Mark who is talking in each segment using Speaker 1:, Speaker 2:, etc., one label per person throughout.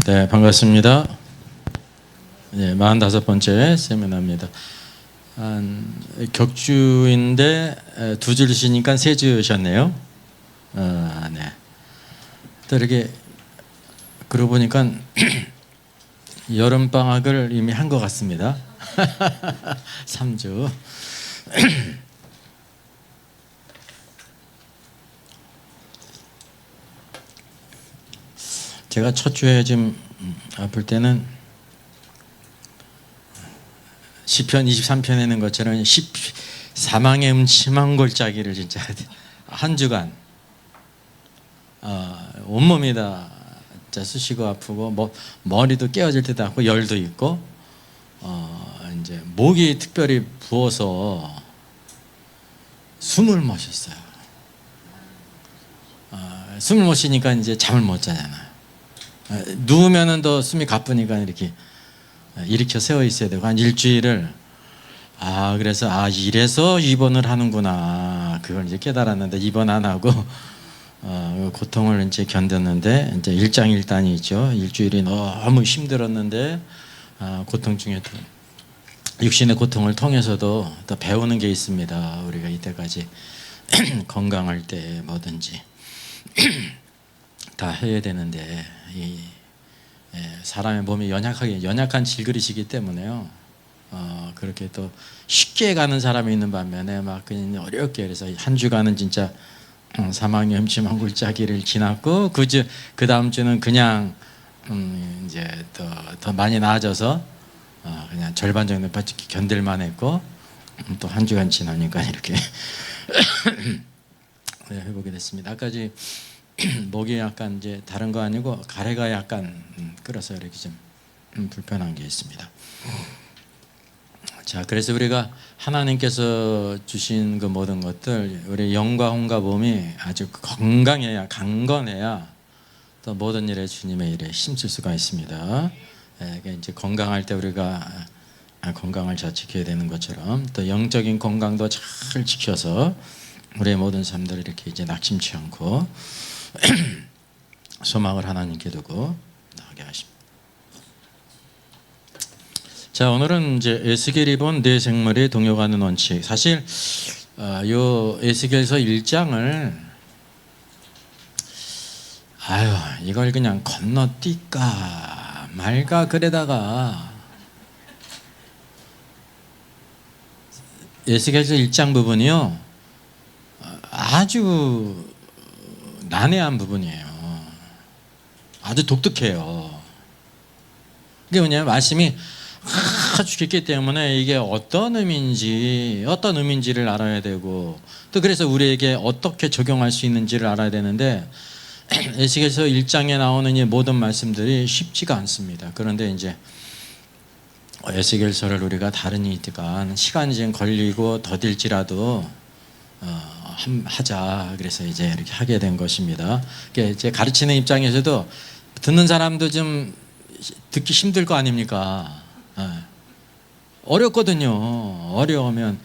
Speaker 1: 네, 반갑습니다. 네, 45번째 세미나입니다. 격주인데 두 줄 쉬니까 세 주셨네요. 네. 또 이렇게 그러고 보니까 여름 방학을 이미 한 것 같습니다. 3주. 제가 첫 주에 좀 아플 때는 시편 23편에 있는 것처럼 사망의 음침한 골짜기를 진짜 한 주간 온몸이 다 진짜 쑤시고 아프고 머리도 깨어질 때도 아프고 열도 있고 이제 목이 특별히 부어서 숨을 못 쉬었어요. 숨을 못 쉬니까 이제 잠을 못 자잖아요. 누우면은 더 숨이 가쁘니까 이렇게 일으켜 세워 있어야 되고 한 일주일을 그래서 이래서 입원을 하는구나 그걸 이제 깨달았는데 입원 안 하고 고통을 이제 견뎠는데 이제 일장일단이 있죠. 일주일이 너무 힘들었는데 고통 중에도 육신의 고통을 통해서도 또 배우는 게 있습니다. 우리가 이때까지 건강할 때 뭐든지 다 해야 되는데 사람의 몸이 연약한 질그릇이기 때문에요. 그렇게 또 쉽게 가는 사람이 있는 반면에 막 그냥 어렵게 그래서 한 주간은 진짜 사망의 음침한 골짜기를 지났고 그 다음 주는 그냥 이제 더 많이 나아져서 그냥 절반 정도 견딜만 했고 또 한 주간 지나니까 이렇게 해보게 됐습니다. 아까지 목이 약간 이제 다른 거 아니고 가래가 약간 끓어서 이렇게 좀 불편한 게 있습니다. 자, 그래서 우리가 하나님께서 주신 그 모든 것들 우리 영과 혼과 몸이 아주 건강해야 강건해야 또 모든 일에 주님의 일에 힘쓸 수가 있습니다. 이제 건강할 때 우리가 건강을 잘 지켜야 되는 것처럼 또 영적인 건강도 잘 지켜서 우리의 모든 삶들을 이렇게 이제 낙심치 않고 소망을 하나님께 두고 나가게 하십니다. 자, 오늘은 이제 에스겔이 본 네 생물이 동요가는 원칙. 사실 요 에스겔서 1장을 이걸 그냥 건너뛸까 말까 그러다가 에스겔서 1장 부분이요 아주 난해한 부분이에요. 아주 독특해요. 그게 뭐냐면 말씀이 아주 깊기 때문에 이게 어떤 의미인지를 알아야 되고 또 그래서 우리에게 어떻게 적용할 수 있는지를 알아야 되는데 에스겔서 1장에 나오는 이 모든 말씀들이 쉽지가 않습니다. 그런데 이제 에스겔서를 우리가 다른 이니까 시간이 좀 걸리고 더딜지라도 하자. 그래서 이제 이렇게 하게 된 것입니다. 이제 가르치는 입장에서도 듣는 사람도 좀 듣기 힘들 거 아닙니까? 어렵거든요. 어려우면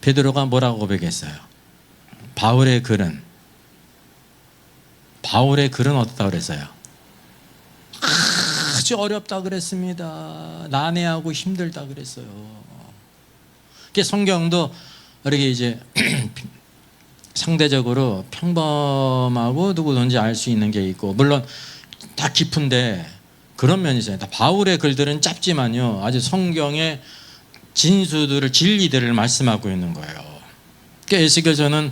Speaker 1: 베드로가 뭐라고 고백했어요? 바울의 글은 어떻다 그랬어요? 아주 어렵다 그랬습니다. 난해하고 힘들다 그랬어요. 성경도 이렇게 이제 상대적으로 평범하고 누구든지 알 수 있는 게 있고 물론 다 깊은데 그런 면이 있어요. 바울의 글들은 짧지만요 아주 성경의 진리들을 말씀하고 있는 거예요. 에스겔서는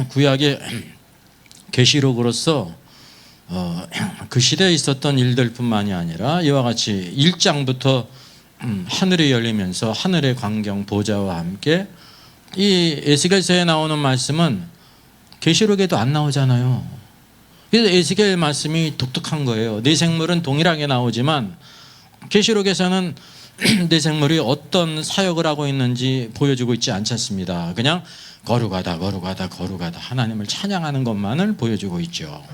Speaker 1: 구약의 계시록으로서 그 시대에 있었던 일들뿐만이 아니라 이와 같이 1장부터 하늘이 열리면서 하늘의 광경 보좌와 함께 이 에스겔서에 나오는 말씀은 계시록에도 안 나오잖아요. 그래서 에스겔 말씀이 독특한 거예요. 네 생물은 동일하게 나오지만 계시록에서는 네 생물이 어떤 사역을 하고 있는지 보여주고 있지 않지 않습니다. 그냥 거룩하다 하나님을 찬양하는 것만을 보여주고 있죠.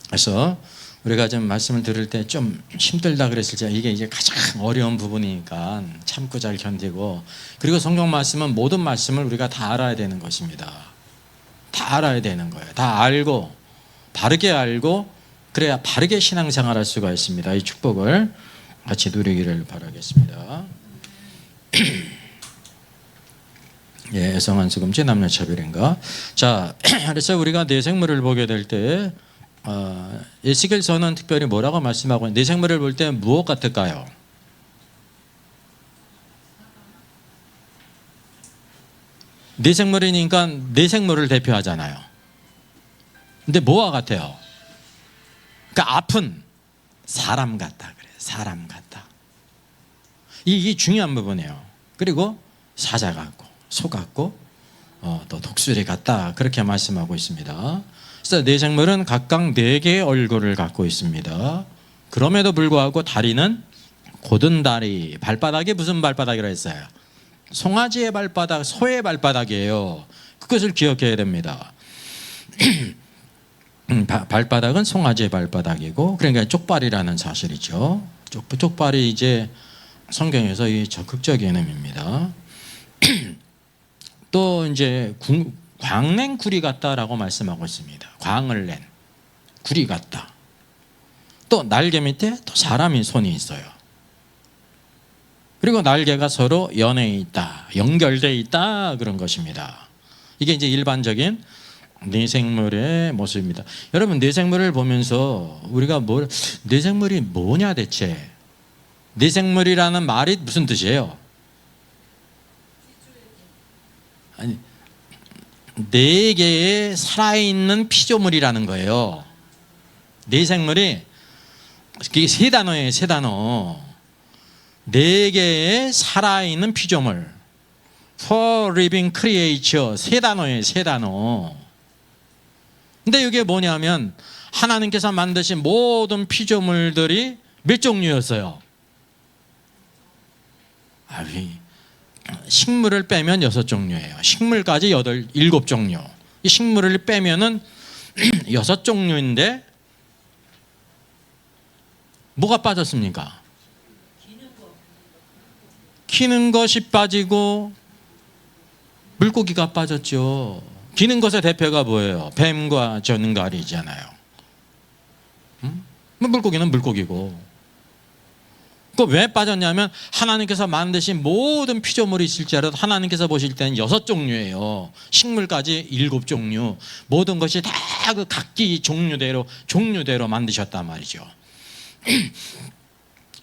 Speaker 1: 그래서 우리가 좀 말씀을 들을 때 좀 힘들다 그랬을 때 이게 이제 가장 어려운 부분이니까 참고 잘 견디고 그리고 성경 말씀은 모든 말씀을 우리가 다 알아야 되는 것입니다. 다 알아야 되는 거예요. 다 알고 바르게 알고 그래야 바르게 신앙생활할 수가 있습니다. 이 축복을 같이 누리기를 바라겠습니다. 예, 애성한 수금지 남녀차별인가. 자, 그래서 우리가 내생물을 보게 될 때 에스겔서는 특별히 뭐라고 말씀하고, 내생물을 볼 때 무엇 같을까요? 내생물이니까 내생물을 대표하잖아요. 근데 뭐와 같아요? 그러니까 앞은 사람 같다 그래요. 사람 같다. 이게 중요한 부분이에요. 그리고 사자 같고 소 같고 또 독수리 같다, 그렇게 말씀하고 있습니다. 그래서 내생물은 각각 4개의 얼굴을 갖고 있습니다. 그럼에도 불구하고 다리는 곧은 다리, 발바닥이 무슨 발바닥이라 했어요? 송아지의 발바닥, 소의 발바닥이에요. 그것을 기억해야 됩니다. 발바닥은 송아지의 발바닥이고, 그러니까 쪽발이라는 사실이죠. 쪽발이 이제 성경에서 이 적극적인 의미입니다. 또 이제 광낸 구리 같다라고 말씀하고 있습니다. 광을 낸 구리 같다. 또 날개 밑에 또 사람이 손이 있어요. 그리고 날개가 서로 연해 있다, 연결되어 있다, 그런 것입니다. 이게 이제 일반적인 내생물의 모습입니다. 여러분, 내생물을 보면서 우리가 내생물이 뭐냐 대체? 내생물이라는 말이 무슨 뜻이에요? 아니, 4개의 살아있는 피조물이라는 거예요. 내생물이, 그게 3단어예요. 3단어. 4개의 살아있는 피조물, For living creature, 3단어예요. 3단어. 근데 이게 뭐냐면 하나님께서 만드신 모든 피조물들이 몇 종류였어요? 식물을 빼면 6종류예요. 식물까지 7종류. 이 식물을 빼면은 6종류인데 뭐가 빠졌습니까? 기는 것이 빠지고 물고기가 빠졌죠. 기는 것의 대표가 뭐예요? 뱀과 전갈이잖아요. 물고기는 물고기고. 그 왜 빠졌냐면 하나님께서 만드신 모든 피조물이 있을지라도 하나님께서 보실 때는 6종류예요. 식물까지 7종류. 모든 것이 다 그 각기 종류대로 만드셨단 말이죠.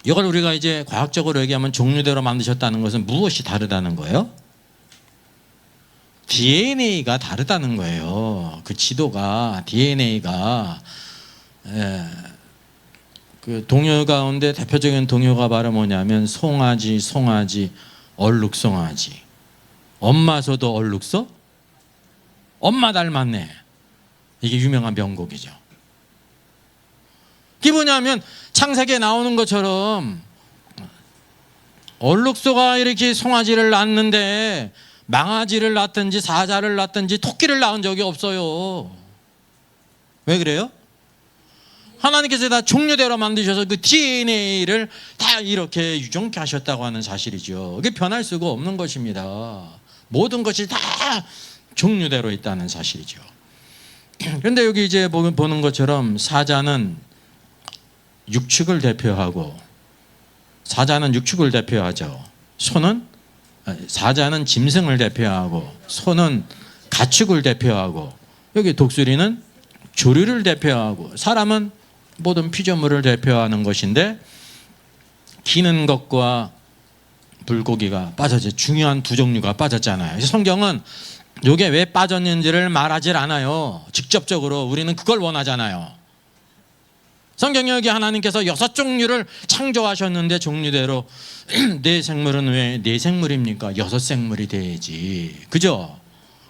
Speaker 1: 이걸 우리가 이제 과학적으로 얘기하면 종류대로 만드셨다는 것은 무엇이 다르다는 거예요? DNA가 다르다는 거예요. 그 지도가, DNA가. 그 동요 가운데 대표적인 동요가 바로 뭐냐면 송아지, 얼룩송아지. 엄마 소도 얼룩소? 엄마 닮았네. 이게 유명한 명곡이죠. 이게 뭐냐면 창세기에 나오는 것처럼 얼룩소가 이렇게 송아지를 낳는데 망아지를 낳든지 사자를 낳든지 토끼를 낳은 적이 없어요. 왜 그래요? 하나님께서 다 종류대로 만드셔서 그 DNA를 다 이렇게 유정케 하셨다고 하는 사실이죠. 그게 변할 수가 없는 것입니다. 모든 것이 다 종류대로 있다는 사실이죠. 그런데 여기 이제 보는 것처럼 사자는 육축을 대표하고, 사자는 육축을 대표하죠. 사자는 짐승을 대표하고, 소는 가축을 대표하고, 여기 독수리는 조류를 대표하고, 사람은 모든 피조물을 대표하는 것인데, 기는 것과 물고기가 빠졌죠. 중요한 2종류가 빠졌잖아요. 성경은 이게 왜 빠졌는지를 말하질 않아요. 직접적으로. 우리는 그걸 원하잖아요. 성경에 여기 하나님께서 6종류를 창조하셨는데 종류대로 내 생물은 왜 4생물입니까? 6생물이 돼야지. 그죠?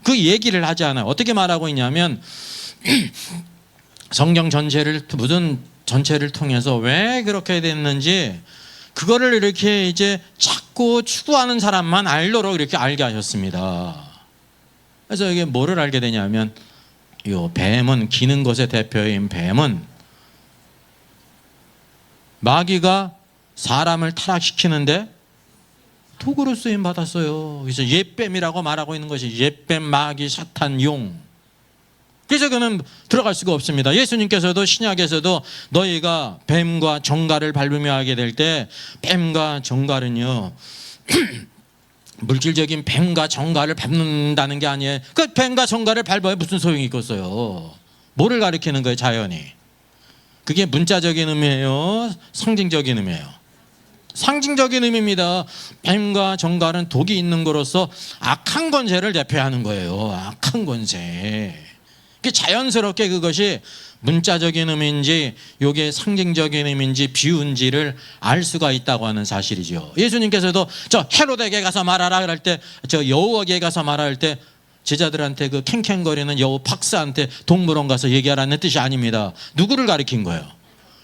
Speaker 1: 그 얘기를 하지 않아요. 어떻게 말하고 있냐면 성경 전체를 통해서 왜 그렇게 됐는지 그거를 이렇게 이제 찾고 추구하는 사람만 알도록 이렇게 알게 하셨습니다. 그래서 이게 뭐를 알게 되냐면 요 뱀은, 기는 것의 대표인 뱀은 마귀가 사람을 타락시키는데 도구로 쓰임 받았어요. 그래서 옛뱀이라고 말하고 있는 것이 옛뱀, 마귀, 사탄, 용. 그래서 그는 들어갈 수가 없습니다. 예수님께서도 신약에서도 너희가 뱀과 정갈을 밟으며 하게 될 때, 뱀과 정갈은요 물질적인 뱀과 정갈을 밟는다는 게 아니에요. 그 뱀과 정갈을 밟아야 무슨 소용이 있겠어요. 뭐를 가리키는 거예요, 자연이? 그게 문자적인 의미예요, 상징적인 의미예요? 상징적인 의미입니다. 뱀과 정갈은 독이 있는 거로서 악한 권세를 대표하는 거예요. 악한 권세. 자연스럽게 그것이 문자적인 의미인지 이게 상징적인 의미인지 비유인지를 알 수가 있다고 하는 사실이죠. 예수님께서도 저 헤로데에게 가서 말하라 그럴 때, 저 여우에게 가서 말할 때 제자들한테 그 캥캥거리는 여우 팍스한테 동물원 가서 얘기하라는 뜻이 아닙니다. 누구를 가리킨 거예요?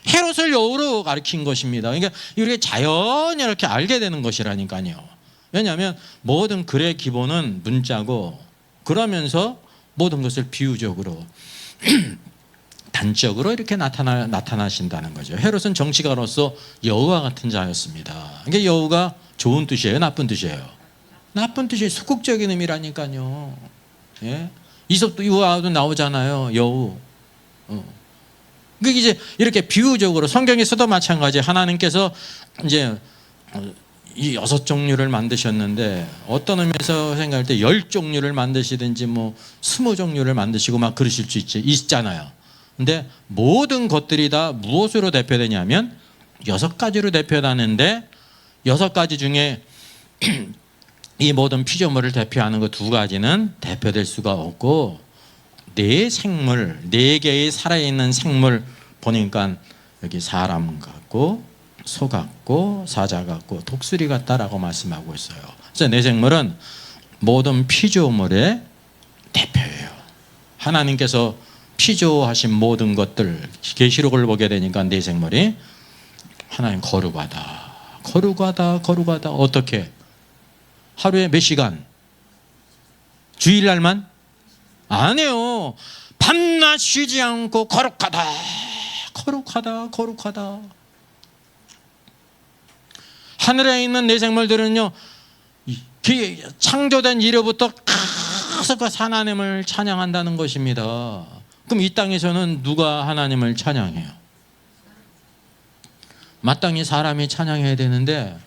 Speaker 1: 헤롯을 여우로 가리킨 것입니다. 그러니까 이렇게 자연스럽게 알게 되는 것이라니까요. 왜냐하면 모든 글의 기본은 문자고, 그러면서 모든 것을 비유적으로 단적으로 이렇게 나타나신다는 거죠. 헤롯은 정치가로서 여우와 같은 자였습니다. 이게 여우가 좋은 뜻이에요, 나쁜 뜻이에요? 나쁜 뜻이에요. 소극적인 의미라니까요. 예? 이솝도 유아도 나오잖아요, 여우. 그게 이제 이렇게 비유적으로 성경에서도 마찬가지. 하나님께서 이제 이 6종류를 만드셨는데 어떤 의미에서 생각할 때 10종류를 만드시든지 뭐 20종류를 만드시고 막 그러실 수 있잖아요. 근데 모든 것들이 다 무엇으로 대표되냐면 6가지로 대표되는데 6가지 중에 이 모든 피조물을 대표하는 그 2가지는 대표될 수가 없고, 4개의 살아있는 생물 보니까 여기 사람 같고 소 같고 사자 같고 독수리 같다라고 말씀하고 있어요. 그래서 내생물은 모든 피조물의 대표예요. 하나님께서 피조하신 모든 것들, 계시록을 보게 되니까 내생물이 하나님 거룩하다. 어떻게? 하루에 몇 시간? 주일날만? 아니에요. 밤낮 쉬지 않고 거룩하다. 하늘에 있는 내생물들은요, 창조된 이래부터 계속 하나님을 찬양한다는 것입니다. 그럼 이 땅에서는 누가 하나님을 찬양해요? 마땅히 사람이 찬양해야 되는데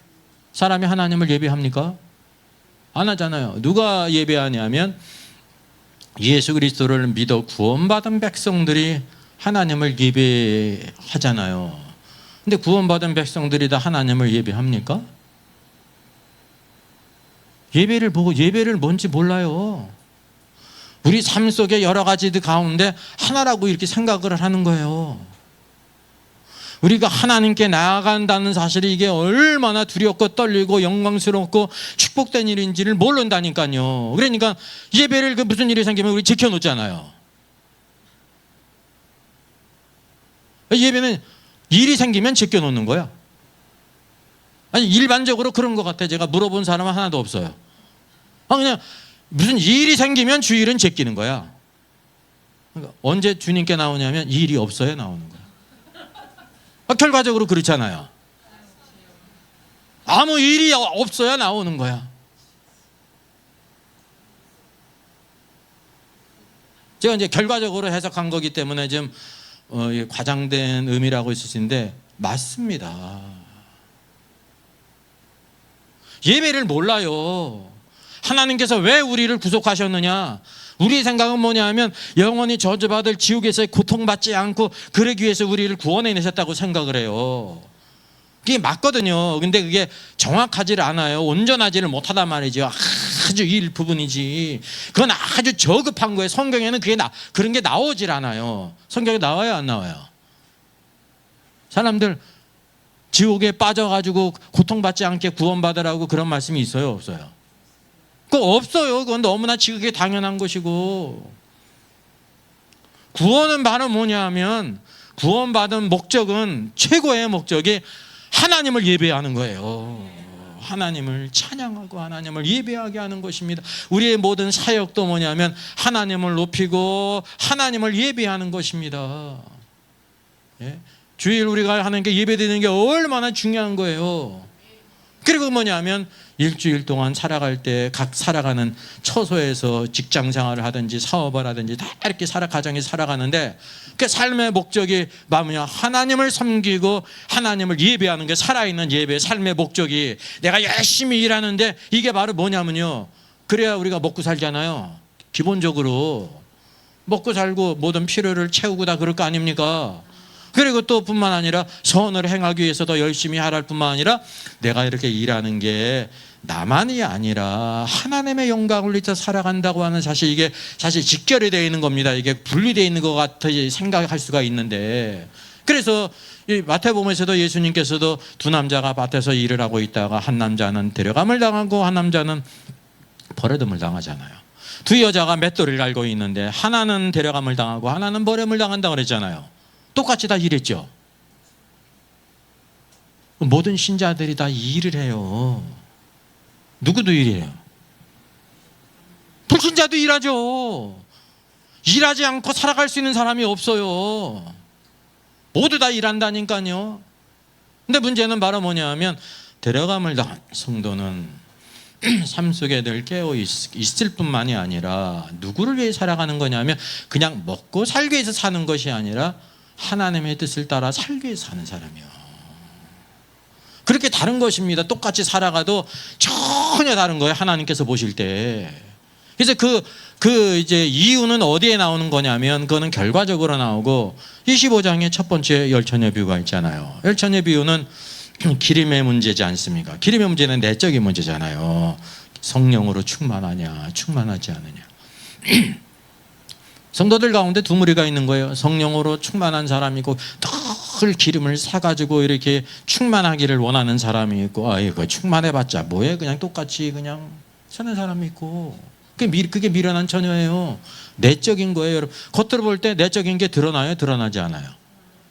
Speaker 1: 사람이 하나님을 예배합니까? 안 하잖아요. 누가 예배하냐면 예수 그리스도를 믿어 구원받은 백성들이 하나님을 예배하잖아요. 근데 구원받은 백성들이 다 하나님을 예배합니까? 예배를 보고 예배를 뭔지 몰라요. 우리 삶 속에 여러 가지들 가운데 하나라고 이렇게 생각을 하는 거예요. 우리가 하나님께 나아간다는 사실이 이게 얼마나 두렵고 떨리고 영광스럽고 축복된 일인지를 모른다니까요. 그러니까 예배를 무슨 일이 생기면 우리 지켜놓잖아요. 예배는 일이 생기면 지켜놓는 거야. 아니, 일반적으로 그런 것 같아. 제가 물어본 사람은 하나도 없어요. 그냥 무슨 일이 생기면 주일은 제끼는 거야. 그러니까 언제 주님께 나오냐면 일이 없어야 나오는 거야. 결과적으로 그렇잖아요. 아무 일이 없어야 나오는 거야. 제가 이제 결과적으로 해석한 거기 때문에 좀 과장된 의미라고 있을 수 있는데 맞습니다. 예배를 몰라요. 하나님께서 왜 우리를 구속하셨느냐? 우리의 생각은 뭐냐 하면 영원히 저주받을 지옥에서 고통받지 않고 그러기 위해서 우리를 구원해내셨다고 생각을 해요. 그게 맞거든요. 근데 그게 정확하지를 않아요. 온전하지를 못하단 말이죠. 아주 일부분이지. 그건 아주 저급한 거예요. 성경에는 그런 게 나오질 않아요. 성경에 나와요, 안 나와요? 사람들 지옥에 빠져가지고 고통받지 않게 구원받으라고 그런 말씀이 있어요, 없어요? 그거 없어요. 그건 너무나 지극히 당연한 것이고, 구원은 바로 뭐냐 하면 구원받은 목적은, 최고의 목적이 하나님을 예배하는 거예요. 하나님을 찬양하고 하나님을 예배하게 하는 것입니다. 우리의 모든 사역도 뭐냐면 하나님을 높이고 하나님을 예배하는 것입니다. 예? 주일 우리가 하나님께 예배드리는 게 얼마나 중요한 거예요. 그리고 뭐냐면 일주일 동안 살아갈 때 각 살아가는 처소에서 직장 생활을 하든지 사업을 하든지 다 이렇게 가정에서 살아가는데 그 삶의 목적이 뭐냐, 하나님을 섬기고 하나님을 예배하는 게 살아있는 예배, 삶의 목적이 내가 열심히 일하는데 이게 바로 뭐냐면요, 그래야 우리가 먹고 살잖아요. 기본적으로 먹고 살고 모든 필요를 채우고 다 그럴 거 아닙니까? 그리고 또 뿐만 아니라 선을 행하기 위해서 더 열심히 하랄 뿐만 아니라 내가 이렇게 일하는 게 나만이 아니라 하나님의 영광을 위해서 살아간다고 하는 사실, 이게 사실 직결이 되어 있는 겁니다. 이게 분리되어 있는 것 같아 생각할 수가 있는데, 그래서 이 마태복음에서도 예수님께서도 두 남자가 밭에서 일을 하고 있다가 한 남자는 데려감을 당하고 한 남자는 버려둠을 당하잖아요. 두 여자가 맷돌을 갈고 있는데 하나는 데려감을 당하고 하나는 버림을 당한다고 그랬잖아요. 똑같이 다 일했죠. 모든 신자들이 다 일을 해요. 누구도 일해요. 불신자도 일하죠. 일하지 않고 살아갈 수 있는 사람이 없어요. 모두 다 일한다니까요. 근데 문제는 바로 뭐냐면 데려감을 당한 성도는 삶 속에 늘 깨어 있을 뿐만이 아니라 누구를 위해 살아가는 거냐면 그냥 먹고 살기 위해서 사는 것이 아니라 하나님의 뜻을 따라 살기 위해서 사는 사람이요. 그렇게 다른 것입니다. 똑같이 살아가도 전혀 다른 거예요. 하나님께서 보실 때. 그래서 그 이제 이유는 어디에 나오는 거냐면 그거는 결과적으로 나오고 25장의 첫 번째 열처녀 비유가 있잖아요. 열처녀 비유는 기름의 문제지 않습니까? 기름의 문제는 내적인 문제잖아요. 성령으로 충만하냐, 충만하지 않느냐. 성도들 가운데 두 무리가 있는 거예요. 성령으로 충만한 사람이고 늘 기름을 사가지고 이렇게 충만하기를 원하는 사람이 있고, 아이고 충만해봤자 뭐해, 그냥 똑같이 그냥 사는 사람이 있고, 그게 미련한 처녀예요. 내적인 거예요. 여러분, 겉으로 볼 때 내적인 게 드러나요? 드러나지 않아요?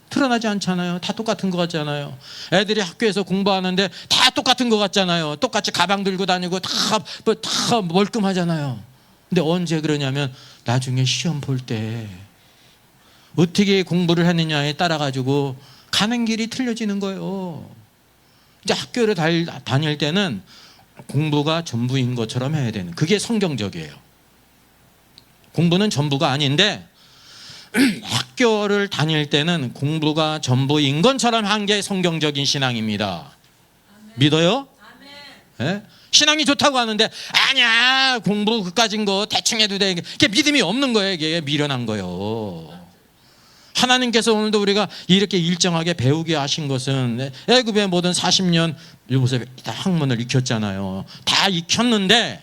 Speaker 1: 드러나지 않잖아요. 다 똑같은 것 같잖아요. 애들이 학교에서 공부하는데 다 똑같은 것 같잖아요. 똑같이 가방 들고 다니고 다 멀끔하잖아요. 근데 언제 그러냐면 나중에 시험 볼 때 어떻게 공부를 했느냐에 따라 가지고 가는 길이 틀려지는 거예요. 이제 학교를 다닐 때는 공부가 전부인 것처럼 해야 되는, 그게 성경적이에요. 공부는 전부가 아닌데 학교를 다닐 때는 공부가 전부인 것처럼 한 게 성경적인 신앙입니다. 믿어요? 네? 신앙이 좋다고 하는데 아니야, 공부 그까진 거 대충 해도 돼, 이게 믿음이 없는 거예요. 이게 미련한 거예요. 하나님께서 오늘도 우리가 이렇게 일정하게 배우게 하신 것은 애굽의 모든 40년 요셉이 다 학문을 익혔잖아요. 다 익혔는데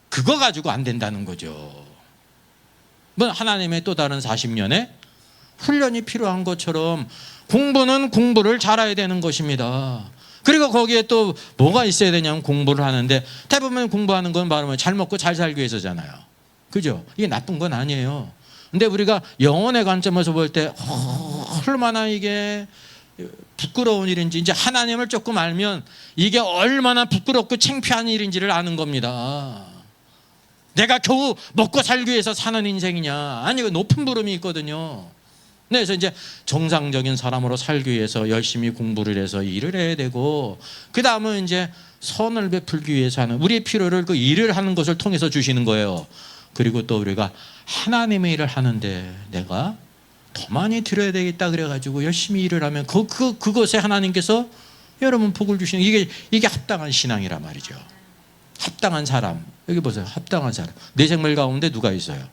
Speaker 1: 그거 가지고 안 된다는 거죠. 뭐 하나님의 또 다른 40년의 훈련이 필요한 것처럼 공부는 공부를 잘해야 되는 것입니다. 그리고 거기에 또 뭐가 있어야 되냐면 공부를 하는데 대부분 공부하는 건 바로 잘 먹고 잘 살기 위해서잖아요. 그죠? 이게 나쁜 건 아니에요. 근데 우리가 영혼의 관점에서 볼 때 얼마나 이게 부끄러운 일인지, 이제 하나님을 조금 알면 이게 얼마나 부끄럽고 창피한 일인지를 아는 겁니다. 내가 겨우 먹고 살기 위해서 사는 인생이냐? 아니, 높은 부름이 있거든요. 그래서 이제 정상적인 사람으로 살기 위해서 열심히 공부를 해서 일을 해야 되고, 그 다음은 이제 선을 베풀기 위해서 하는, 우리의 필요를 그 일을 하는 것을 통해서 주시는 거예요. 그리고 또 우리가 하나님의 일을 하는데 내가 더 많이 드려야 되겠다 그래가지고 열심히 일을 하면 그것에 하나님께서 여러분 복을 주시는, 이게 합당한 신앙이란 말이죠. 합당한 사람, 여기 보세요. 합당한 사람. 내 생물 가운데 누가 있어요?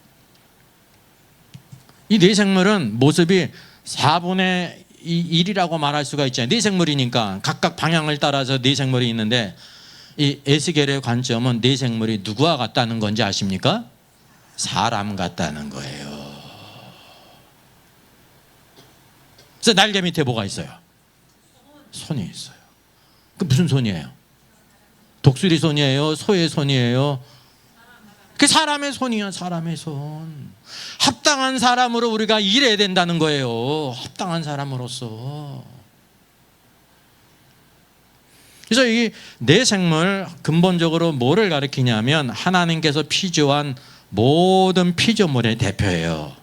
Speaker 1: 이 네 생물은 모습이 4분의 1이라고 말할 수가 있잖아요. 네 생물이니까 각각 방향을 따라서 네 생물이 있는데, 이 에스겔의 관점은 네 생물이 누구와 같다는 건지 아십니까? 사람 같다는 거예요. 그래서 날개 밑에 뭐가 있어요? 손이 있어요. 그 무슨 손이에요? 독수리 손이에요? 소의 손이에요? 그 사람의 손이야. 사람의 손. 합당한 사람으로 우리가 일해야 된다는 거예요. 합당한 사람으로서. 그래서 이 내 생물 근본적으로 뭐를 가리키냐면 하나님께서 피조한 모든 피조물의 대표예요.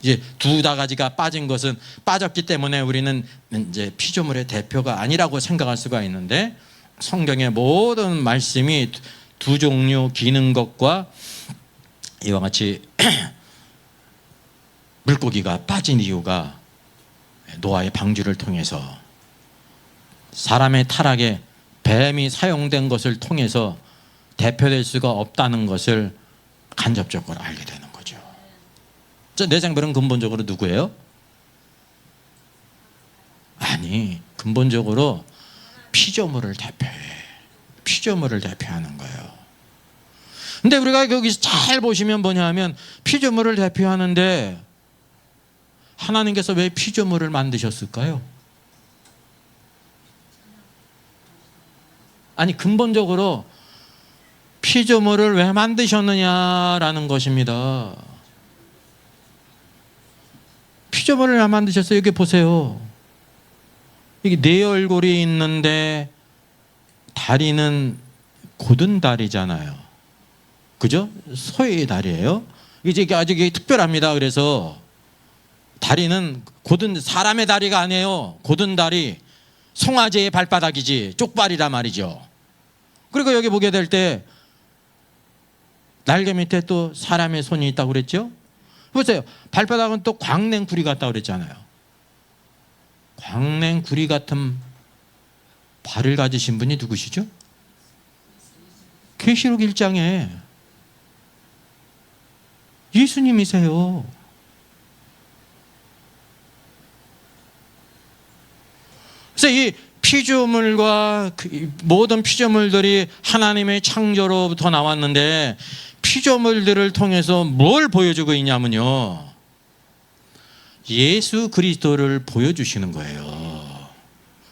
Speaker 1: 이제 두 다가지가 빠진 것은 빠졌기 때문에 우리는 이제 피조물의 대표가 아니라고 생각할 수가 있는데, 성경의 모든 말씀이 두 종류 기는 것과 이와 같이 물고기가 빠진 이유가 노아의 방주를 통해서 사람의 타락에 뱀이 사용된 것을 통해서 대표될 수가 없다는 것을 간접적으로 알게 되는 거죠. 내생벌은 근본적으로 누구예요? 아니, 근본적으로 피조물을 대표해. 피조물을 대표하는 거예요. 근데 우리가 여기서 잘 보시면 뭐냐 하면 피조물을 대표하는데 하나님께서 왜 피조물을 만드셨을까요? 아니, 근본적으로 피조물을 왜 만드셨느냐라는 것입니다. 피조물을 왜 만드셨어요? 여기 보세요. 이게 네 얼굴이 있는데 다리는 곧은 다리잖아요. 그죠? 소의 다리예요. 이게 아주 특별합니다. 그래서 다리는 곧은 사람의 다리가 아니에요. 곧은 다리, 송아지의 발바닥이지 쪽발이란 말이죠. 그리고 여기 보게 될 때 날개 밑에 또 사람의 손이 있다고 그랬죠. 보세요. 발바닥은 또 광냉구리 같다고 그랬잖아요. 광냉구리 같은 발을 가지신 분이 누구시죠? 계시록 1장에 예수님이세요. 그래서 이 피조물과 모든 피조물들이 하나님의 창조로부터 나왔는데 피조물들을 통해서 뭘 보여주고 있냐면요, 예수 그리스도를 보여주시는 거예요.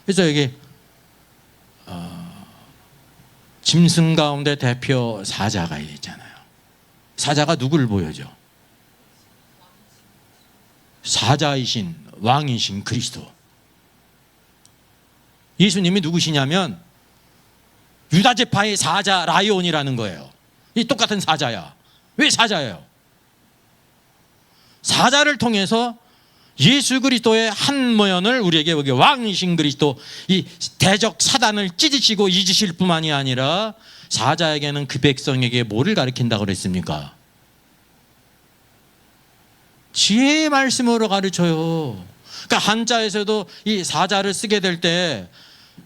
Speaker 1: 그래서 여기 짐승 가운데 대표 사자가 있잖아요. 사자가 누구를 보여줘? 사자이신 왕이신 그리스도. 예수님이 누구시냐면 유다지파의 사자 라이온이라는 거예요. 이 똑같은 사자야. 왜 사자예요? 사자를 통해서 예수 그리스도의 한 모연을 우리에게 여기 왕이신 그리스도, 이 대적 사단을 찢으시고 잊으실 뿐만이 아니라 사자에게는 그 백성에게 뭐를 가르친다고 그랬습니까? 지혜의 말씀으로 가르쳐요. 그러니까 한자에서도 이 사자를 쓰게 될 때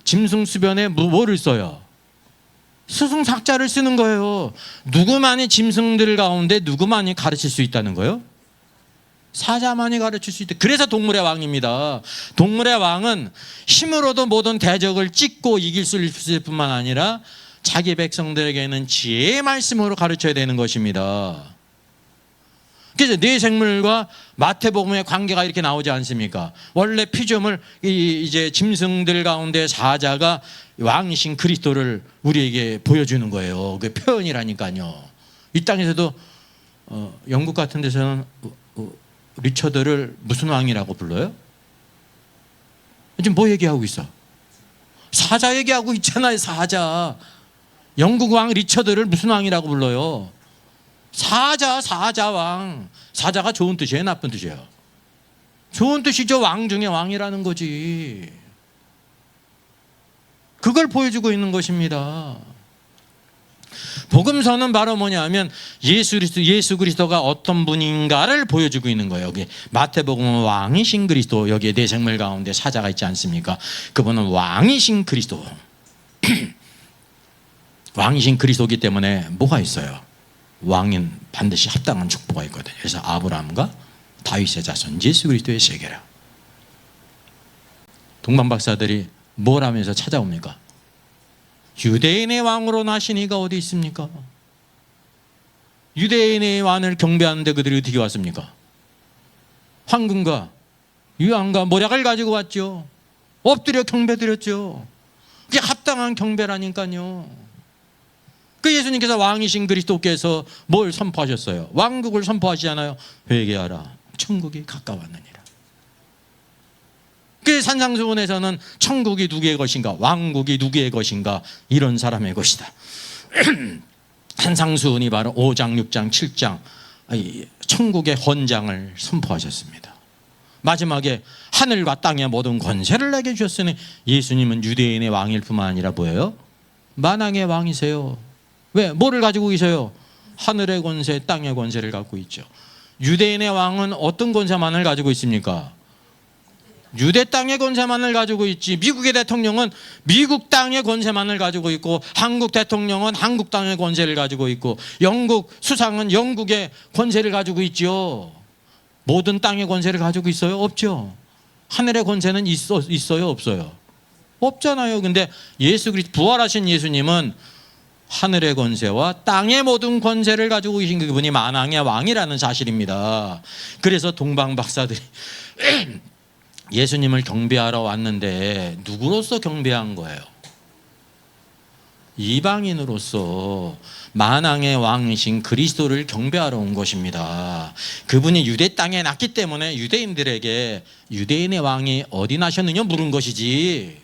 Speaker 1: 짐승수변에 뭐를 써요? 수승삭자를 쓰는 거예요. 누구만이 짐승들 가운데 누구만이 가르칠 수 있다는 거예요? 사자만이 가르칠 수 있다. 그래서 동물의 왕입니다. 동물의 왕은 힘으로도 모든 대적을 찢고 이길 수 있을 뿐만 아니라 자기 백성들에게는 지혜의 말씀으로 가르쳐야 되는 것입니다. 그래서 네 생물과 마태복음의 관계가 이렇게 나오지 않습니까? 원래 피조물, 이제 짐승들 가운데 사자가 왕이신 그리스도를 우리에게 보여주는 거예요. 그 표현이라니까요. 이 땅에서도 영국 같은 데서는 리처드를 무슨 왕이라고 불러요? 지금 뭐 얘기하고 있어? 사자 얘기하고 있잖아요. 사자. 영국 왕 리처드를 무슨 왕이라고 불러요? 사자왕. 사자가 좋은 뜻이에요, 나쁜 뜻이에요? 좋은 뜻이죠. 왕 중에 왕이라는 거지. 그걸 보여주고 있는 것입니다. 복음서는 바로 뭐냐면 예수 그리스도가 어떤 분인가를 보여주고 있는 거예요. 여기 마태복음은 왕이신 그리스도, 여기에 네 생물 가운데 사자가 있지 않습니까? 그분은 왕이신 그리스도. 왕이신 그리스도이기 때문에 뭐가 있어요? 왕인 반드시 합당한 축복가 있거든요. 그래서 아브라함과 다윗의 자손 예수 그리스도의 세계라. 동방 박사들이 뭘 하면서 찾아옵니까? 유대인의 왕으로 나신 이가 어디 있습니까? 유대인의 왕을 경배하는데 그들이 어떻게 왔습니까? 황금과 유황과 모략을 가지고 왔죠. 엎드려 경배드렸죠. 그게 합당한 경배라니까요. 그 예수님께서 왕이신 그리스도께서 뭘 선포하셨어요? 왕국을 선포하시잖아요. 회개하라, 천국이 가까웠느니라. 그 산상수훈에서는 천국이 누구의 것인가, 왕국이 누구의 것인가, 이런 사람의 것이다. 산상수훈이 바로 5장, 6장, 7장 천국의 헌장을 선포하셨습니다. 마지막에 하늘과 땅의 모든 권세를 내게 주셨으니 예수님은 유대인의 왕일 뿐만 아니라 뭐예요? 만왕의 왕이세요. 왜? 뭐를 가지고 계세요? 하늘의 권세, 땅의 권세를 갖고 있죠. 유대인의 왕은 어떤 권세만을 가지고 있습니까? 유대 땅의 권세만을 가지고 있지. 미국의 대통령은 미국 땅의 권세만을 가지고 있고, 한국 대통령은 한국 땅의 권세를 가지고 있고, 영국 수상은 영국의 권세를 가지고 있죠. 모든 땅의 권세를 가지고 있어요? 없죠. 하늘의 권세는 있어요? 없어요? 없잖아요. 근데 예수 그리스도, 부활하신 예수님은 하늘의 권세와 땅의 모든 권세를 가지고 계신 그분이 만왕의 왕이라는 사실입니다. 그래서 동방 박사들이 예수님을 경배하러 왔는데 누구로서 경배한 거예요? 이방인으로서 만왕의 왕이신 그리스도를 경배하러 온 것입니다. 그분이 유대 땅에 났기 때문에 유대인들에게 유대인의 왕이 어디 나셨느냐 물은 것이지,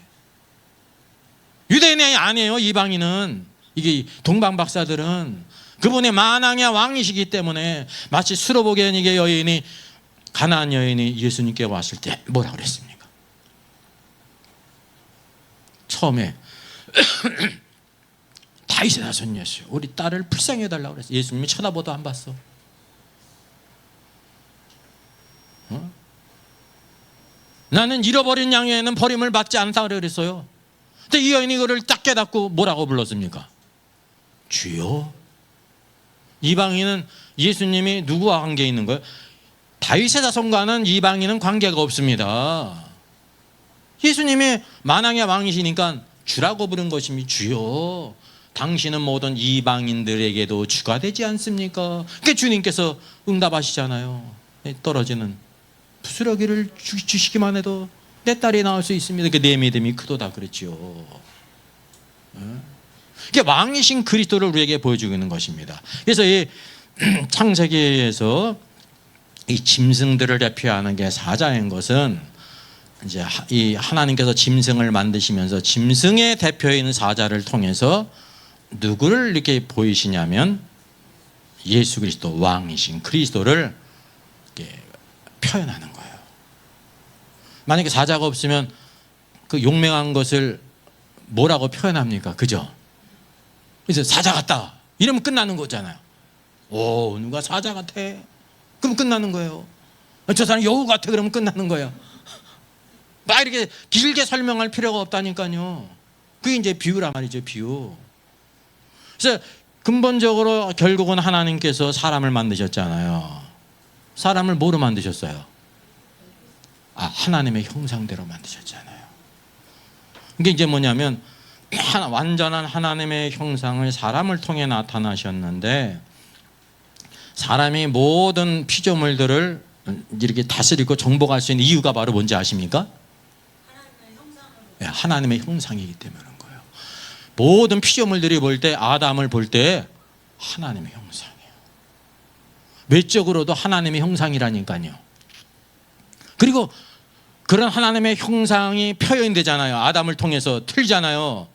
Speaker 1: 유대인이 아니에요. 이방인은, 이게 동방 박사들은 그분의 만왕의 왕이시기 때문에, 마치 수로보게니게 여인이, 가나안 여인이 예수님께 왔을 때 뭐라 그랬습니까? 처음에 다윗의 자손이었어요. 우리 딸을 불쌍히 해달라고 그랬어요. 예수님이 쳐다보도 안 봤어. 나는 잃어버린 양에는 버림을 받지 않다 그랬어요. 근데 이 여인이 그를 딱 깨닫고 뭐라고 불렀습니까? 주여. 이방인은 예수님이 누구와 관계 있는 거예요? 다윗의 자손과는 이방인은 관계가 없습니다. 예수님이 만왕의 왕이시니까 주라고 부른 것입니다. 주여, 당신은 모든 이방인들에게도 주가 되지 않습니까? 그게 주님께서 응답하시잖아요. 떨어지는 부스러기를 주시기만 해도 내 딸이 나올 수 있습니다. 내 믿음이 크도다 그랬지요. 이게 왕이신 그리스도를 우리에게 보여주고 있는 것입니다. 그래서 이 창세기에서 이 짐승들을 대표하는 게 사자인 것은, 이제 이 하나님께서 짐승을 만드시면서 짐승의 대표인 사자를 통해서 누구를 이렇게 보이시냐면 예수 그리스도, 왕이신 그리스도를 이렇게 표현하는 거예요. 만약에 사자가 없으면 그 용맹한 것을 뭐라고 표현합니까? 그죠? 그래서 사자 같다 이러면 끝나는 거잖아요. 오, 누가 사자 같아? 그럼 끝나는 거예요. 저 사람 여우 같아 그러면 끝나는 거예요. 막 이렇게 길게 설명할 필요가 없다니까요. 그게 이제 비유란 말이죠. 비유. 그래서 근본적으로 결국은 하나님께서 사람을 만드셨잖아요. 사람을 뭐로 만드셨어요? 하나님의 형상대로 만드셨잖아요. 이게 이제 뭐냐면 완전한 하나님의 형상을 사람을 통해 나타나셨는데, 사람이 모든 피조물들을 이렇게 다스리고 정복할 수 있는 이유가 바로 뭔지 아십니까? 하나님의 형상이기 때문에 그런 거예요. 모든 피조물들이 볼 때, 아담을 볼 때 하나님의 형상이에요. 외적으로도 하나님의 형상이라니까요. 그리고 그런 하나님의 형상이 표현되잖아요. 아담을 통해서 틀잖아요.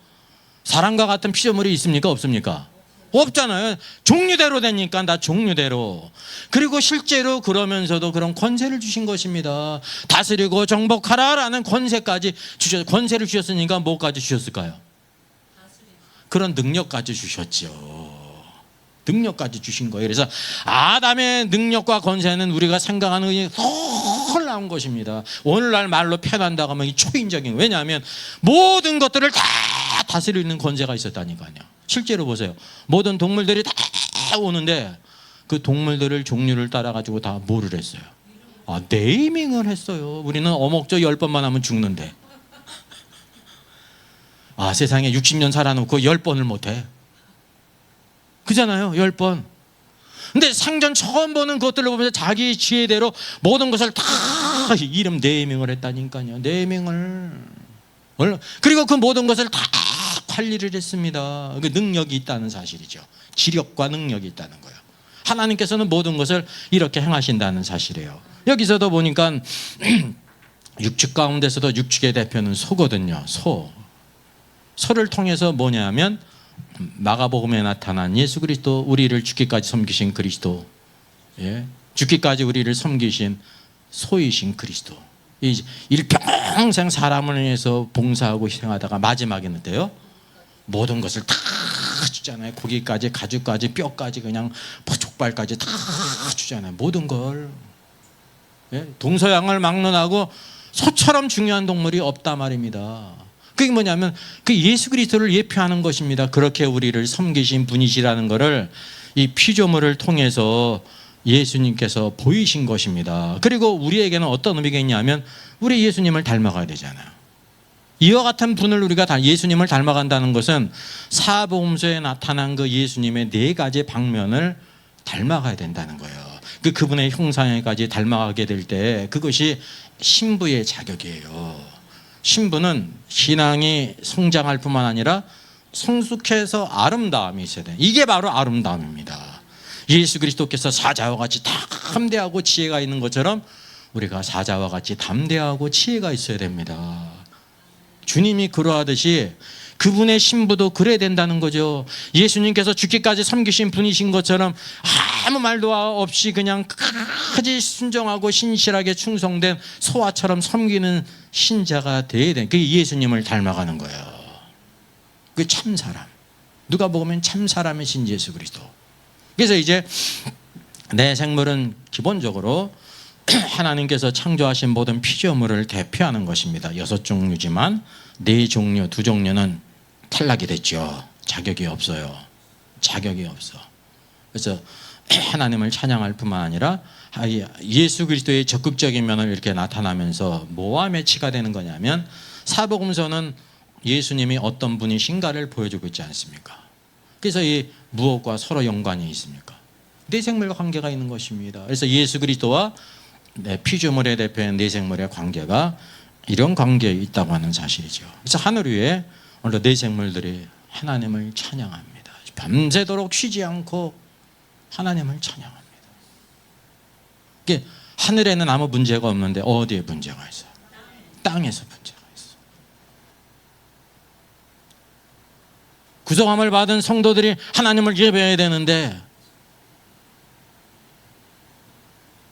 Speaker 1: 사람과 같은 피조물이 있습니까? 없습니까? 없잖아요. 종류대로 되니까 다 종류대로. 그리고 실제로 그러면서도 그런 권세를 주신 것입니다. 다스리고 정복하라라는 권세까지 권세를 주셨으니까 뭐까지 주셨을까요? 그런 능력까지 주셨죠. 능력까지 주신 거예요. 그래서 아담의 능력과 권세는 우리가 생각하는 것이 놀라운 것입니다. 오늘날 말로 표현한다고 하면 초인적인, 왜냐하면 모든 것들을 다 다스리는 권세가 있었다니까요. 실제로 보세요. 모든 동물들이 다 오는데 그 동물들을 종류를 따라 가지고 다 뭐를 했어요? 네이밍을 했어요. 우리는 어목저 10번만 하면 죽는데 세상에 60년 살아놓고 10번을 못해. 그잖아요. 10번. 근데 생전 처음 보는 것들을 보면서 자기 지혜대로 모든 것을 다 이름 네이밍을 했다니까요. 네이밍을. 그리고 그 모든 것을 다 관리를 했습니다. 그 능력이 있다는 사실이죠. 지력과 능력이 있다는 거예요. 하나님께서는 모든 것을 이렇게 행하신다는 사실이에요. 여기서도 보니까 육축 가운데서도 육축의 대표는 소거든요. 소를 통해서 뭐냐면 마가복음에 나타난 예수 그리스도, 우리를 죽기까지 섬기신 그리스도, 죽기까지 우리를 섬기신 소이신 그리스도, 일평생 사람을 위해서 봉사하고 희생하다가 마지막에는데요, 모든 것을 다 주잖아요. 고기까지, 가죽까지, 뼈까지, 그냥 족발까지 다 주잖아요. 모든 걸. 예? 동서양을 막론하고 소처럼 중요한 동물이 없다 말입니다. 그게 뭐냐면 그 예수 그리스도를 예표하는 것입니다. 그렇게 우리를 섬기신 분이시라는 것을 이 피조물을 통해서 예수님께서 보이신 것입니다. 그리고 우리에게는 어떤 의미가 있냐면 우리 예수님을 닮아가야 되잖아요. 이와 같은 분을 우리가 예수님을 닮아간다는 것은 사복음서에 나타난 그 예수님의 4가지 방면을 닮아가야 된다는 거예요. 그분의 형상에까지 닮아가게 될 때 그것이 신부의 자격이에요. 신부는 신앙이 성장할 뿐만 아니라 성숙해서 아름다움이 있어야 돼요. 이게 바로 아름다움입니다. 예수 그리스도께서 사자와 같이 담대하고 지혜가 있는 것처럼 우리가 사자와 같이 담대하고 지혜가 있어야 됩니다. 주님이 그러하듯이 그분의 신부도 그래야 된다는 거죠. 예수님께서 죽기까지 섬기신 분이신 것처럼 아무 말도 없이 그냥 끝까지 순종하고 신실하게 충성된 소아처럼 섬기는 신자가 되어야 돼. 그게 예수님을 닮아가는 거예요. 그게 참 사람. 누가 보면 참 사람이신 예수 그리스도. 그래서 이제 내 생물은 기본적으로 하나님께서 창조하신 모든 피조물을 대표하는 것입니다. 6종류지만 4종류, 2종류는 탈락이 됐죠. 자격이 없어요. 자격이 없어. 그래서 하나님을 찬양할 뿐만 아니라 예수 그리스도의 적극적인 면을 이렇게 나타나면서 뭐와 매치가 되는 거냐면 사복음서는 예수님이 어떤 분이신가를 보여주고 있지 않습니까? 그래서 이 무엇과 서로 연관이 있습니까? 내 생물과 관계가 있는 것입니다. 그래서 예수 그리스도와 피조물의 대표인 내 생물의 관계가 이런 관계에 있다고 하는 사실이죠. 그래서 하늘 위에 오늘 내 생물들이 하나님을 찬양합니다. 밤새도록 쉬지 않고 하나님을 찬양합니다. 이게 하늘에는 아무 문제가 없는데 어디에 문제가 있어요? 땅에서 문제가 있어요. 구속함을 받은 성도들이 하나님을 예배해야 되는데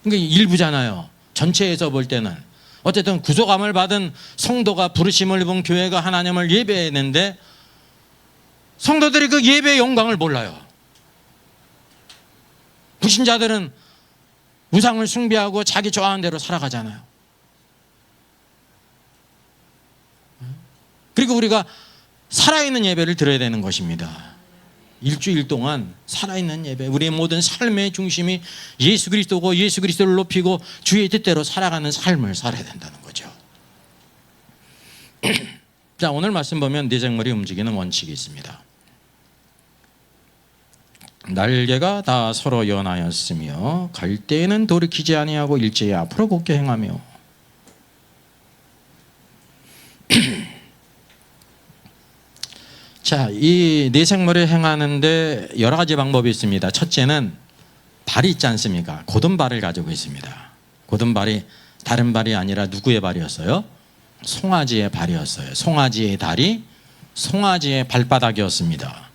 Speaker 1: 이게 일부잖아요. 전체에서 볼 때는. 어쨌든 구속함을 받은 성도가 부르심을 입은 교회가 하나님을 예배했는데 성도들이 그 예배의 영광을 몰라요. 불신자들은 우상을 숭배하고 자기 좋아하는 대로 살아가잖아요. 그리고 우리가 살아있는 예배를 드려야 되는 것입니다. 일주일 동안 살아있는 예배, 우리의 모든 삶의 중심이 예수 그리스도고 예수 그리스도를 높이고 주의 뜻대로 살아가는 삶을 살아야 된다는 거죠. 자, 오늘 말씀 보면 네 생물이 움직이는 원칙이 있습니다. 날개가 다 서로 연하였으며 갈 때에는 돌이키지 아니하고 일제히 앞으로 곧게 행하며 자, 이 네 생물을 행하는데 여러 가지 방법이 있습니다. 첫째는 발이 있지 않습니까? 곧은 발을 가지고 있습니다. 곧은 발이 다른 발이 아니라 누구의 발이었어요? 송아지의 발이었어요. 송아지의 다리, 송아지의 발바닥이었습니다.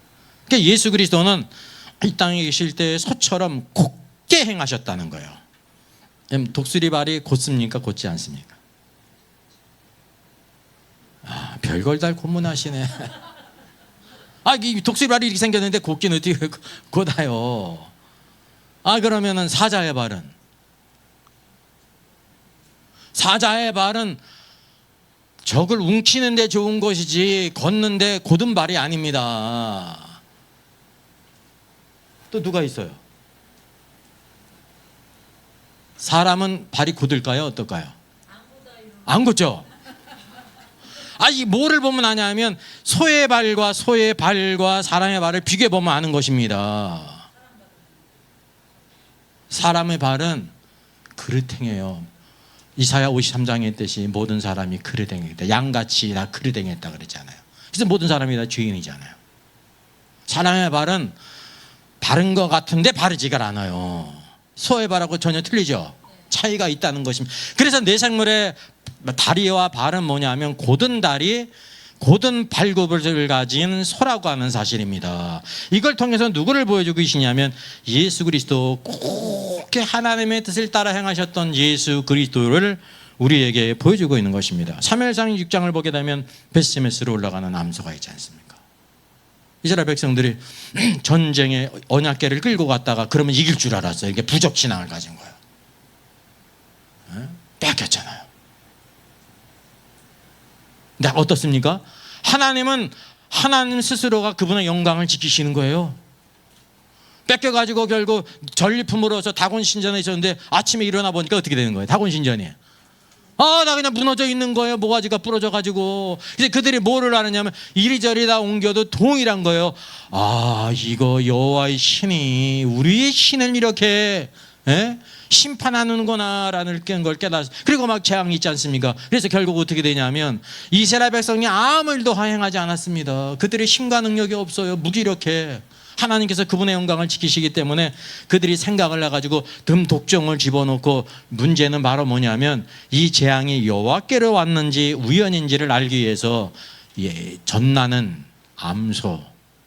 Speaker 1: 그러니까 예수 그리스도는 이 땅에 계실 때 소처럼 곧게 행하셨다는 거예요. 독수리 발이 곧습니까? 곧지 않습니까? 아, 별걸 다 고문하시네. 이 독수리 발이 이렇게 생겼는데 곧기는 어떻게 곧아요? 그러면은 사자의 발은? 사자의 발은 적을 웅키는데 좋은 것이지 걷는데 곧은 발이 아닙니다. 또 누가 있어요? 사람은 발이 곧을까요? 어떨까요? 안 곧죠? 이 뭐를 보면 아냐면 소의 발과 사람의 발을 비교해 보면 아는 것입니다. 사람의 발은 그릇행해요. 이사야 53장에 있듯이 모든 사람이 그릇행했다. 양같이 다 그릇행했다 그랬잖아요. 그래서 모든 사람이 다 죄인이잖아요. 사람의 발은 바른 것 같은데 바르지가 않아요. 소의 발하고 전혀 틀리죠. 차이가 있다는 것입니다. 그래서 내 생물의 다리와 발은 뭐냐면 곧은 다리, 곧은 발굽을 가진 소라고 하는 사실입니다. 이걸 통해서 누구를 보여주고 계시냐면 예수 그리스도, 꼭게 하나님의 뜻을 따라 행하셨던 예수 그리스도를 우리에게 보여주고 있는 것입니다. 사무엘상 6장을 보게 되면 베스메스로 올라가는 암소가 있지 않습니까? 이스라엘 백성들이 전쟁에 언약궤를 끌고 갔다가 그러면 이길 줄 알았어요. 이게 부적 신앙을 가진 거예요. 뺏겼잖아요. 근데 어떻습니까? 하나님은 하나님 스스로가 그분의 영광을 지키시는 거예요. 뺏겨가지고 결국 전리품으로서 다곤 신전에 있었는데 아침에 일어나 보니까 어떻게 되는 거예요? 다곤 신전이 나 그냥 무너져 있는 거예요. 모가지가 부러져가지고. 이제 그들이 뭐를 하느냐면 이리저리 다 옮겨도 동일한 거예요. 이거 여호와의 신이 우리의 신을 이렇게 심판하는구나라는 걸 깨달았어요. 그리고 막 재앙이 있지 않습니까? 그래서 결국 어떻게 되냐면 이스라엘 백성이 아무 일도 행하지 않았습니다. 그들의 힘과 능력이 없어요. 무기력해. 하나님께서 그분의 영광을 지키시기 때문에 그들이 생각을 해가지고 금독종을 집어넣고, 문제는 바로 뭐냐면 이 재앙이 여호와께로 왔는지 우연인지를 알기 위해서 전나는 암소,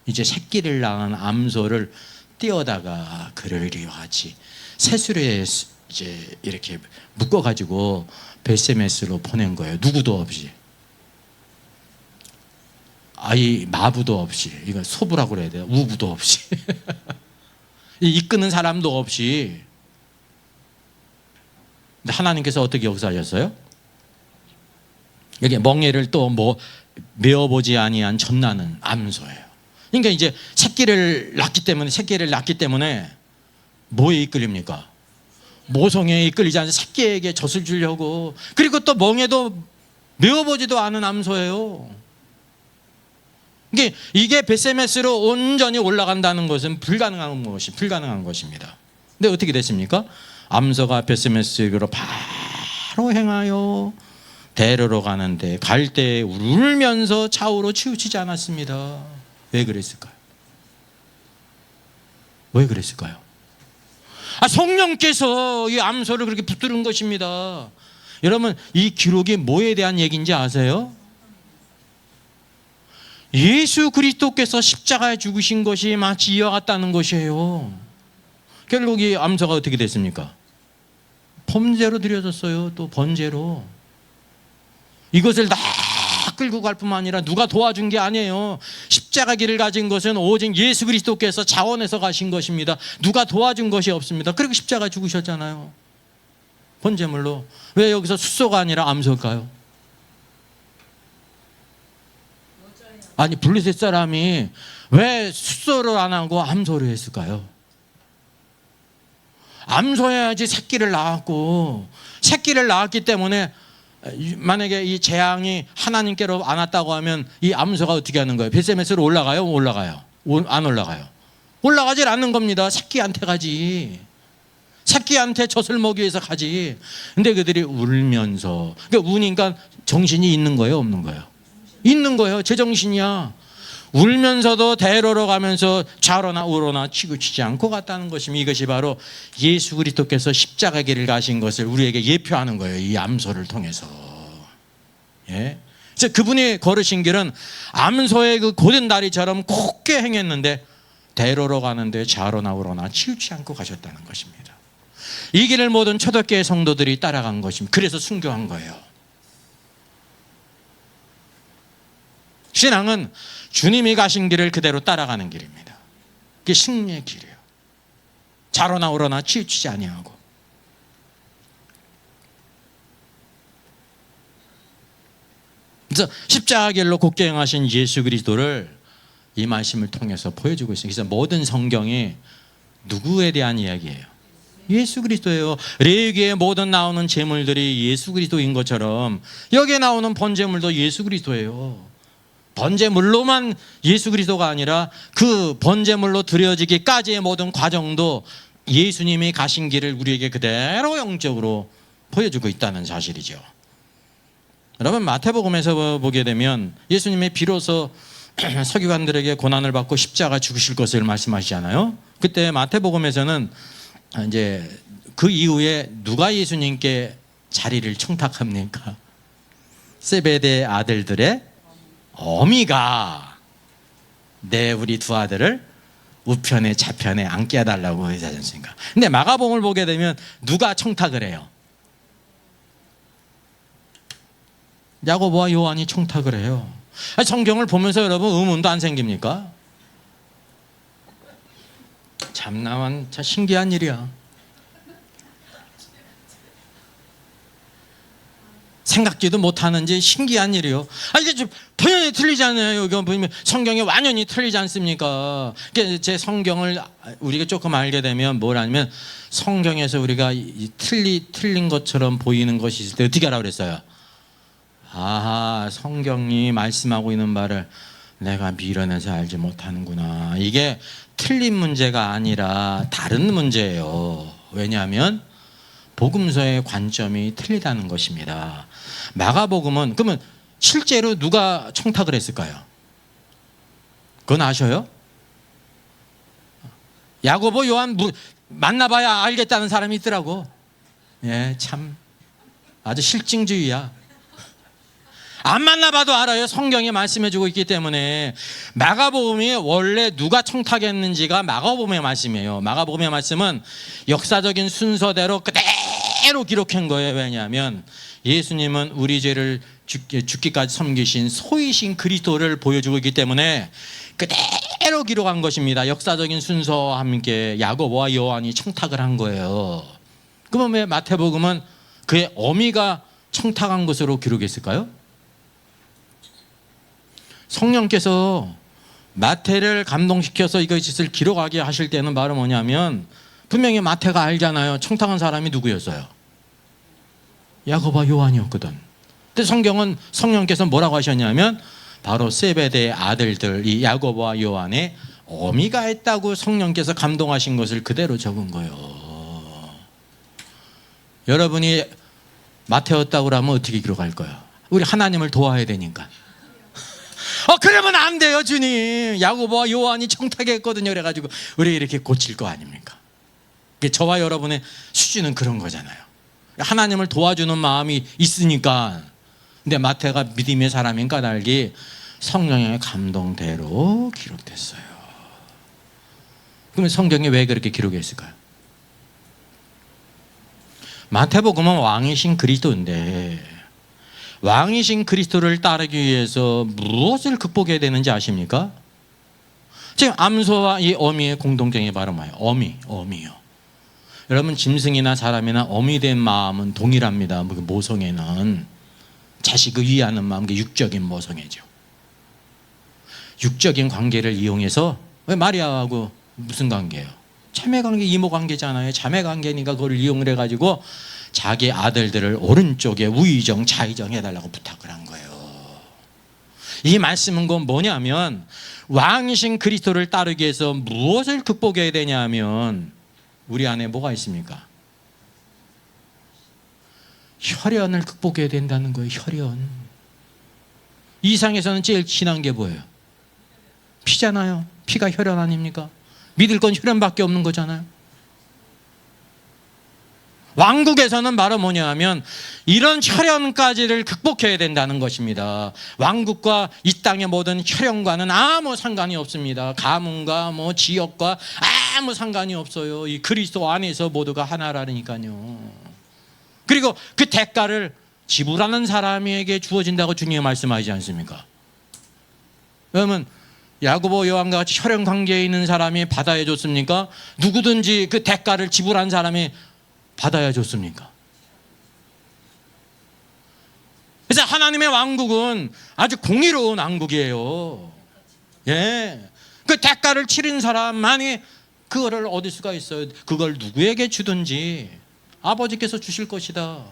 Speaker 1: 이제 새끼를 낳은 암소를 띄어다가 그러리와 같이 새수레에 이제 이렇게 묶어가지고 벳세메스로 보낸 거예요. 누구도 없이. 마부도 없이, 이거 소부라고 그래야 돼요. 우부도 없이. 이끄는 사람도 없이. 근데 하나님께서 어떻게 역사하셨어요? 여기 멍에를 또 메어보지 아니한 전나는 암소예요. 그러니까 이제 새끼를 낳기 때문에 뭐에 이끌립니까? 모성애에 이끌리지 않아서 새끼에게 젖을 주려고. 그리고 또 멍에도 메어보지도 않은 암소예요. 이게 벳세메스로 온전히 올라간다는 것은 불가능한 것입니다. 근데 어떻게 됐습니까? 암소가 벳세메스로 바로 행하여 대로로 가는데 갈 때 울면서 좌우로 치우치지 않았습니다. 왜 그랬을까요? 성령께서 이 암소를 그렇게 붙드는 것입니다. 여러분, 이 기록이 뭐에 대한 얘기인지 아세요? 예수 그리스도께서 십자가에 죽으신 것이 마치 이와 같다는 것이에요. 결국 이 암소가 어떻게 됐습니까? 범죄로 드려졌어요. 또 번제로. 이것을 다 끌고 갈 뿐만 아니라 누가 도와준 게 아니에요. 십자가 길을 가진 것은 오직 예수 그리스도께서 자원해서 가신 것입니다. 누가 도와준 것이 없습니다. 그리고 십자가 죽으셨잖아요. 번제물로. 왜 여기서 숫소가 아니라 암소일까요? 블레셋 사람이 왜 숫소를 안 하고 암소를 했을까요? 암소해야지 새끼를 낳았고, 새끼를 낳았기 때문에 만약에 이 재앙이 하나님께로 안 왔다고 하면 이 암소가 어떻게 하는 거예요? 벳세메스로 올라가요? 안 올라가요? 올라가질 않는 겁니다. 새끼한테 가지. 새끼한테 젖을 먹이 위해서 가지. 근데 그들이 울면서, 우니까 정신이 있는 거예요? 없는 거예요? 있는 거예요. 제정신이야. 울면서도 대로로 가면서 좌로나 우로나 치우치지 않고 갔다는 것입니다. 이것이 바로 예수 그리스도께서 십자가 길을 가신 것을 우리에게 예표하는 거예요. 이 암소를 통해서. 그래서 그분이 걸으신 길은 암소의 그 곧은 다리처럼 곱게 행했는데 대로로 가는데 좌로나 우로나 치우치지 않고 가셨다는 것입니다. 이 길을 모든 초대교회 성도들이 따라간 것입니다. 그래서 순교한 거예요. 신앙은 주님이 가신 길을 그대로 따라가는 길입니다. 그게 승리의 길이에요. 좌로나 우로나 치우치지 아니하고. 그래서 십자가 길로 곱게 행하신 예수 그리스도를 이 말씀을 통해서 보여주고 있습니다. 그래서 모든 성경이 누구에 대한 이야기예요? 예수 그리스도예요. 레위기에 모든 나오는 제물들이 예수 그리스도인 것처럼 여기에 나오는 번제물도 예수 그리스도예요. 번제물로만 예수 그리스도가 아니라 그 번제물로 드려지기까지의 모든 과정도 예수님이 가신 길을 우리에게 그대로 영적으로 보여주고 있다는 사실이죠. 여러분, 마태복음에서 보게 되면 예수님이 비로소 서기관들에게 고난을 받고 십자가 죽으실 것을 말씀하시잖아요. 그때 마태복음에서는 이제 그 이후에 누가 예수님께 자리를 청탁합니까? 세베대 아들들의 어미가 우리 두 아들을 우편에 좌편에 앉게 해달라고 하지 않습니까? 근데 마가복음을 보게 되면 누가 청탁을 해요? 야고보와 요한이 청탁을 해요. 성경을 보면서 여러분 의문도 안 생깁니까? 참나만 참 신기한 일이야. 생각지도 못하는지 신기한 일이요. 이게 좀 번연히 틀리잖아요. 이거 보면 성경이 완전히 틀리지 않습니까? 제 성경을 우리가 조금 알게 되면 뭐라면 성경에서 우리가 틀린 것처럼 보이는 것이 있을 때 어떻게 하라고 그랬어요? 아하, 성경이 말씀하고 있는 바를 내가 밀어내서 알지 못하는구나. 이게 틀린 문제가 아니라 다른 문제예요. 왜냐하면 복음서의 관점이 틀리다는 것입니다. 마가복음은 그러면 실제로 누가 청탁을 했을까요? 그건 아셔요? 야고보, 요한 만나봐야 알겠다는 사람이 있더라고. 예, 참 아주 실증주의야. 안 만나봐도 알아요. 성경이 말씀해주고 있기 때문에. 마가복음이 원래 누가 청탁했는지가 마가복음의 말씀이에요. 마가복음의 말씀은 역사적인 순서대로 그대로 기록한 거예요. 왜냐하면 예수님은 우리 죄를 죽기까지 섬기신 소이신 그리스도를 보여주고 있기 때문에 그대로 기록한 것입니다. 역사적인 순서와 함께 야고보와 요한이 청탁을 한 거예요. 그러면 왜 마태복음은 그의 어미가 청탁한 것으로 기록했을까요? 성령께서 마태를 감동시켜서 이것을 기록하게 하실 때는 바로 뭐냐면 분명히 마태가 알잖아요. 청탁한 사람이 누구였어요? 야고보와 요한이었거든. 근데 성경은 성령께서 뭐라고 하셨냐면 바로 세베대의 아들들 이 야고보와 요한의 어미가 했다고 성령께서 감동하신 것을 그대로 적은 거예요. 여러분이 마태였다고 하면 어떻게 기록할 거예요? 우리 하나님을 도와야 되니까. 그러면 안 돼요, 주님. 야고보와 요한이 청탁했거든요. 그래가지고 우리 이렇게 고칠 거 아닙니까? 저와 여러분의 수준은 그런 거잖아요. 하나님을 도와주는 마음이 있으니까. 근데 마태가 믿음의 사람인 까닭이 성령의 감동대로 기록됐어요. 그러면 성경에 왜 그렇게 기록했을까요? 마태복음은 왕이신 그리스도인데 왕이신 그리스도를 따르기 위해서 무엇을 극복해야 되는지 아십니까? 지금 암소와 이 어미의 공동점이 바로 뭐예요? 어미요. 여러분 짐승이나 사람이나 어미된 마음은 동일합니다. 모성애는 자식을 위하는 마음, 육적인 모성애죠. 육적인 관계를 이용해서 왜 마리아하고 무슨 관계예요? 자매관계, 이모관계잖아요. 자매관계니까 그걸 이용을 해가지고 자기 아들들을 오른쪽에 우의정, 좌의정 해달라고 부탁을 한 거예요. 이 말씀은 건 뭐냐면 왕이신 그리스도를 따르기 위해서 무엇을 극복해야 되냐면 우리 안에 뭐가 있습니까? 혈연을 극복해야 된다는 거예요. 혈연. 이 세상에서는 제일 친한 게 뭐예요? 피잖아요. 피가 혈연 아닙니까? 믿을 건 혈연밖에 없는 거잖아요. 왕국에서는 바로 뭐냐면 이런 혈연까지를 극복해야 된다는 것입니다. 왕국과 이 땅의 모든 혈연과는 아무 상관이 없습니다. 가문과 지역과 아무 상관이 없어요. 이 그리스도 안에서 모두가 하나라니까요. 그리고 그 대가를 지불하는 사람에게 주어진다고 주님이 말씀하지 않습니까? 그러면 야고보 요한과 같이 혈연 관계에 있는 사람이 받아야 줬습니까? 누구든지 그 대가를 지불한 사람이 받아야 줬습니까? 그래서 하나님의 왕국은 아주 공의로운 왕국이에요. 예, 그 대가를 치른 사람만이 그거를 얻을 수가 있어요. 그걸 누구에게 주든지 아버지께서 주실 것이다.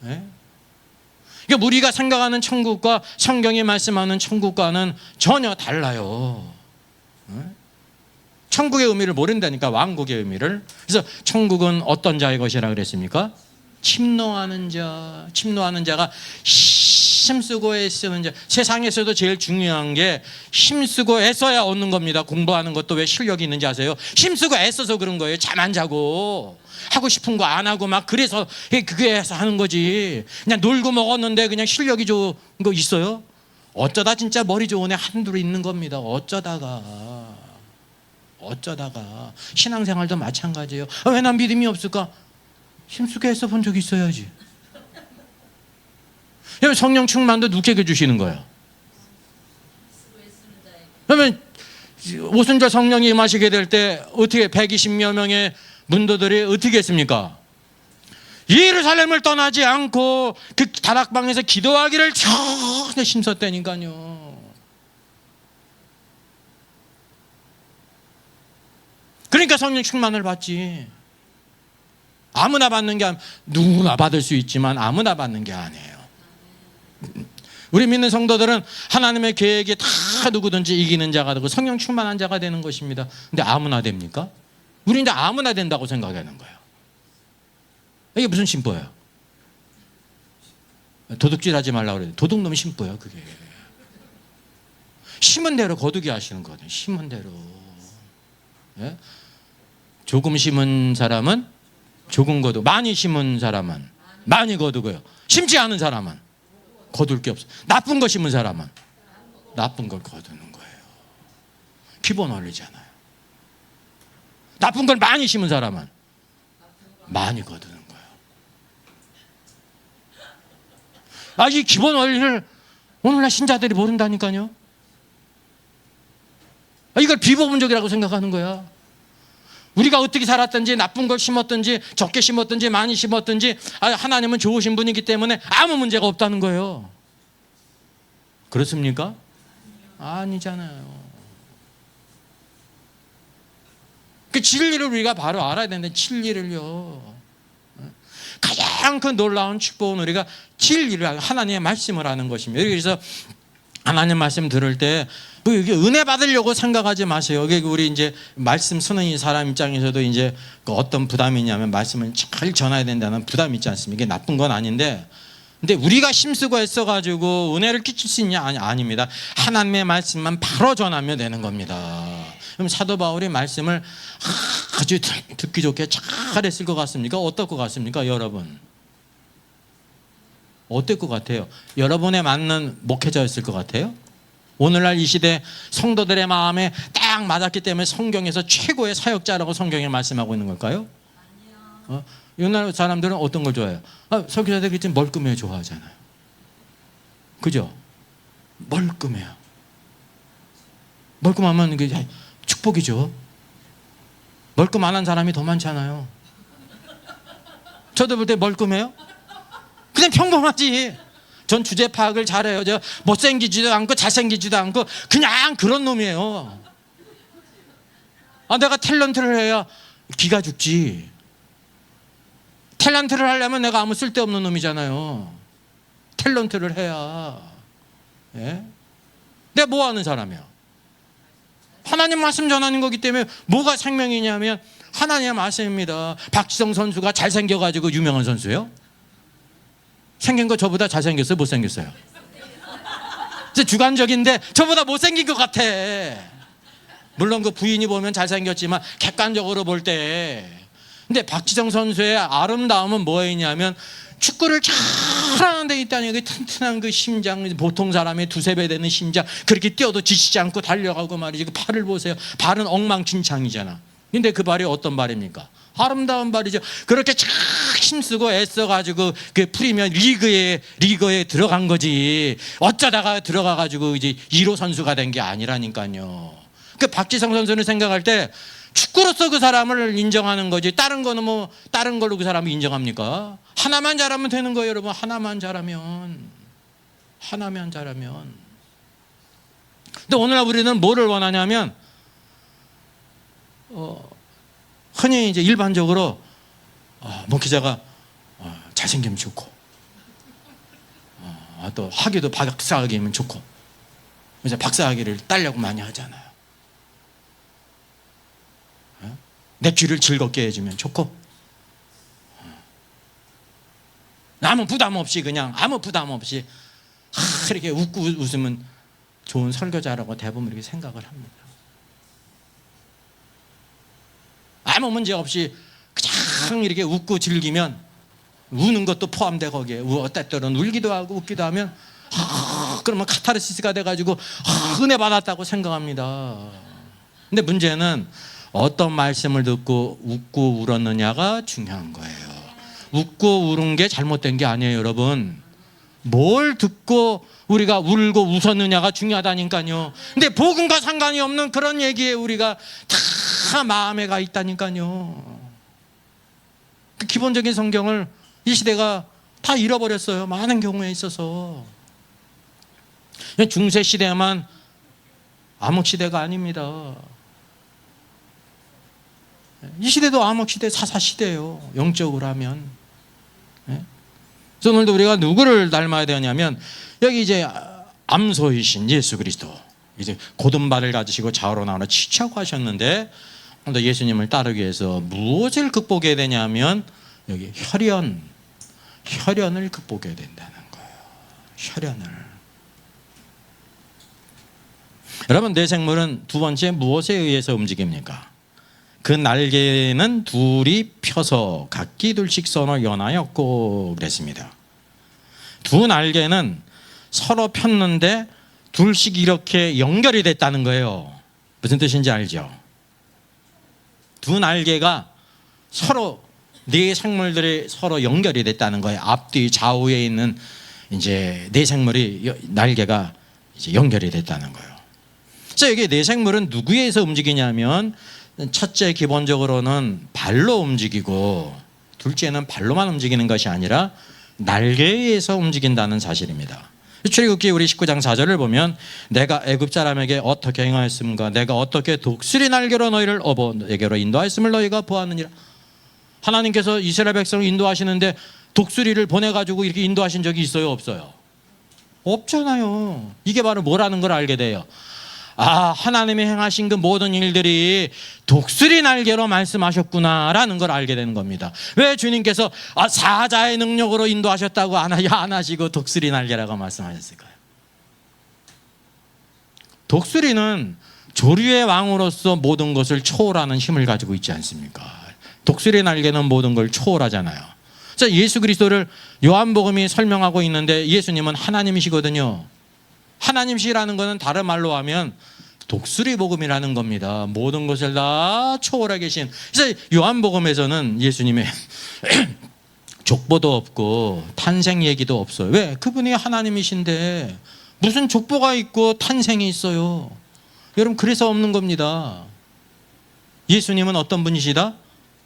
Speaker 1: 예? 그러니까 우리가 생각하는 천국과 성경이 말씀하는 천국과는 전혀 달라요. 예? 천국의 의미를 모른다니까, 왕국의 의미를. 그래서 천국은 어떤 자의 것이라 그랬습니까? 침노하는 자. 침노하는 자가 힘쓰고 애쓰는 자. 세상에서도 제일 중요한 게 힘쓰고 애써야 얻는 겁니다. 공부하는 것도 왜 실력이 있는지 아세요? 힘쓰고 애써서 그런 거예요. 잠 안 자고 하고 싶은 거 안 하고 막 그래서 그게 해서 하는 거지. 그냥 놀고 먹었는데 그냥 실력이 좋은 거 있어요? 어쩌다 진짜 머리 좋은 애 한둘 있는 겁니다. 어쩌다가 신앙생활도 마찬가지예요. 왜 난 믿음이 없을까? 힘쓰게 애써 본 적이 있어야지. 성령 충만도 누구에게 주시는 거예요? 그러면 오순절 성령이 임하시게 될 때 어떻게 120여 명의 문도들이 어떻게 했습니까? 예루살렘을 떠나지 않고 그 다락방에서 기도하기를 전혀 힘썼다니까요. 그러니까 성령 충만을 받지. 아무나 받는 게 아니라 누구나 받을 수 있지만 아무나 받는 게 아니에요. 우리 믿는 성도들은 하나님의 계획에 다 누구든지 이기는 자가 되고 성령 충만한 자가 되는 것입니다. 근데 아무나 됩니까? 우리 이제 아무나 된다고 생각하는 거예요. 이게 무슨 신보예요? 도둑질하지 말라고 그래요. 도둑놈 신보예요, 그게. 심은 대로 거두게 하시는 거거든요. 심은 대로. 예? 조금 심은 사람은 조금 거두, 많이 심은 사람은 많이 거두고요. 심지 않은 사람은 거둘 게 없어. 나쁜 거 심은 사람은 나쁜 걸 거두는 거예요. 기본 원리잖아요. 나쁜 걸 많이 심은 사람은 많이 거두는 거예요. 이 기본 원리를 오늘날 신자들이 모른다니까요. 이걸 비법문적이라고 생각하는 거야. 우리가 어떻게 살았든지 나쁜 걸 심었든지 적게 심었든지 많이 심었든지 하나님은 좋으신 분이기 때문에 아무 문제가 없다는 거예요. 그렇습니까? 아니잖아요. 그 진리를 우리가 바로 알아야 되는데 진리를요. 가장 큰 놀라운 축복은 우리가 진리를 하나님의 말씀을 하는 것입니다. 그래서 하나님 말씀 들을 때 이게 은혜 받으려고 생각하지 마세요. 우리 이제 말씀 선언인 사람 입장에서도 이제 어떤 부담이 있냐면 말씀을 잘 전해야 된다는 부담이 있지 않습니까? 이게 나쁜 건 아닌데, 근데 우리가 힘쓰고 애써가지고 은혜를 끼칠 수 있냐? 아닙니다. 하나님의 말씀만 바로 전하면 되는 겁니다. 그럼 사도 바울이 말씀을 아주 듣기 좋게 잘했을 것 같습니까? 어떨 것 같습니까, 여러분? 어떨 것 같아요? 여러분에 맞는 목회자였을 것 같아요? 오늘날 이 시대 성도들의 마음에 딱 맞았기 때문에 성경에서 최고의 사역자라고 성경에 말씀하고 있는 걸까요? 아니요. 오늘날 사람들은 어떤 걸 좋아해요? 설교자들이 지금 멀끔해요 좋아하잖아요. 그죠? 멀끔해요. 멀끔하면 이게 축복이죠. 멀끔 안 한 사람이 더 많잖아요. 저도 볼 때 멀끔해요? 그냥 평범하지. 전 주제 파악을 잘해요. 제가 못생기지도 않고 잘생기지도 않고 그냥 그런 놈이에요. 내가 탤런트를 해야 기가 죽지. 탤런트를 하려면 내가 아무 쓸데없는 놈이잖아요. 탤런트를 해야. 예? 내가 뭐 하는 사람이야? 하나님 말씀 전하는 거기 때문에 뭐가 생명이냐면 하나님의 말씀입니다. 박지성 선수가 잘생겨가지고 유명한 선수예요? 생긴 거 저보다 잘생겼어요? 못생겼어요? 주관적인데 저보다 못생긴 것 같아. 물론 그 부인이 보면 잘생겼지만 객관적으로 볼 때. 근데 박지성 선수의 아름다움은 뭐였냐면 축구를 잘하는 데 있다니 그 튼튼한 그 심장, 보통 사람의 두세 배 되는 심장, 그렇게 뛰어도 지치지 않고 달려가고 말이지. 그 발을 보세요. 발은 엉망진창이잖아. 근데 그 발이 어떤 발입니까? 아름다운 발이죠. 그렇게 쫙 힘쓰고 애써가지고 그 프리미엄 리그에 들어간 거지. 어쩌다가 들어가가지고 이제 1호 선수가 된 게 아니라니까요. 그 박지성 선수는 생각할 때 축구로서 그 사람을 인정하는 거지. 다른 거는 뭐 다른 걸로 그 사람을 인정합니까? 하나만 잘하면 되는 거예요, 여러분. 하나만 잘하면. 근데 오늘날 우리는 뭐를 원하냐면 흔히 이제 일반적으로 목회자가 잘생기면 좋고 또 학위도 박사학위면 좋고 그래서 박사학위를 따려고 많이 하잖아요. 내 귀를 즐겁게 해주면 좋고 아무 부담 없이 이렇게 웃고 웃으면 좋은 설교자라고 대부분 이렇게 생각을 합니다. 아무 문제 없이 그냥 이렇게 웃고 즐기면 우는 것도 포함돼 거기에. 때때로는 울기도 하고 웃기도 하면 그러면 카타르시스가 돼가지고 은혜 받았다고 생각합니다. 근데 문제는 어떤 말씀을 듣고 웃고 울었느냐가 중요한 거예요. 웃고 울은 게 잘못된 게 아니에요, 여러분. 뭘 듣고 우리가 울고 웃었느냐가 중요하다니까요. 근데 복음과 상관이 없는 그런 얘기에 우리가 다 마음에 가 있다니까요. 그 기본적인 성경을 이 시대가 다 잃어버렸어요. 많은 경우에 있어서. 중세 시대만 암흑 시대가 아닙니다. 이 시대도 암흑 시대, 사사 시대예요. 영적으로 하면. 그래서 오늘도 우리가 누구를 닮아야 되냐면 여기 이제 암소이신 예수 그리스도, 이제 곧은 발을 가지시고 좌우로 나오나 지치고 하셨는데, 오늘 예수님을 따르기 위해서 무엇을 극복해야 되냐면 여기 혈연을 극복해야 된다는 거예요. 혈연을. 여러분, 내 생물은 두 번째 무엇에 의해서 움직입니까? 그 날개는 둘이 펴서 각기 둘씩 서로 연하였고 그랬습니다. 두 날개는 서로 폈는데 둘씩 이렇게 연결이 됐다는 거예요. 무슨 뜻인지 알죠? 두 날개가 서로, 네 생물들이 서로 연결이 됐다는 거예요. 앞뒤 좌우에 있는 이제 네 생물이 날개가 이제 연결이 됐다는 거예요. 그래서 여기 네 생물은 누구에 의해서 움직이냐면, 첫째 기본적으로는 발로 움직이고, 둘째는 발로만 움직이는 것이 아니라 날개에 의해서 움직인다는 사실입니다. 출애굽기 우리 19장 4절을 보면, 내가 애굽 사람에게 어떻게 행하였음과 내가 어떻게 독수리 날개로 너희를 어버에게로 인도하였음을 너희가 보았느니라. 하나님께서 이스라엘 백성을 인도하시는데 독수리를 보내가지고 이렇게 인도하신 적이 있어요, 없어요? 없잖아요. 이게 바로 뭐라는 걸 알게 돼요. 아, 하나님이 행하신 그 모든 일들이 독수리 날개로 말씀하셨구나라는 걸 알게 되는 겁니다. 왜 주님께서 사자의 능력으로 인도하셨다고 안 하시고 독수리 날개라고 말씀하셨을까요? 독수리는 조류의 왕으로서 모든 것을 초월하는 힘을 가지고 있지 않습니까? 독수리 날개는 모든 걸 초월하잖아요. 그래서 예수 그리스도를 요한복음이 설명하고 있는데, 예수님은 하나님이시거든요. 하나님이시라는 것은 다른 말로 하면 독수리 복음이라는 겁니다. 모든 것을 다 초월하 계신. 그래서 요한복음에서는 예수님의 족보도 없고 탄생 얘기도 없어요. 왜? 그분이 하나님이신데 무슨 족보가 있고 탄생이 있어요? 여러분, 그래서 없는 겁니다. 예수님은 어떤 분이시다?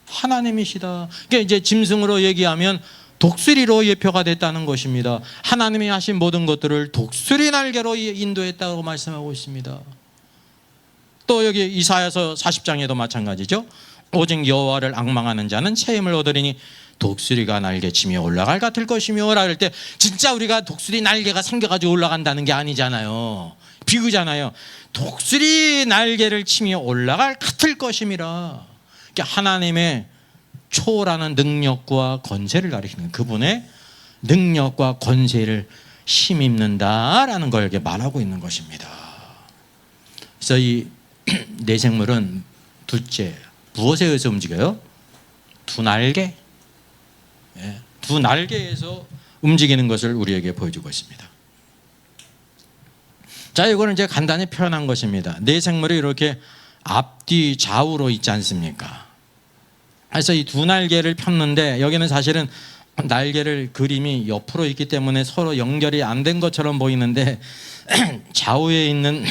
Speaker 1: 하나님이시다. 그러니까 이제 짐승으로 얘기하면 독수리로 예표가 됐다는 것입니다. 하나님이 하신 모든 것들을 독수리 날개로 인도했다고 말씀하고 있습니다. 또 여기 이사야서 40장에도 마찬가지죠. 오직 여호와를 앙망하는 자는 새 힘을 얻으리니 독수리가 날개치며 올라갈 같을 것이며, 라 할 때 진짜 우리가 독수리 날개가 생겨가지고 올라간다는 게 아니잖아요. 비유잖아요. 독수리 날개를 치며 올라갈 같을 것임이라. 그러니까 하나님의 초월하는 능력과 권세를 가리키는, 그분의 능력과 권세를 힘입는다라는 걸 이렇게 말하고 있는 것입니다. 그래서 이 내생물은 둘째 무엇에 의해서 움직여요? 두 날개. 두 날개에서 움직이는 것을 우리에게 보여주고 있습니다. 자, 이거는 이제 간단히 표현한 것입니다. 내생물이 이렇게 앞뒤 좌우로 있지 않습니까? 그래서 이 두 날개를 폈는데, 여기는 사실은 날개를 그림이 옆으로 있기 때문에 서로 연결이 안 된 것처럼 보이는데, 좌우에 있는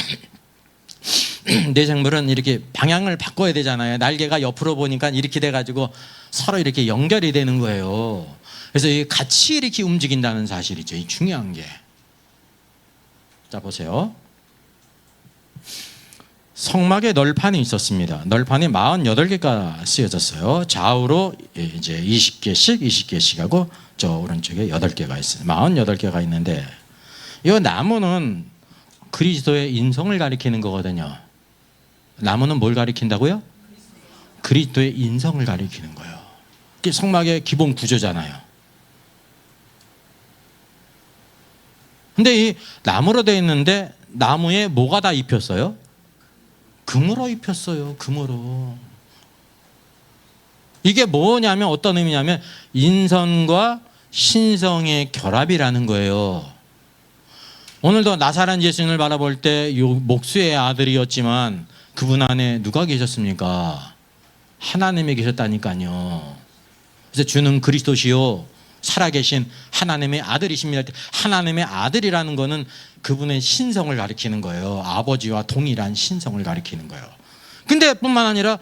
Speaker 1: 내생물은 이렇게 방향을 바꿔야 되잖아요. 날개가 옆으로 보니까 이렇게 돼가지고 서로 이렇게 연결이 되는 거예요. 그래서 같이 이렇게 움직인다는 사실이죠. 이 중요한 게. 자, 보세요. 성막에 널판이 있었습니다. 널판이 48개가 쓰여졌어요. 좌우로 이제 20개씩 하고 저 오른쪽에 8개가 있어요. 48개가 있는데, 이 나무는 그리스도의 인성을 가리키는 거거든요. 나무는 뭘 가리킨다고요? 그리스도의 인성을 가리키는 거예요. 그게 성막의 기본 구조잖아요. 근데 이 나무로 되어 있는데, 나무에 뭐가 다 입혔어요? 금으로 입혔어요. 금으로. 이게 뭐냐면, 어떤 의미냐면 인성과 신성의 결합이라는 거예요. 오늘도 나사렛 예수님을 바라볼 때 목수의 아들이었지만 그분 안에 누가 계셨습니까? 하나님이 계셨다니까요. 그래서 주는 그리스도시요 살아계신 하나님의 아들이십니다. 하나님의 아들이라는 것은 그분의 신성을 가리키는 거예요. 아버지와 동일한 신성을 가리키는 거예요. 근데 뿐만 아니라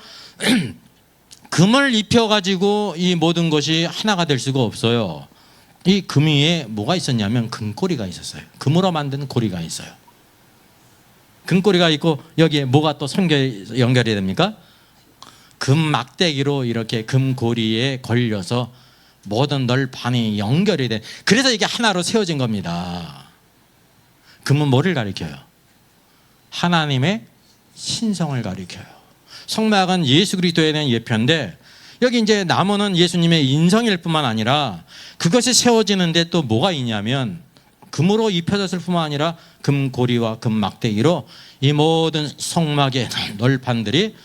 Speaker 1: 금을 입혀가지고 이 모든 것이 하나가 될 수가 없어요. 이 금 위에 뭐가 있었냐면 금꼬리가 있었어요. 금으로 만든 고리가 있어요. 금꼬리가 있고 여기에 뭐가 또 연결이 됩니까? 금 막대기로 이렇게 금고리에 걸려서 모든 널판이 연결이 돼. 그래서 이게 하나로 세워진 겁니다. 금은 뭐를 가리켜요? 하나님의 신성을 가리켜요. 성막은 예수 그리스도에 대한 예표인데 여기 이제 나무는 예수님의 인성일 뿐만 아니라 그것이 세워지는데 또 뭐가 있냐면 금으로 입혀졌을 뿐만 아니라 금고리와 금막대기로 이 모든 성막의 널판들이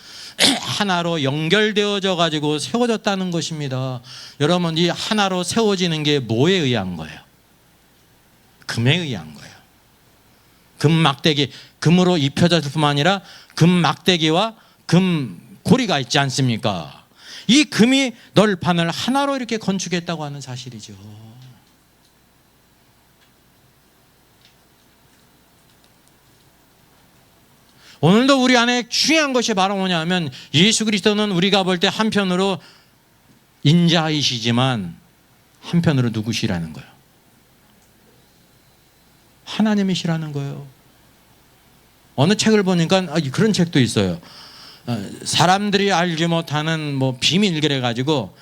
Speaker 1: 하나로 연결되어져 가지고 세워졌다는 것입니다. 여러분, 이 하나로 세워지는 게 뭐에 의한 거예요? 금에 의한 거예요. 금막대기, 금으로 입혀졌을 뿐만 아니라 금막대기와 금고리가 있지 않습니까? 이 금이 널판을 하나로 이렇게 건축했다고 하는 사실이죠. 오늘도 우리 안에 중요한 것이 바로 뭐냐면 예수 그리스도는 우리가 볼 때 한편으로 인자이시지만 한편으로 누구시라는 거예요? 하나님이시라는 거예요. 어느 책을 보니까 그런 책도 있어요. 사람들이 알지 못하는 뭐 비밀 해가지고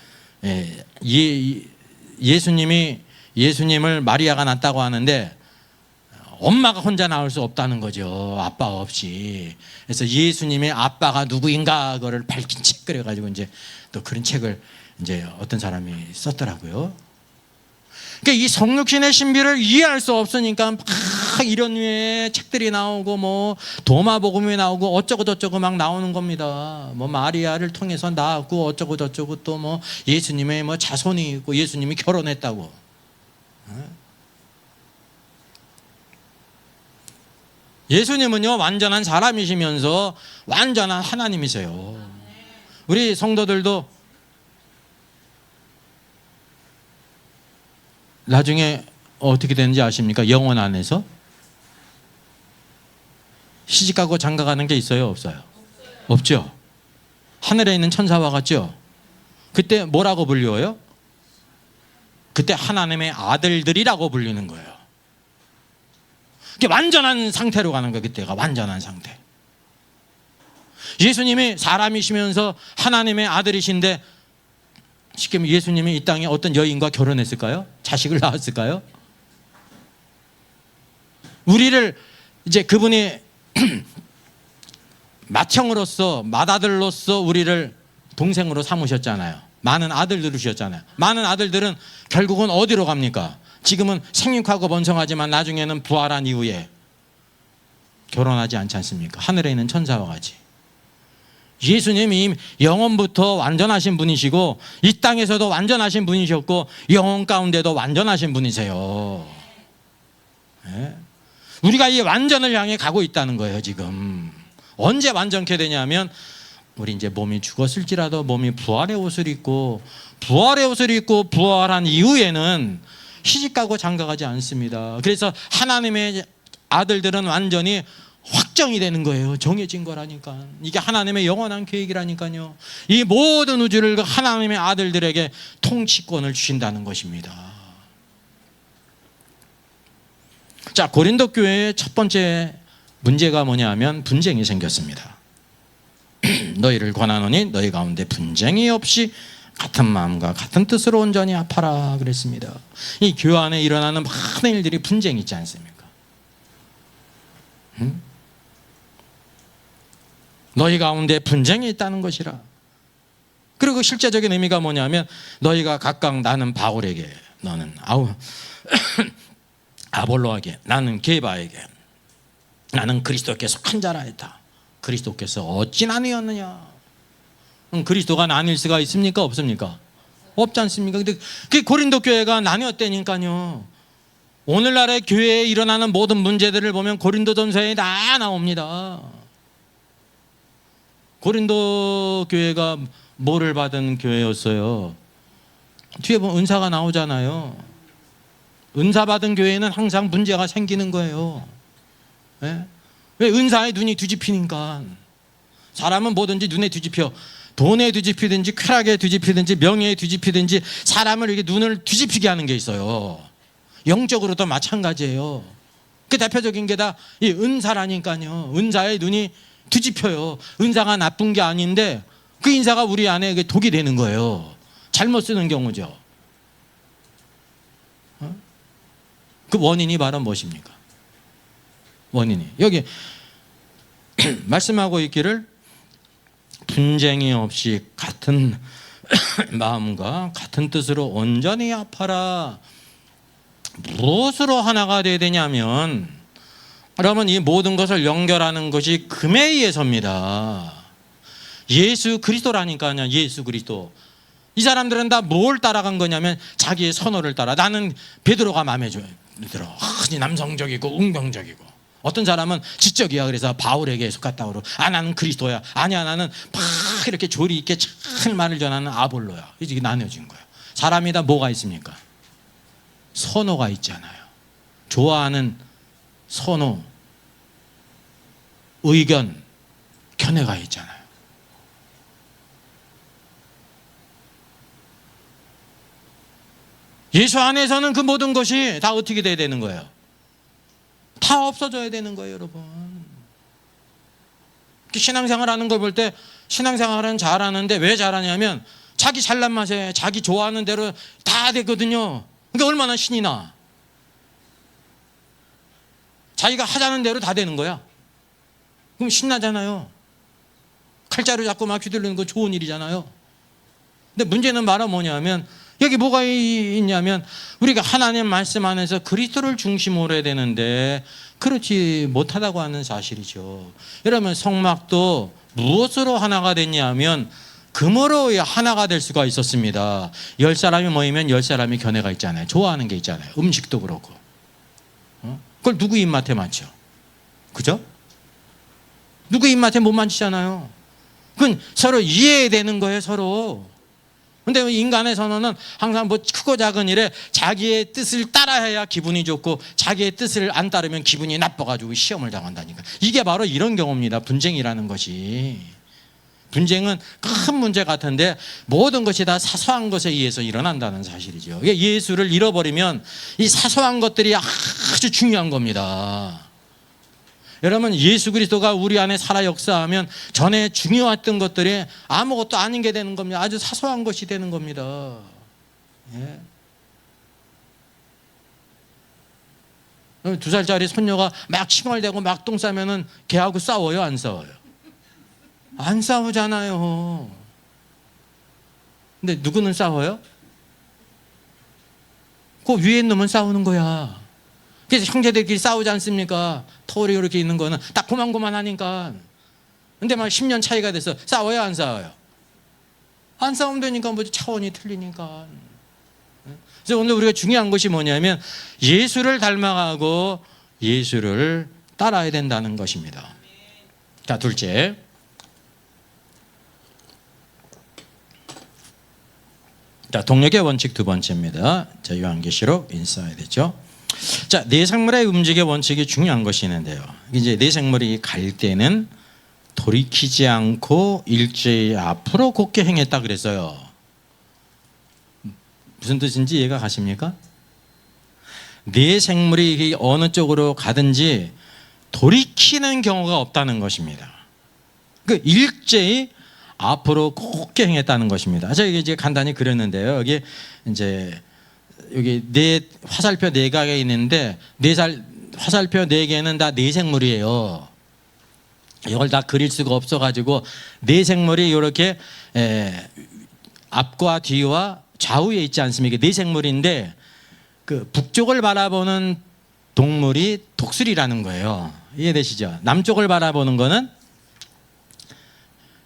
Speaker 1: 예수님을 마리아가 낳았다고 하는데 엄마가 혼자 나올 수 없다는 거죠. 아빠 없이. 그래서 예수님의 아빠가 누구인가 그거를 밝힌 책 그래가지고 이제 또 그런 책을 이제 어떤 사람이 썼더라고요. 그러니까 이 성육신의 신비를 이해할 수 없으니까 막 이런 류의 책들이 나오고 뭐 도마복음이 나오고 어쩌고 저쩌고 막 나오는 겁니다. 뭐 마리아를 통해서 나왔고 어쩌고 저쩌고 또 뭐 예수님의 뭐 자손이 있고 예수님이 결혼했다고. 예수님은요 완전한 사람이시면서 완전한 하나님이세요. 우리 성도들도 나중에 어떻게 되는지 아십니까? 영혼 안에서 시집가고 장가가는 게 있어요? 없어요? 없죠. 하늘에 있는 천사와 같죠. 그때 뭐라고 불려요? 그때 하나님의 아들들이라고 불리는 거예요. 완전한 상태로 가는 거예요. 그때가 완전한 상태. 예수님이 사람이시면서 하나님의 아들이신데 쉽게 말하면 예수님이 이 땅에 어떤 여인과 결혼했을까요? 자식을 낳았을까요? 우리를 이제 그분이 맏형으로서 맏아들로서 우리를 동생으로 삼으셨잖아요. 많은 아들들을 주셨잖아요. 많은 아들들은 결국은 어디로 갑니까? 지금은 생육하고 번성하지만 나중에는 부활한 이후에 결혼하지 않지 않습니까? 하늘에 있는 천사와 같이. 예수님이 영원부터 완전하신 분이시고 이 땅에서도 완전하신 분이셨고 영원 가운데도 완전하신 분이세요. 네? 우리가 이 완전을 향해 가고 있다는 거예요. 지금 언제 완전케 되냐면 우리 이제 몸이 죽었을지라도 몸이 부활의 옷을 입고 부활한 이후에는 시집가고 장가가지 않습니다. 그래서 하나님의 아들들은 완전히 확정이 되는 거예요. 정해진 거라니까. 이게 하나님의 영원한 계획이라니까요. 이 모든 우주를 하나님의 아들들에게 통치권을 주신다는 것입니다. 자, 고린도 교회의 첫 번째 문제가 뭐냐면 분쟁이 생겼습니다. 너희를 권하노니 너희 가운데 분쟁이 없이 같은 마음과 같은 뜻으로 온전히 합하라 그랬습니다. 이 교회 안에 일어나는 많은 일들이 분쟁이 있지 않습니까? 너희 가운데 분쟁이 있다는 것이라. 그리고 실제적인 의미가 뭐냐면 너희가 각각 나는 바울에게, 너는 아볼로에게, 나는 게바에게, 나는 그리스도께 속한 자라 했다. 그리스도께서 어찌 나뉘었느냐? 그리스도가 나뉠 수가 있습니까? 없습니까? 없지 않습니까? 근데 그 고린도 교회가 나뉘었다니까요. 오늘날의 교회에 일어나는 모든 문제들을 보면 고린도전서에 다 나옵니다. 고린도 교회가 뭐를 받은 교회였어요? 뒤에 보면 은사가 나오잖아요. 은사 받은 교회는 항상 문제가 생기는 거예요. 예? 왜? 은사에 눈이 뒤집히니까. 사람은 뭐든지 눈에 뒤집혀. 돈에 뒤집히든지 쾌락에 뒤집히든지 명예에 뒤집히든지 사람을 이렇게 눈을 뒤집히게 하는 게 있어요. 영적으로도 마찬가지예요. 그 대표적인 게 다 이 은사라니까요. 은사에 눈이 뒤집혀요. 은사가 나쁜 게 아닌데 그 인사가 우리 안에 독이 되는 거예요. 잘못 쓰는 경우죠. 그 원인이 바로 무엇입니까? 원인이 여기 말씀하고 있기를 분쟁이 없이 같은 마음과 같은 뜻으로 온전히 합하라. 무엇으로 하나가 되어야 되냐면, 여러분, 이 모든 것을 연결하는 것이 금에 의해서입니다. 예수 그리스도라니까요. 예수 그리스도. 이 사람들은 다 뭘 따라간 거냐면 자기의 선호를 따라. 나는 베드로가 마음에 들어. 흔히 남성적이고 운명적이고. 어떤 사람은 지적이야. 그래서 바울에게 속았다 그러고, 나는 그리스도야. 아니야, 나는 막 이렇게 조리 있게 잘 말을 전하는 아볼로야. 이게 나뉘어진 거야. 사람이 다 뭐가 있습니까? 선호가 있잖아요. 좋아하는 선호, 의견, 견해가 있잖아요. 예수 안에서는 그 모든 것이 다 어떻게 돼야 되는 거예요? 다 없어져야 되는 거예요, 여러분. 신앙생활 하는 걸 볼 때 신앙생활은 잘하는데 왜 잘하냐면 자기 잘난 맛에 자기 좋아하는 대로 다 되거든요. 그러니까 얼마나 신이 나. 자기가 하자는 대로 다 되는 거야. 그럼 신나잖아요. 칼자루 잡고 막 휘둘르는 거 좋은 일이잖아요. 근데 문제는 바로 뭐냐면 여기 뭐가 있냐면 우리가 하나님 말씀 안에서 그리스도를 중심으로 해야 되는데 그렇지 못하다고 하는 사실이죠. 여러분, 성막도 무엇으로 하나가 됐냐면 금으로 하나가 될 수가 있었습니다. 10사람이 모이면 10사람이 견해가 있잖아요. 좋아하는 게 있잖아요. 음식도 그렇고. 그걸 누구 입맛에 맞죠? 그죠? 누구 입맛에 못 맞추잖아요. 그건 서로 이해되는 거예요, 서로. 근데 인간의 선호는 항상 뭐 크고 작은 일에 자기의 뜻을 따라해야 기분이 좋고 자기의 뜻을 안 따르면 기분이 나빠가지고 시험을 당한다니까. 이게 바로 이런 경우입니다. 분쟁이라는 것이. 분쟁은 큰 문제 같은데 모든 것이 다 사소한 것에 의해서 일어난다는 사실이죠. 예수를 잃어버리면 이 사소한 것들이 아주 중요한 겁니다. 여러분, 예수 그리스도가 우리 안에 살아 역사하면 전에 중요했던 것들이 아무것도 아닌 게 되는 겁니다. 아주 사소한 것이 되는 겁니다. 예. 2살짜리 손녀가 막 칭얼대고 막 똥 싸면은 걔하고 싸워요, 안 싸워요? 안 싸우잖아요. 근데 누구는 싸워요? 그 위에 놈은 싸우는 거야. 그래서 형제들끼리 싸우지 않습니까? 털이 이렇게 있는 거는 딱 고만고만하니까. 근데 막 10년 차이가 돼서 싸워요, 안 싸워요? 안 싸우면 되니까 뭐 차원이 틀리니까. 그래서 오늘 우리가 중요한 것이 뭐냐면 예수를 닮아가고 예수를 따라야 된다는 것입니다. 자, 둘째. 자, 동력의 원칙 두 번째입니다. 자, 요한계시록 인사이드죠. 자, 내생물의 움직의 원칙이 중요한 것이 있는데요. 이제 내생물이 갈 때는 돌이키지 않고 일제히 앞으로 곧게 행했다 그랬어요. 무슨 뜻인지 이해가 가십니까? 내생물이 어느 쪽으로 가든지 돌이키는 경우가 없다는 것입니다. 그 일제히 앞으로 곧게 행했다는 것입니다. 제가 이제 간단히 그렸는데요. 여기 이제 여기 화살표 4개가 있는데 화살표 4개는 다 내생물이에요. 이걸 다 그릴 수가 없어가지고 내생물이 이렇게 앞과 뒤와 좌우에 있지 않습니까? 내생물인데 그 북쪽을 바라보는 동물이 독수리라는 거예요. 이해되시죠? 남쪽을 바라보는 거는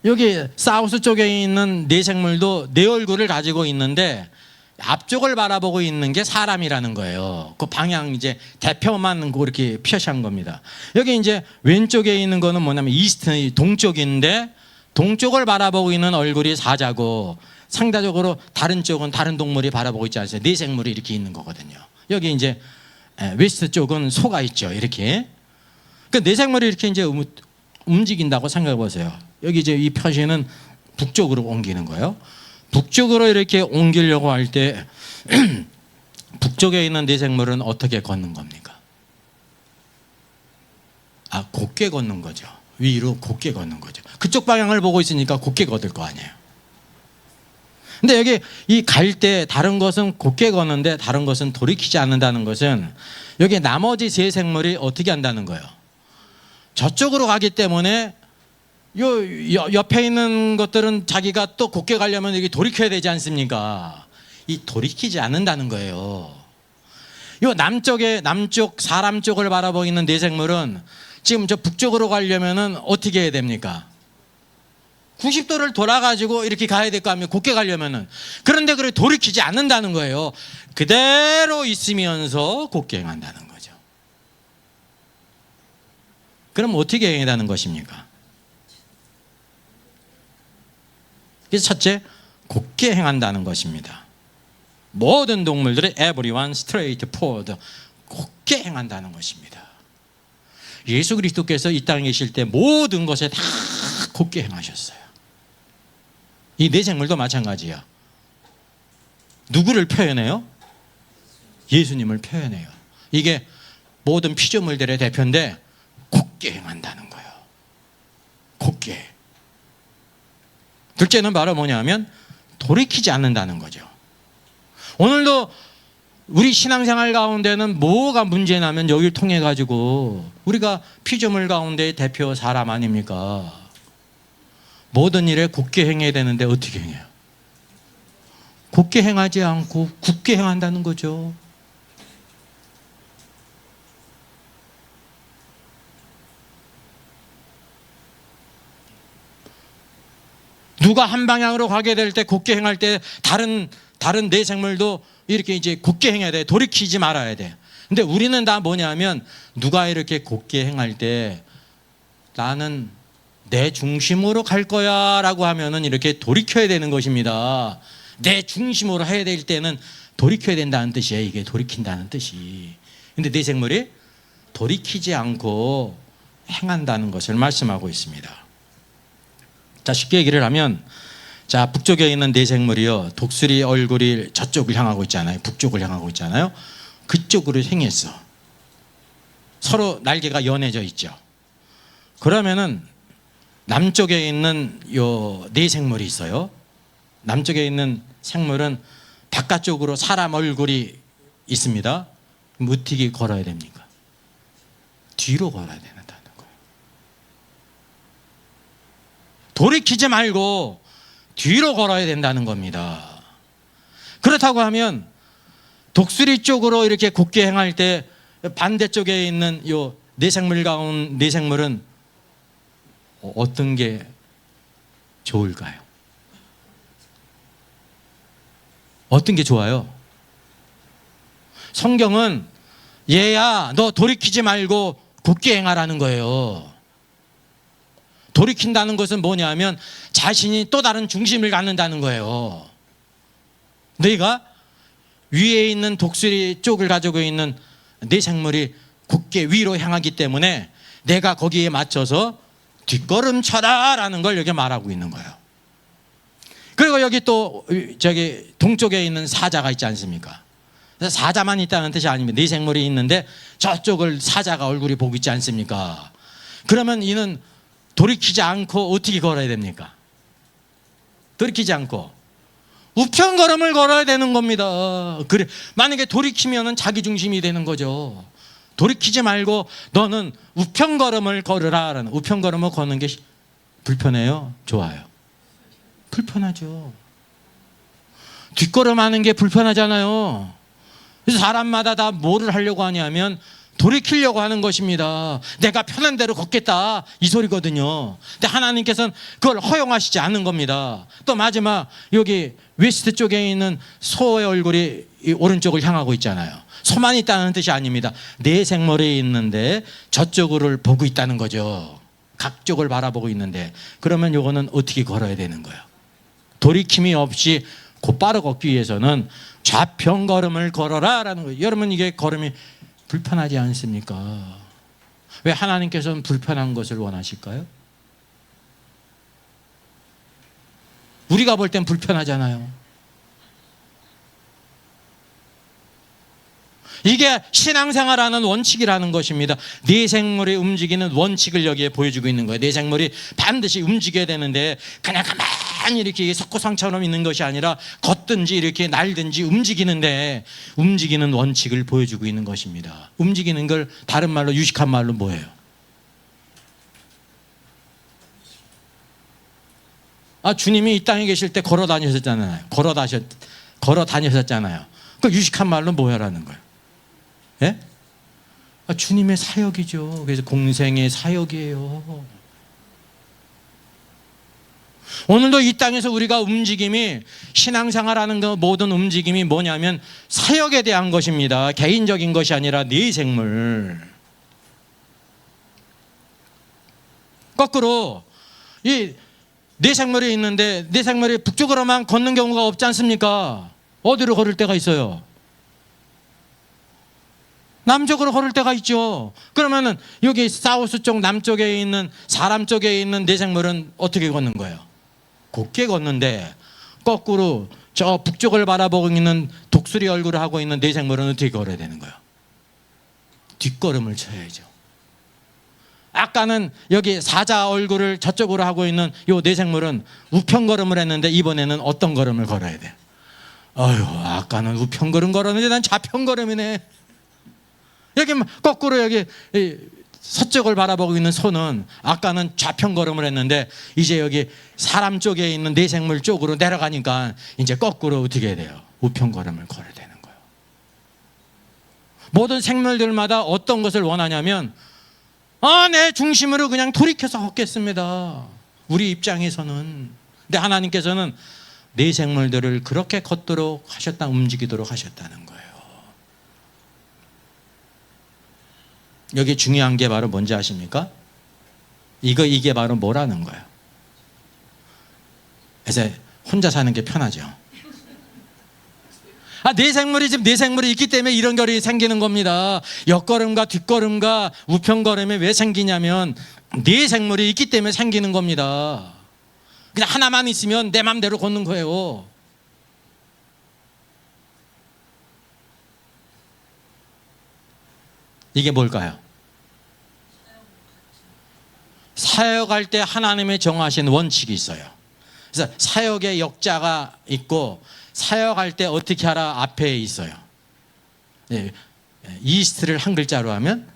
Speaker 1: 여기 사우스 쪽에 있는 내생물도 내 얼굴을 가지고 있는데 앞쪽을 바라보고 있는 게 사람이라는 거예요. 그 방향 이제 대표만 그렇게 표시한 겁니다. 여기 이제 왼쪽에 있는 거는 뭐냐면 이스트 동쪽인데 동쪽을 바라보고 있는 얼굴이 사자고 상대적으로 다른 쪽은 다른 동물이 바라보고 있지 않습니까? 네 생물이 이렇게 있는 거거든요. 여기 이제 웨스트 쪽은 소가 있죠. 이렇게. 그 네 생물이 이렇게 이제 움직인다고 생각해 보세요. 여기 이제 이 표시는 북쪽으로 옮기는 거예요. 북쪽으로 이렇게 옮기려고 할 때 북쪽에 있는 네 생물은 어떻게 걷는 겁니까? 곧게 걷는 거죠. 위로 곧게 걷는 거죠. 그쪽 방향을 보고 있으니까 곧게 걷을 거 아니에요. 근데 여기 이 갈 때 다른 것은 곧게 걷는데 다른 것은 돌이키지 않는다는 것은 여기 나머지 세 생물이 어떻게 한다는 거예요? 저쪽으로 가기 때문에 요 옆에 있는 것들은 자기가 또 곧게 가려면 여기 돌이켜야 되지 않습니까? 이 돌이키지 않는다는 거예요. 요 남쪽 사람 쪽을 바라보고 있는 네 생물은 지금 저 북쪽으로 가려면은 어떻게 해야 됩니까? 90도를 돌아가지고 이렇게 가야 될 거 아니에요? 곧게 가려면은. 그런데 그래 돌이키지 않는다는 거예요. 그대로 있으면서 곧게 행한다는 거죠. 그럼 어떻게 행한다는 것입니까? 그래서 첫째, 곧게 행한다는 것입니다. 모든 동물들이 everyone straight forward, 곧게 행한다는 것입니다. 예수 그리스도께서 이 땅에 계실 때 모든 것에 다 곧게 행하셨어요. 이 네 생물도 마찬가지야. 누구를 표현해요? 예수님을 표현해요. 이게 모든 피조물들의 대표인데 곧게 행한다는 거예요. 곧게. 둘째는 바로 뭐냐면 돌이키지 않는다는 거죠. 오늘도 우리 신앙생활 가운데는 뭐가 문제냐면 여기를 통해 가지고 우리가 피조물 가운데의 대표 사람 아닙니까? 모든 일에 곧게 행해야 되는데 어떻게 행해요? 곧게 행하지 않고 굳게 행한다는 거죠. 누가 한 방향으로 가게 될 때 곧게 행할 때 다른 네 생물도 이렇게 이제 곧게 행해야 돼. 돌이키지 말아야 돼. 근데 우리는 다 뭐냐면 누가 이렇게 곧게 행할 때 나는 내 중심으로 갈 거야 라고 하면은 이렇게 돌이켜야 되는 것입니다. 내 중심으로 해야 될 때는 돌이켜야 된다는 뜻이에요. 이게 돌이킨다는 뜻이. 근데 네 생물이 돌이키지 않고 행한다는 것을 말씀하고 있습니다. 자, 쉽게 얘기를 하면, 자, 북쪽에 있는 네 생물이요, 독수리 얼굴이 저쪽을 향하고 있잖아요. 북쪽을 향하고 있잖아요. 그쪽으로 행했어. 서로 날개가 연해져 있죠. 그러면은 남쪽에 있는 요 네 생물이 있어요. 남쪽에 있는 생물은 바깥쪽으로 사람 얼굴이 있습니다. 그럼 어떻게 걸어야 됩니까? 뒤로 걸어야 된다는 거예요. 돌이키지 말고 뒤로 걸어야 된다는 겁니다. 그렇다고 하면 독수리 쪽으로 이렇게 곧게 행할 때 반대쪽에 있는 요 네 생물 가운 네 생물은 어떤 게 좋을까요? 어떤 게 좋아요? 성경은 얘야 너 돌이키지 말고 곧게 행하라는 거예요. 돌이킨다는 것은 뭐냐면 자신이 또 다른 중심을 갖는다는 거예요. 너희가 위에 있는 독수리 쪽을 가지고 있는 네 생물이 곧게 위로 향하기 때문에 내가 거기에 맞춰서 뒷걸음 쳐라 라는 걸 여기 말하고 있는 거예요. 그리고 여기 또 저기 동쪽에 있는 사자가 있지 않습니까? 사자만 있다는 뜻이 아닙니다. 네 생물이 있는데 저쪽을 사자가 얼굴이 보고 있지 않습니까? 그러면 이는 돌이키지 않고 어떻게 걸어야 됩니까? 돌이키지 않고 우편걸음을 걸어야 되는 겁니다. 그래, 만약에 돌이키면은 자기 중심이 되는 거죠. 돌이키지 말고 너는 우편걸음을 걸으라. 우편걸음을 걷는 게 불편해요? 좋아요? 불편하죠. 뒷걸음하는 게 불편하잖아요. 그래서 사람마다 다 뭐를 하려고 하냐면 돌이키려고 하는 것입니다. 내가 편한 대로 걷겠다 이 소리거든요. 근데 하나님께서는 그걸 허용하시지 않는 겁니다. 또 마지막 여기 웨스트 쪽에 있는 소의 얼굴이 오른쪽을 향하고 있잖아요. 소만 있다는 뜻이 아닙니다. 네 생물이 있는데 저쪽을 보고 있다는 거죠. 각 쪽을 바라보고 있는데 그러면 요거는 어떻게 걸어야 되는 거예요? 돌이킴이 없이 곧바로 걷기 위해서는 좌편걸음을 걸어라라는 거예요. 여러분, 이게 걸음이 불편하지 않습니까? 왜 하나님께서는 불편한 것을 원하실까요? 우리가 볼 땐 불편하잖아요. 이게 신앙생활하는 원칙이라는 것입니다. 네 생물이 움직이는 원칙을 여기에 보여주고 있는 거예요. 네 생물이 반드시 움직여야 되는데 그냥 가만히 이렇게 석고상처럼 있는 것이 아니라 걷든지 이렇게 날든지 움직이는데 움직이는 원칙을 보여주고 있는 것입니다. 움직이는 걸 다른 말로, 유식한 말로 뭐예요? 주님이 이 땅에 계실 때 걸어 다니셨잖아요. 걸어 다니셨잖아요. 그 유식한 말로 뭐야라는 거예요? 예? 주님의 사역이죠. 그래서 공생의 사역이에요. 오늘도 이 땅에서 우리가 움직임이, 신앙생활하는 그 모든 움직임이 뭐냐면 사역에 대한 것입니다. 개인적인 것이 아니라 네 생물. 거꾸로 이 네 생물이 있는데 네 생물이 북쪽으로만 걷는 경우가 없지 않습니까? 어디로 걸을 때가 있어요? 남쪽으로 걸을 때가 있죠. 그러면은 여기 사우스 쪽 남쪽에 있는, 사람 쪽에 있는 네 생물은 어떻게 걷는 거예요? 곧게 걷는데 거꾸로 저 북쪽을 바라보고 있는 독수리 얼굴을 하고 있는 네 생물은 어떻게 걸어야 되는 거예요? 뒷걸음을 쳐야죠. 아까는 여기 사자 얼굴을 저쪽으로 하고 있는 요 네 생물은 우편걸음을 했는데 이번에는 어떤 걸음을 걸어야 돼? 아까는 우편걸음 걸었는데 난 좌편걸음이네. 여기 거꾸로 여기 서쪽을 바라보고 있는 소는 아까는 좌편걸음을 했는데 이제 여기 사람 쪽에 있는 네 생물 쪽으로 내려가니까 이제 거꾸로 어떻게 해야 돼요? 우편걸음을 걸어야 되는 거예요. 모든 생물들마다 어떤 것을 원하냐면 내 중심으로 그냥 돌이켜서 걷겠습니다. 우리 입장에서는. 근데 하나님께서는 네 생물들을 그렇게 걷도록 하셨다, 움직이도록 하셨다는 거예요. 여기 중요한 게 바로 뭔지 아십니까? 이게 바로 뭐라는 거예요? 그래서 혼자 사는 게 편하죠. 네 생물이 있기 때문에 이런 결이 생기는 겁니다. 옆걸음과 뒷걸음과 우편걸음이 왜 생기냐면 네 생물이 있기 때문에 생기는 겁니다. 그냥 하나만 있으면 내 맘대로 걷는 거예요. 이게 뭘까요? 사역할 때 하나님의 정하신 원칙이 있어요. 그래서 사역의 역자가 있고 사역할 때 어떻게 하라 앞에 있어요. 이스트를 한 글자로 하면,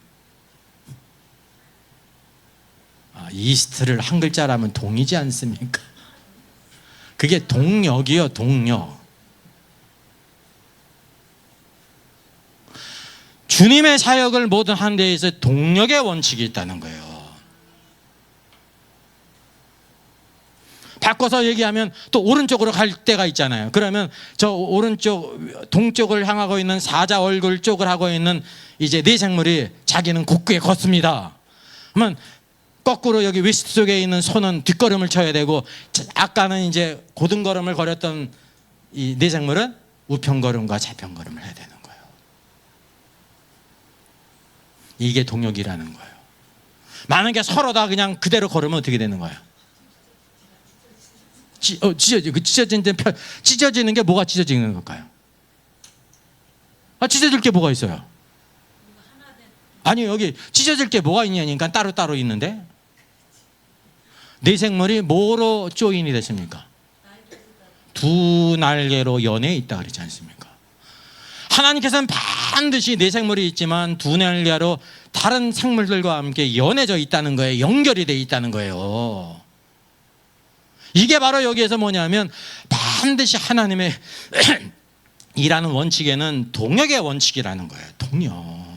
Speaker 1: 이스트를 한 글자로 하면 동이지 않습니까? 그게 동력이요, 동력. 주님의 사역을 모든 한 데에서 동력의 원칙이 있다는 거예요. 바꿔서 얘기하면 또 오른쪽으로 갈 때가 있잖아요. 그러면 저 오른쪽 동쪽을 향하고 있는 사자 얼굴 쪽을 하고 있는 이제 네 생물이 자기는 곧게 걷습니다. 그러면 거꾸로 여기 웨스트 쪽에 있는 소는 뒷걸음을 쳐야 되고, 아까는 이제 고등걸음을 걸었던 이 네 생물은 우편걸음과 좌편걸음을 해야 되는 거예요. 이게 동력이라는 거예요. 만약에 서로 다 그냥 그대로 걸으면 어떻게 되는 거예요? 찢어지는 게 뭐가 찢어지는 걸까요? 찢어질 게 뭐가 있어요? 아니, 여기 찢어질 게 뭐가 있냐니까 따로따로 있는데 네 생물이 뭐로 조인이 됐습니까? 두 날개로 연해 있다 그러지 않습니까? 하나님께서는 반드시 네 생물이 있지만 두 날개로 다른 생물들과 함께 연해져 있다는 거예요. 연결이 돼 있다는 거예요. 이게 바로 여기에서 뭐냐면 반드시 하나님의 일하는 원칙에는 동역의 원칙이라는 거예요. 동역.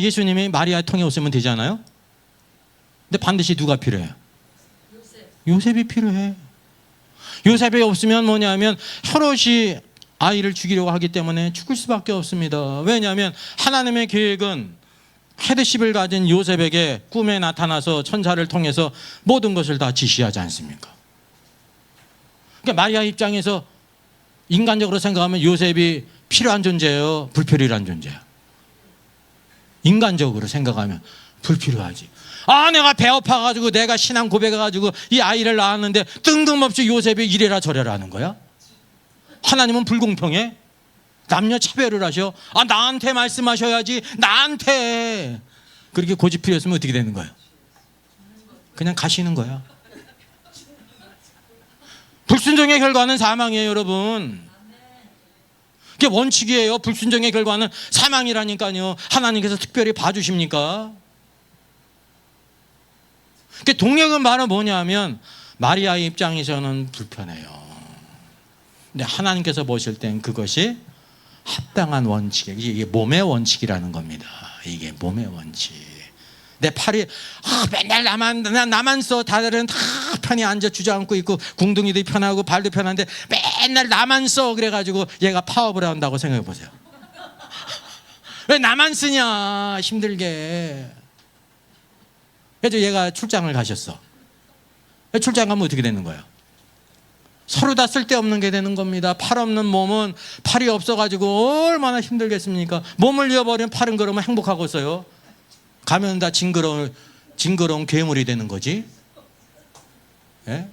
Speaker 1: 예수님이 마리아 통에 오시면 되잖아요. 근데 반드시 누가 필요해요? 요셉이 필요해. 요셉이 없으면 뭐냐면 헤롯이 아이를 죽이려고 하기 때문에 죽을 수밖에 없습니다. 왜냐하면 하나님의 계획은 헤드십을 가진 요셉에게 꿈에 나타나서 천사를 통해서 모든 것을 다 지시하지 않습니까? 그러니까 마리아 입장에서 인간적으로 생각하면 요셉이 필요한 존재예요, 불필요한 존재예요? 인간적으로 생각하면 불필요하지. 내가 배 아파가지고 내가 신앙 고백해가지고 이 아이를 낳았는데 뜬금없이 요셉이 이래라 저래라 하는 거야? 하나님은 불공평해? 남녀 차별을 하셔? 나한테 말씀하셔야지. 나한테. 그렇게 고집필요했으면 어떻게 되는 거야? 그냥 가시는 거야. 불순종의 결과는 사망이에요, 여러분. 그게 원칙이에요. 불순종의 결과는 사망이라니까요. 하나님께서 특별히 봐주십니까? 동역은 말은 뭐냐면 마리아의 입장에서는 불편해요. 근데 하나님께서 보실 땐 그것이 합당한 원칙이에요. 이게 몸의 원칙이라는 겁니다. 이게 몸의 원칙. 내 팔이 맨날 나만 써. 다들은 다 편히 앉아 주저앉고 있고 궁둥이도 편하고 발도 편한데 맨날 나만 써. 그래가지고 얘가 파업을 한다고 생각해 보세요. 왜 나만 쓰냐 힘들게. 그래서 얘가 출장을 가셨어. 출장 가면 어떻게 되는 거예요? 서로 다 쓸데없는 게 되는 겁니다. 팔 없는 몸은 팔이 없어가지고 얼마나 힘들겠습니까? 몸을 잃어버리면 팔은 그러면 행복하고 있어요. 가면 다 징그러운 괴물이 되는 거지. 예?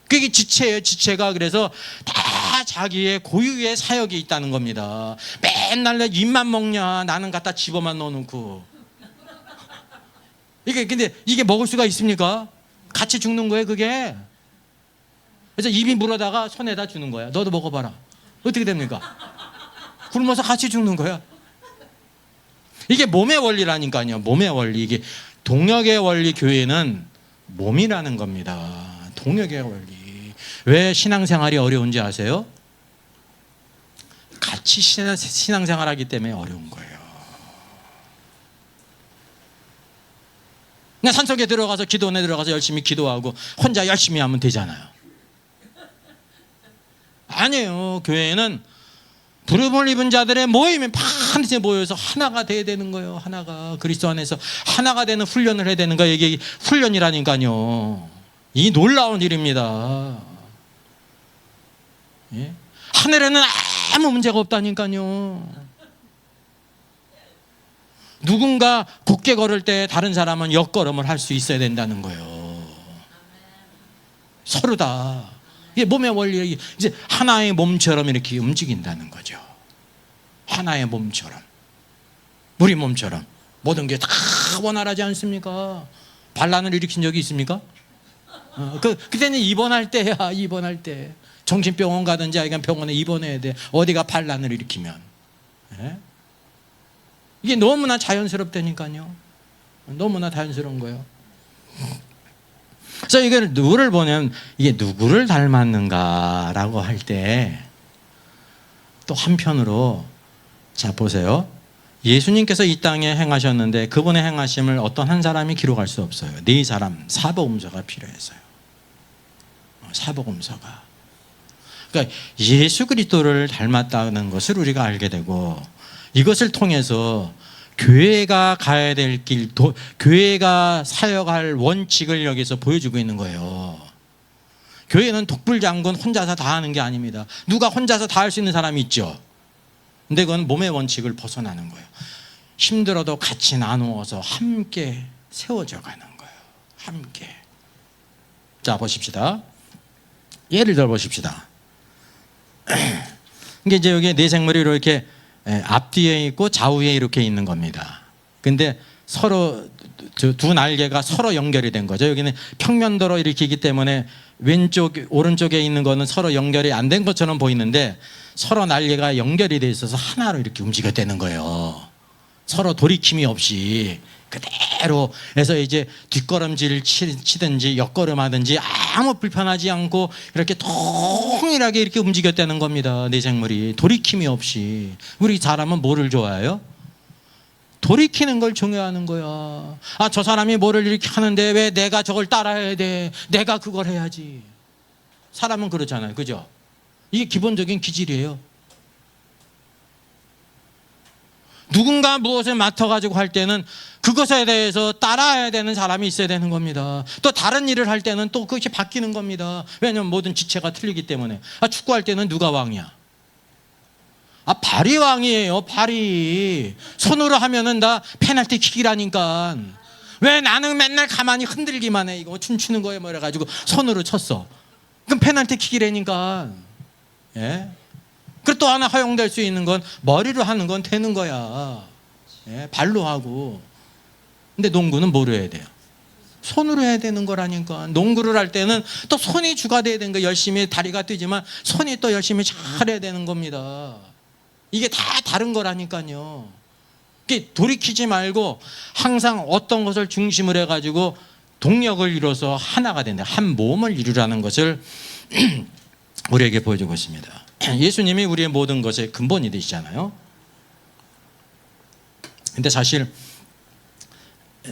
Speaker 1: 그게 지체예요. 지체가. 그래서 다 자기의 고유의 사역이 있다는 겁니다. 맨날 내 입만 먹냐. 나는 갖다 집어만 넣어놓고. 근데 이게 먹을 수가 있습니까? 같이 죽는 거예요, 그게. 그래서 입이 물어다가 손에다 주는 거야. 너도 먹어봐라. 어떻게 됩니까? 굶어서 같이 죽는 거야. 이게 몸의 원리라니까요. 몸의 원리. 이게 동역의 원리. 교회는 몸이라는 겁니다. 동역의 원리. 왜 신앙생활이 어려운지 아세요? 같이 신앙생활하기 때문에 어려운 거예요. 그냥 산속에 들어가서 기도원에 들어가서 열심히 기도하고 혼자 열심히 하면 되잖아요. 아니에요. 교회는 부름을 입은 자들의 모임에 반드시 모여서 하나가 돼야 되는 거예요. 하나가. 그리스도 안에서 하나가 되는 훈련을 해야 되는 거예요. 이게 훈련이라니까요. 이 놀라운 일입니다. 예? 하늘에는 아무 문제가 없다니까요. 누군가 곧게 걸을 때 다른 사람은 역걸음을 할 수 있어야 된다는 거예요. 서로 다. 이게 몸의 원리, 이제 하나의 몸처럼 이렇게 움직인다는 거죠. 하나의 몸처럼. 우리 몸처럼. 모든 게 다 원활하지 않습니까? 반란을 일으킨 적이 있습니까? 그때는 입원할 때야, 입원할 때. 정신병원 가든지 아니면 병원에 입원해야 돼. 어디가 반란을 일으키면. 예? 이게 너무나 자연스럽다니까요. 너무나 자연스러운 거예요. 그래서 이걸 누구를 보면 이게 누구를 닮았는가라고 할 때 또 한편으로 자 보세요. 예수님께서 이 땅에 행하셨는데 그분의 행하심을 어떤 한 사람이 기록할 수 없어요. 네 사람 사복음서가 필요했어요. 사복음서가. 그러니까 예수 그리스도를 닮았다는 것을 우리가 알게 되고 이것을 통해서 교회가 가야 될 길, 교회가 사역할 원칙을 여기서 보여주고 있는 거예요. 교회는 독불장군 혼자서 다 하는 게 아닙니다. 누가 혼자서 다 할 수 있는 사람이 있죠. 근데 그건 몸의 원칙을 벗어나는 거예요. 힘들어도 같이 나누어서 함께 세워져 가는 거예요. 함께. 자, 보십시다. 예를 들어 보십시다. 이게 이제 여기 네 생물이 이렇게 앞뒤에 있고 좌우에 이렇게 있는 겁니다. 근데 서로 두 날개가 서로 연결이 된 거죠. 여기는 평면도로 이렇게 있기 때문에 왼쪽 오른쪽에 있는 거는 서로 연결이 안 된 것처럼 보이는데 서로 날개가 연결이 돼 있어서 하나로 이렇게 움직였다는 거예요. 서로 돌이킴이 없이 그대로 해서 이제 뒷걸음질 치든지 옆걸음하든지 아무 불편하지 않고 이렇게 동일하게 이렇게 움직였다는 겁니다. 내 생물이 돌이킴이 없이. 우리 사람은 뭐를 좋아해요? 돌이키는 걸 중요하는 거야. 저 사람이 뭐를 이렇게 하는데 왜 내가 저걸 따라해야 돼? 내가 그걸 해야지. 사람은 그렇잖아요. 그죠? 이게 기본적인 기질이에요. 누군가 무엇을 맡아가지고 할 때는 그것에 대해서 따라야 되는 사람이 있어야 되는 겁니다. 또 다른 일을 할 때는 또 그것이 바뀌는 겁니다. 왜냐하면 모든 지체가 틀리기 때문에. 축구할 때는 누가 왕이야? 발이 왕이에요. 발이. 손으로 하면은 다 페널티 킥이라니까. 왜 나는 맨날 가만히 흔들기만 해. 이거 춤추는 거에 뭐 이래가지고 손으로 쳤어. 그럼 페널티 킥이라니까. 예? 그리고 또 하나 허용될 수 있는 건 머리로 하는 건 되는 거야. 예? 발로 하고. 근데 농구는 뭐로 해야 돼요? 손으로 해야 되는 거라니까. 농구를 할 때는 또 손이 주가 돼야 되는 거. 열심히 다리가 뛰지만 손이 또 열심히 잘해야 되는 겁니다. 이게 다 다른 거라니까요. 돌이키지 말고 항상 어떤 것을 중심으로 해가지고 동력을 이뤄서 하나가 된다. 한 몸을 이루라는 것을 우리에게 보여주고 있습니다. 예수님이 우리의 모든 것의 근본이 되시잖아요. 근데 사실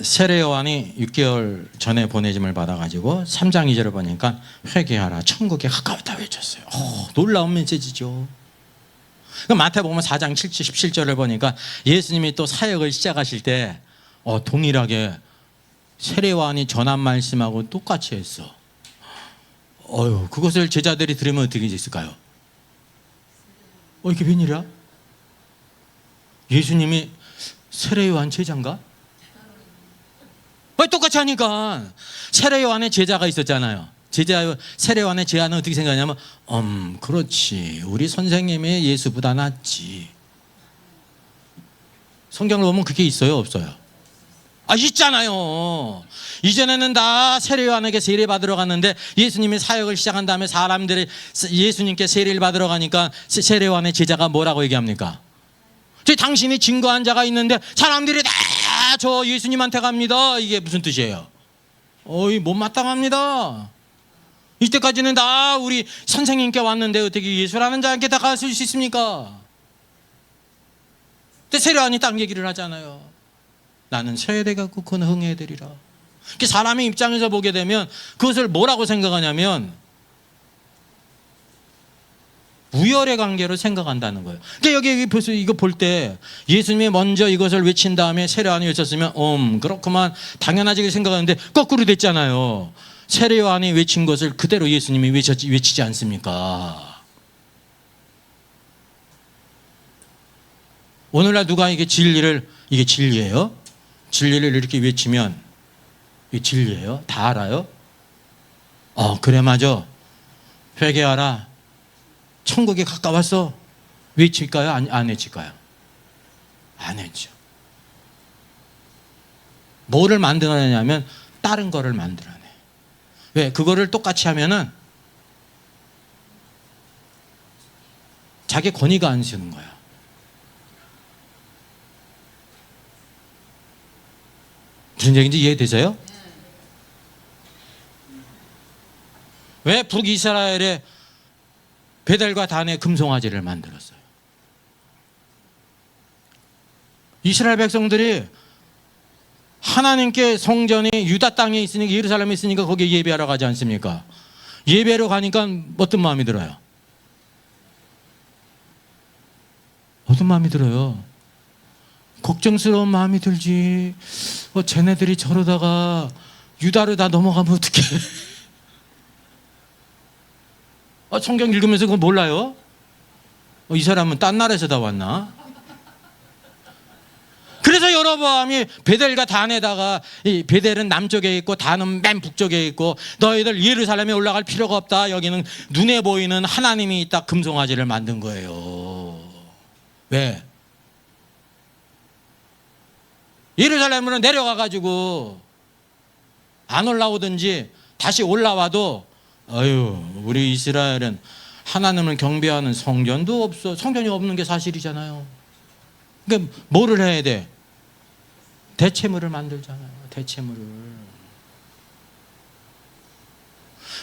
Speaker 1: 세례 요한이 6개월 전에 보내짐을 받아가지고 3장 2절을 보니까 회개하라 천국에 가까웠다 외쳤어요. 놀라운 메시지죠. 마태복음 4장 17절을 보니까 예수님이 또 사역을 시작하실 때 동일하게 세례 요한이 전한 말씀하고 똑같이 했어. 그것을 제자들이 들으면 어떻게 됐을까요? 이게 웬일이야? 예수님이 세례 요한 제자인가? 똑같이 하니까. 세례 요한의 제자가 있었잖아요. 세례 요한의 제자는 어떻게 생각하냐면 그렇지, 우리 선생님이 예수보다 낫지. 성경을 보면 그게 있어요, 없어요? 있잖아요. 이전에는 다 세례 요한에게 세례 받으러 갔는데 예수님이 사역을 시작한 다음에 사람들이 예수님께 세례를 받으러 가니까 세례 요한의 제자가 뭐라고 얘기합니까? 당신이 증거한 자가 있는데 사람들이 다 저 예수님한테 갑니다. 이게 무슨 뜻이에요? 못마땅합니다. 이때까지는 다 우리 선생님께 왔는데 어떻게 예수라는 자에게 다 갈 수 있습니까? 근데 세례 요한이 딴 얘기를 하잖아요. 나는 세례가 그는 흥해되리라. 사람의 입장에서 보게 되면 그것을 뭐라고 생각하냐면 우열의 관계로 생각한다는 거예요. 여기 벌써 이거 볼 때 예수님이 먼저 이것을 외친 다음에 세례 요한이 외쳤으면 그렇구만 당연하지 생각하는데 거꾸로 됐잖아요. 세례 요한이 외친 것을 그대로 예수님이 외치지 않습니까? 오늘날 누가 이게 진리예요? 진리를 이렇게 외치면 이게 진리예요? 다 알아요? 그래 맞아. 회개하라. 천국에 가까웠어. 외칠까요? 안 외칠까요? 안 외쳐. 뭐를 만들어내냐면 다른 거를 만들어내. 왜? 그거를 똑같이 하면은 자기 권위가 안 서는 거야. 무슨 얘기인지 이해되세요? 왜 북이스라엘에 베델과 단에 금송아지를 만들었어요? 이스라엘 백성들이 하나님께 성전이 유다 땅에 있으니까, 예루살렘에 있으니까 거기에 예배하러 가지 않습니까? 예배하러 가니까 어떤 마음이 들어요? 어떤 마음이 들어요? 걱정스러운 마음이 들지. 쟤네들이 저러다가 유다로 다 넘어가면 어떡해. 성경 읽으면서 그거 몰라요? 이 사람은 딴 나라에서 다 왔나? 그래서 여로보암이 베델과 단에다가, 이 베델은 남쪽에 있고 단은 맨 북쪽에 있고, 너희들 예루살렘에 올라갈 필요가 없다. 여기는 눈에 보이는 하나님이 있다. 금송아지를 만든 거예요. 왜? 예루살렘으로 내려가가지고 안 올라오든지 다시 올라와도 우리 이스라엘은 하나님을 경배하는 성전도 없어. 성전이 없는 게 사실이잖아요. 그러니까 뭐를 해야 돼? 대체물을 만들잖아요. 대체물을.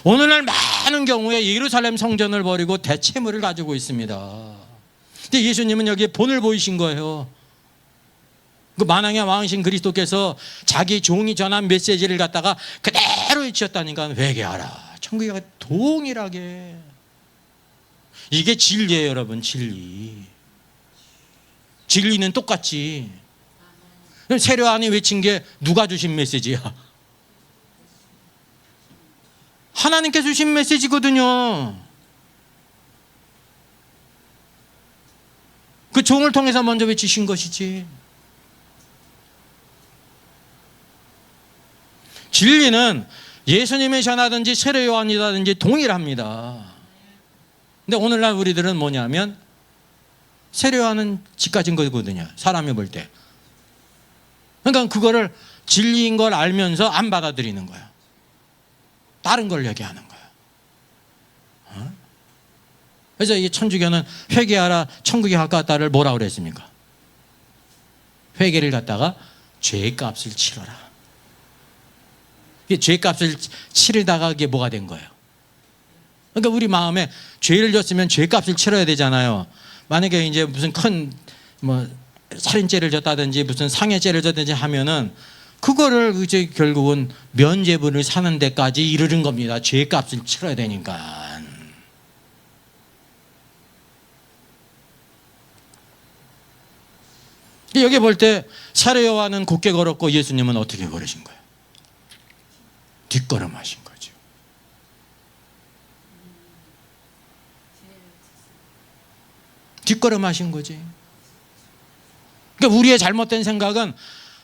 Speaker 1: 오늘날 많은 경우에 예루살렘 성전을 버리고 대체물을 가지고 있습니다. 근데 예수님은 여기에 본을 보이신 거예요. 그 만왕의 왕이신 그리스도께서 자기 종이 전한 메시지를 갖다가 그대로 외쳤다니까. 회개하라. 천국에 동일하게. 이게 진리예요, 여러분. 진리. 진리는 똑같지. 세례요한이 외친 게 누가 주신 메시지야? 하나님께서 주신 메시지거든요. 그 종을 통해서 먼저 외치신 것이지. 진리는 예수님이 전하든지 세례요한이라든지 동일합니다. 근데 오늘날 우리들은 뭐냐면 세례요한은 지까진 거거든요. 사람이 볼 때. 그러니까 그거를 진리인 걸 알면서 안 받아들이는 거야. 다른 걸 얘기하는 거야. 그래서 이 천주교는 회개하라 천국이 가까웠다를 뭐라고 그랬습니까? 회개를 갖다가 죄값을 치러라. 이게 죄값을 치르다가 이게 뭐가 된 거예요? 그러니까 우리 마음에 죄를 졌으면 죄값을 치러야 되잖아요. 만약에 이제 무슨 큰 뭐 살인죄를 졌다든지 무슨 상해죄를 졌다든지 하면은 그거를 이제 결국은 면죄부를 사는 데까지 이르는 겁니다. 죄값을 치러야 되니까. 여기 볼 때 세례요한은 곧게 걸었고 예수님은 어떻게 걸으신 거예요? 뒷걸음하신 거죠. 뒷걸음하신 거지. 그러니까 우리의 잘못된 생각은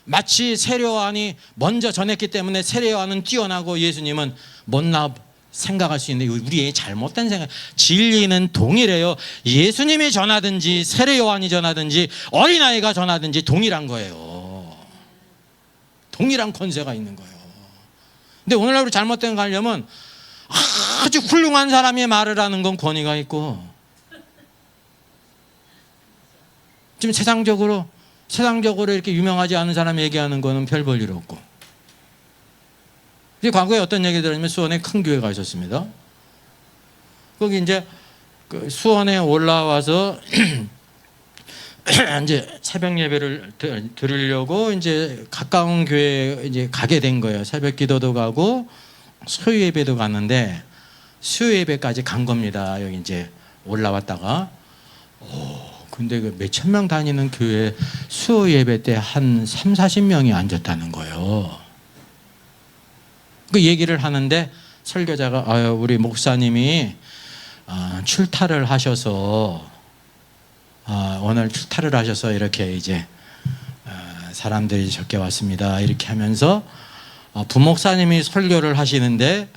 Speaker 1: 마치 세례요한이 먼저 전했기 때문에 세례요한은 뛰어나고 예수님은 못나 생각할 수 있는데 우리의 잘못된 생각. 진리는 동일해요. 예수님이 전하든지 세례요한이 전하든지 어린아이가 전하든지 동일한 거예요. 동일한 권세가 있는 거예요. 근데 오늘날 우리 잘못된 걸 하려면 아주 훌륭한 사람이 말을 하는 건 권위가 있고 지금 세상적으로 이렇게 유명하지 않은 사람이 얘기하는 거는 별 볼 일 없고. 과거에 어떤 얘기 들었냐면 수원에 큰 교회가 있었습니다. 거기 이제 그 수원에 올라와서 이제 새벽 예배를 들으려고 이제 가까운 교회에 이제 가게 된 거예요. 새벽 기도도 가고 수요 예배도 갔는데 수요 예배까지 간 겁니다. 여기 이제 올라왔다가 근데 그 몇천 명 다니는 교회 수요 예배 때 한 30-40명이 앉았다는 거예요. 그 얘기를 하는데 설교자가 우리 목사님이 출타를 하셔서 오늘 출타를 하셔서 이렇게 이제 사람들이 적게 왔습니다. 이렇게 하면서 부목사님이 설교를 하시는데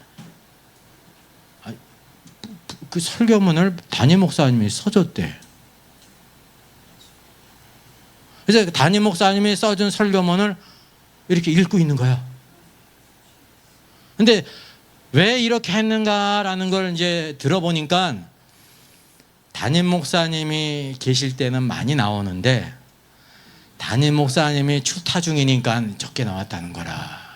Speaker 1: 그 설교문을 담임 목사님이 써줬대. 그래서 담임 목사님이 써준 설교문을 이렇게 읽고 있는 거야. 근데 왜 이렇게 했는가라는 걸 이제 들어보니까 담임 목사님이 계실 때는 많이 나오는데 담임 목사님이 출타 중이니까 적게 나왔다는 거라.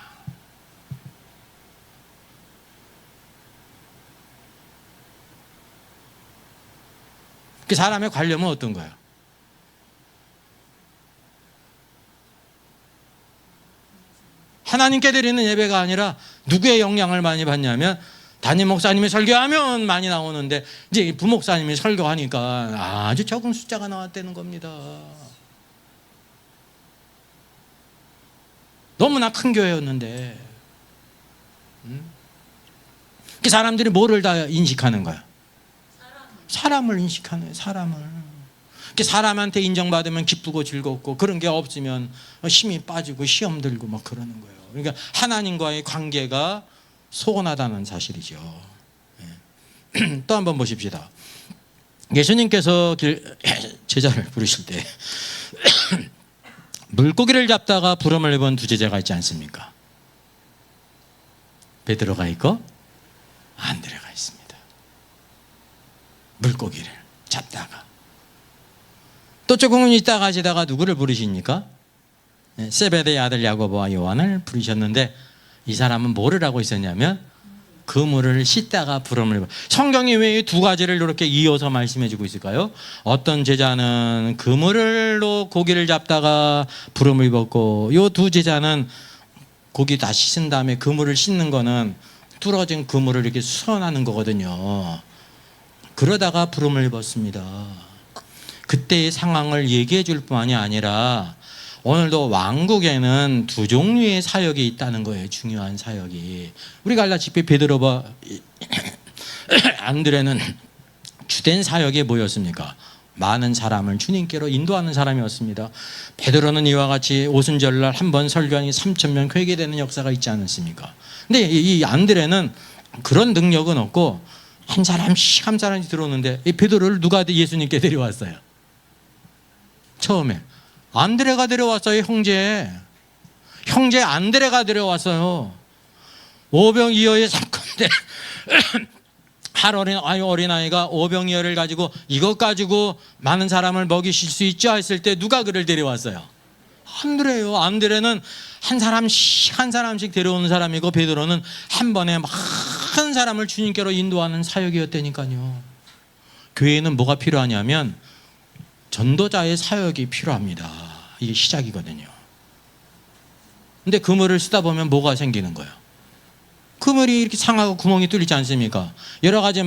Speaker 1: 그 사람의 관념은 어떤 거예요? 하나님께 드리는 예배가 아니라 누구의 영향을 많이 받냐면 담임 목사님이 설교하면 많이 나오는데 이제 부목사님이 설교하니까 아주 적은 숫자가 나왔다는 겁니다. 너무나 큰 교회였는데 그 사람들이 뭐를 다 인식하는 거야? 사람을 인식하는 거야. 사람을. 사람한테 인정받으면 기쁘고 즐겁고 그런 게 없으면 힘이 빠지고 시험 들고 막 그러는 거예요. 그러니까 하나님과의 관계가 소원하다는 사실이죠. 또 한번 보십시다. 예수님께서 제자를 부르실 때 물고기를 잡다가 부름을 입은 두 제자가 있지 않습니까? 베드로가 있고 안드레가 있습니다. 물고기를 잡다가 또 조금은 있다 가시다가 누구를 부르십니까? 세베대의 아들 야고보와 요한을 부르셨는데 이 사람은 뭐를 하고 있었냐면 그물을 씻다가 부름을 입어. 성경이 왜 이 두 가지를 이렇게 이어서 말씀해 주고 있을까요? 어떤 제자는 그물로 고기를 잡다가 부름을 입었고 이 두 제자는 고기 다 씻은 다음에 그물을 씻는 거는 뚫어진 그물을 이렇게 수선하는 거거든요. 그러다가 부름을 입었습니다. 그때의 상황을 얘기해 줄 뿐만이 아니라 오늘도 왕국에는 두 종류의 사역이 있다는 거예요. 중요한 사역이. 우리가 알다시피 베드로와 안드레는 주된 사역이 뭐였습니까? 많은 사람을 주님께로 인도하는 사람이었습니다. 베드로는 이와 같이 오순절날 한 번 설교하니 3,000명 회개되는 역사가 있지 않았습니까? 근데 이 안드레는 그런 능력은 없고 한 사람씩 한 사람씩 들어오는데 이 베드로를 누가 예수님께 데려왔어요? 처음에 안드레가 데려왔어요. 형제 안드레가 데려왔어요. 오병이어의 사건인데 한 어린아이가 오병이어를 가지고 이것 가지고 많은 사람을 먹이실 수 있죠 했을 때 누가 그를 데려왔어요? 안드레예요. 안드레는 한 사람씩 데려오는 사람이고 베드로는 한 번에 많은 사람을 주님께로 인도하는 사역이었다니까요. 교회에는 뭐가 필요하냐면 전도자의 사역이 필요합니다. 이게 시작이거든요. 근데 그물을 쓰다 보면 뭐가 생기는 거예요? 그물이 이렇게 상하고 구멍이 뚫리지 않습니까? 여러 가지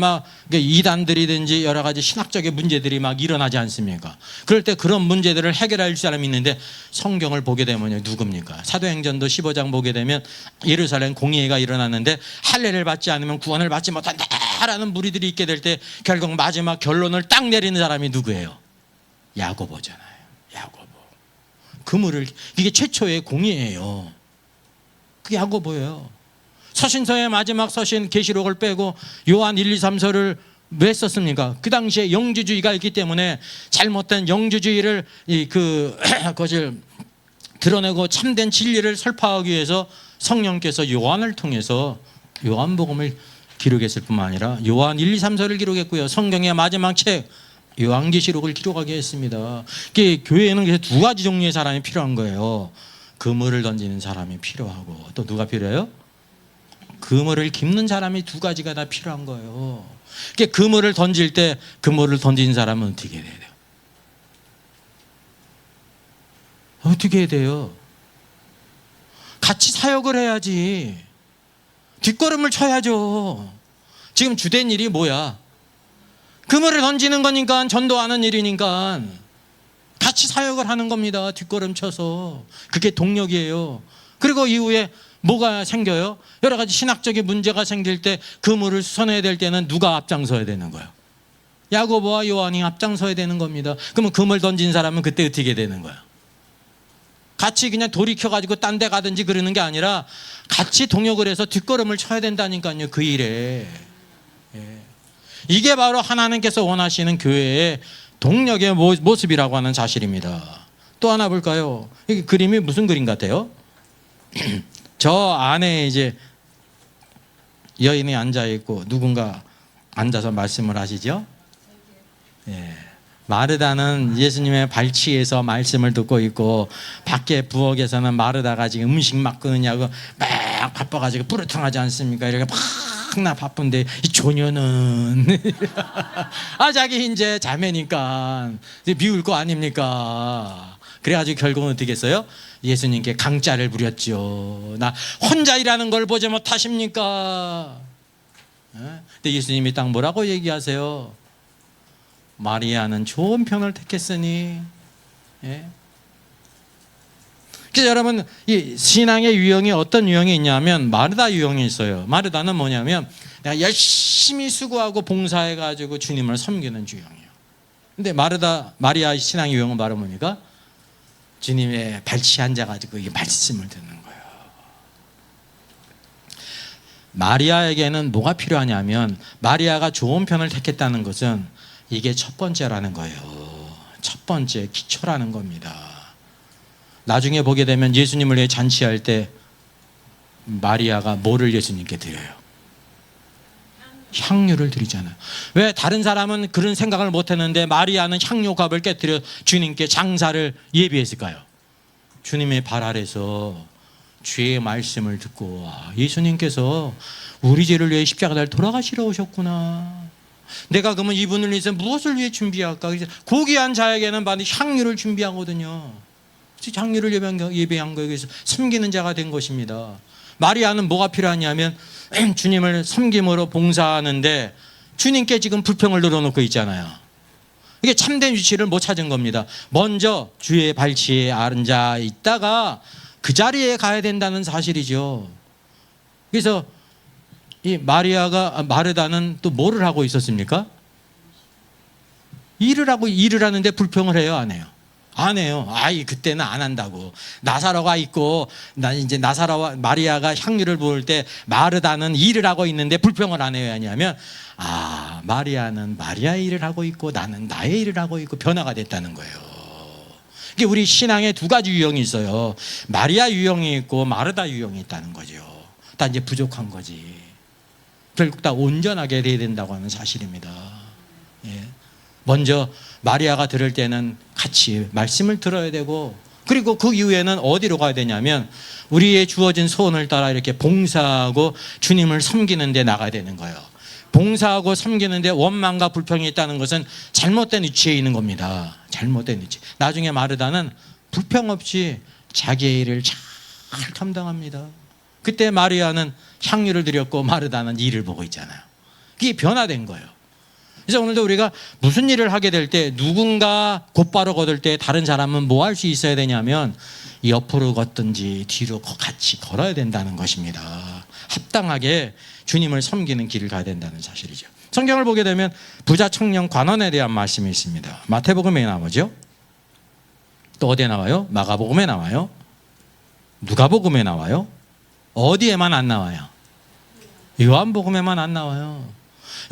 Speaker 1: 이단들이든지 여러 가지 신학적인 문제들이 일어나지 않습니까? 그럴 때 그런 문제들을 해결할 사람이 있는데 성경을 보게 되면 누굽니까? 사도행전도 15장 보게 되면 예루살렘 공의회가 일어났는데 할례를 받지 않으면 구원을 받지 못한다라는 무리들이 있게 될 때 결국 마지막 결론을 딱 내리는 사람이 누구예요? 야고보잖아요. 야고보. 그물을, 이게 최초의 공의예요. 그게 야고보예요. 서신서의 마지막 서신 계시록을 빼고 요한 1, 2, 3서를 왜 썼습니까? 그 당시에 영주주의가 있기 때문에 잘못된 영주주의를 그것을 드러내고 참된 진리를 설파하기 위해서 성령께서 요한을 통해서 요한복음을 기록했을 뿐만 아니라 요한 1, 2, 3서를 기록했고요. 성경의 마지막 책 요한계시록을 기록하게 했습니다. 교회에는 두 가지 종류의 사람이 필요한 거예요. 그물을 던지는 사람이 필요하고 또 누가 필요해요? 그물을 깁는 사람이 두 가지가 다 필요한 거예요. 그물을 던질 때 그물을 던진 사람은 어떻게 해야 돼요? 어떻게 해야 돼요? 같이 사역을 해야지. 뒷걸음을 쳐야죠. 지금 주된 일이 뭐야? 그물을 던지는 거니까, 전도하는 일이니까 같이 사역을 하는 겁니다. 뒷걸음 쳐서. 그게 동력이에요. 그리고 이후에 뭐가 생겨요? 여러 가지 신학적인 문제가 생길 때 그물을 수선해야 될 때는 누가 앞장서야 되는 거예요? 야고보와 요한이 앞장서야 되는 겁니다. 그러면 그물 던진 사람은 그때 어떻게 되는 거예요? 같이 그냥 돌이켜가지고 딴 데 가든지 그러는 게 아니라 같이 동역을 해서 뒷걸음을 쳐야 된다니까요. 그 일에. 이게 바로 하나님께서 원하시는 교회의 동력의 모습이라고 하는 사실입니다. 또 하나 볼까요? 이 그림이 무슨 그림 같아요? 저 안에 이제 여인이 앉아 있고 누군가 앉아서 말씀을 하시죠. 마르다는 예수님의 발치에서 말씀을 듣고 있고 밖에 부엌에서는 마르다가 지금 음식 막 끄느냐고 막 바빠가지고 뿌듯하지 않습니까? 이렇게 나 바쁜데 이 조녀는 자기 이제 자매니까 미울 거 아닙니까? 그래가지고 결국은 어떻게 했어요? 예수님께 강짜를 부렸죠. 나 혼자 일하는 걸 보지 못하십니까? 근데 예수님이 딱 뭐라고 얘기하세요? 마리아는 좋은 편을 택했으니. 그래서 여러분, 이 신앙의 유형이 어떤 유형이 있냐면 마르다 유형이 있어요. 마르다는 뭐냐면 내가 열심히 수고하고 봉사해가지고 주님을 섬기는 유형이에요. 근데 마리아 신앙의 유형은 바로 뭡니까? 주님의 발치에 앉아가지고 이 말씀을 듣는 거예요. 마리아에게는 뭐가 필요하냐면 마리아가 좋은 편을 택했다는 것은 이게 첫 번째라는 거예요. 첫 번째 기초라는 겁니다. 나중에 보게 되면 예수님을 위해 잔치할 때 마리아가 뭐를 예수님께 드려요? 향유를 드리잖아요. 왜 다른 사람은 그런 생각을 못했는데 마리아는 향유값을 깨뜨려 주님께 장사를 예비했을까요? 주님의 발 아래서 주의 말씀을 듣고 예수님께서 우리 죄를 위해 십자가를 돌아가시러 오셨구나. 내가 그러면 이분을 위해서 무엇을 위해 준비할까? 고귀한 자에게는 반드시 향유를 준비하거든요. 향유를 예배한 거에 의해서 섬기는 자가 된 것입니다. 마리아는 뭐가 필요하냐면 주님을 섬김으로 봉사하는데 주님께 지금 불평을 늘어놓고 있잖아요. 이게 참된 위치를 못 찾은 겁니다. 먼저 주의 발치에 앉아 있다가 그 자리에 가야 된다는 사실이죠. 그래서 이 마르다는 또 뭐를 하고 있었습니까? 일을 하는데 불평을 해요, 안 해요? 안 해요. 그때는 안 한다고. 나사로가 있고, 마리아가 향유를 부을 때 마르다는 일을 하고 있는데 불평을 안 해요, 아니하면, 마리아는 마리아의 일을 하고 있고, 나는 나의 일을 하고 있고, 변화가 됐다는 거예요. 이게 우리 신앙에 두 가지 유형이 있어요. 마리아 유형이 있고, 마르다 유형이 있다는 거죠. 다 이제 부족한 거지. 결국 다 온전하게 돼야 된다고 하는 사실입니다. 예. 먼저 마리아가 들을 때는 같이 말씀을 들어야 되고, 그리고 그 이후에는 어디로 가야 되냐면 우리의 주어진 소원을 따라 이렇게 봉사하고 주님을 섬기는 데 나가야 되는 거예요. 봉사하고 섬기는 데 원망과 불평이 있다는 것은 잘못된 위치에 있는 겁니다. 잘못된 위치. 나중에 마르다는 불평 없이 자기의 일을 잘 감당합니다. 그때 마리아는 향유를 드렸고 마르다는 일을 보고 있잖아요. 그게 변화된 거예요. 그래서 오늘도 우리가 무슨 일을 하게 될 때 누군가 곧바로 걷을 때 다른 사람은 뭐 할 수 있어야 되냐면 옆으로 걷든지 뒤로 같이 걸어야 된다는 것입니다. 합당하게 주님을 섬기는 길을 가야 된다는 사실이죠. 성경을 보게 되면 부자 청년 관원에 대한 말씀이 있습니다. 마태복음에 나오죠. 또 어디에 나와요? 마가복음에 나와요. 누가복음에 나와요. 어디에만 안 나와요? 요한복음에만 안 나와요.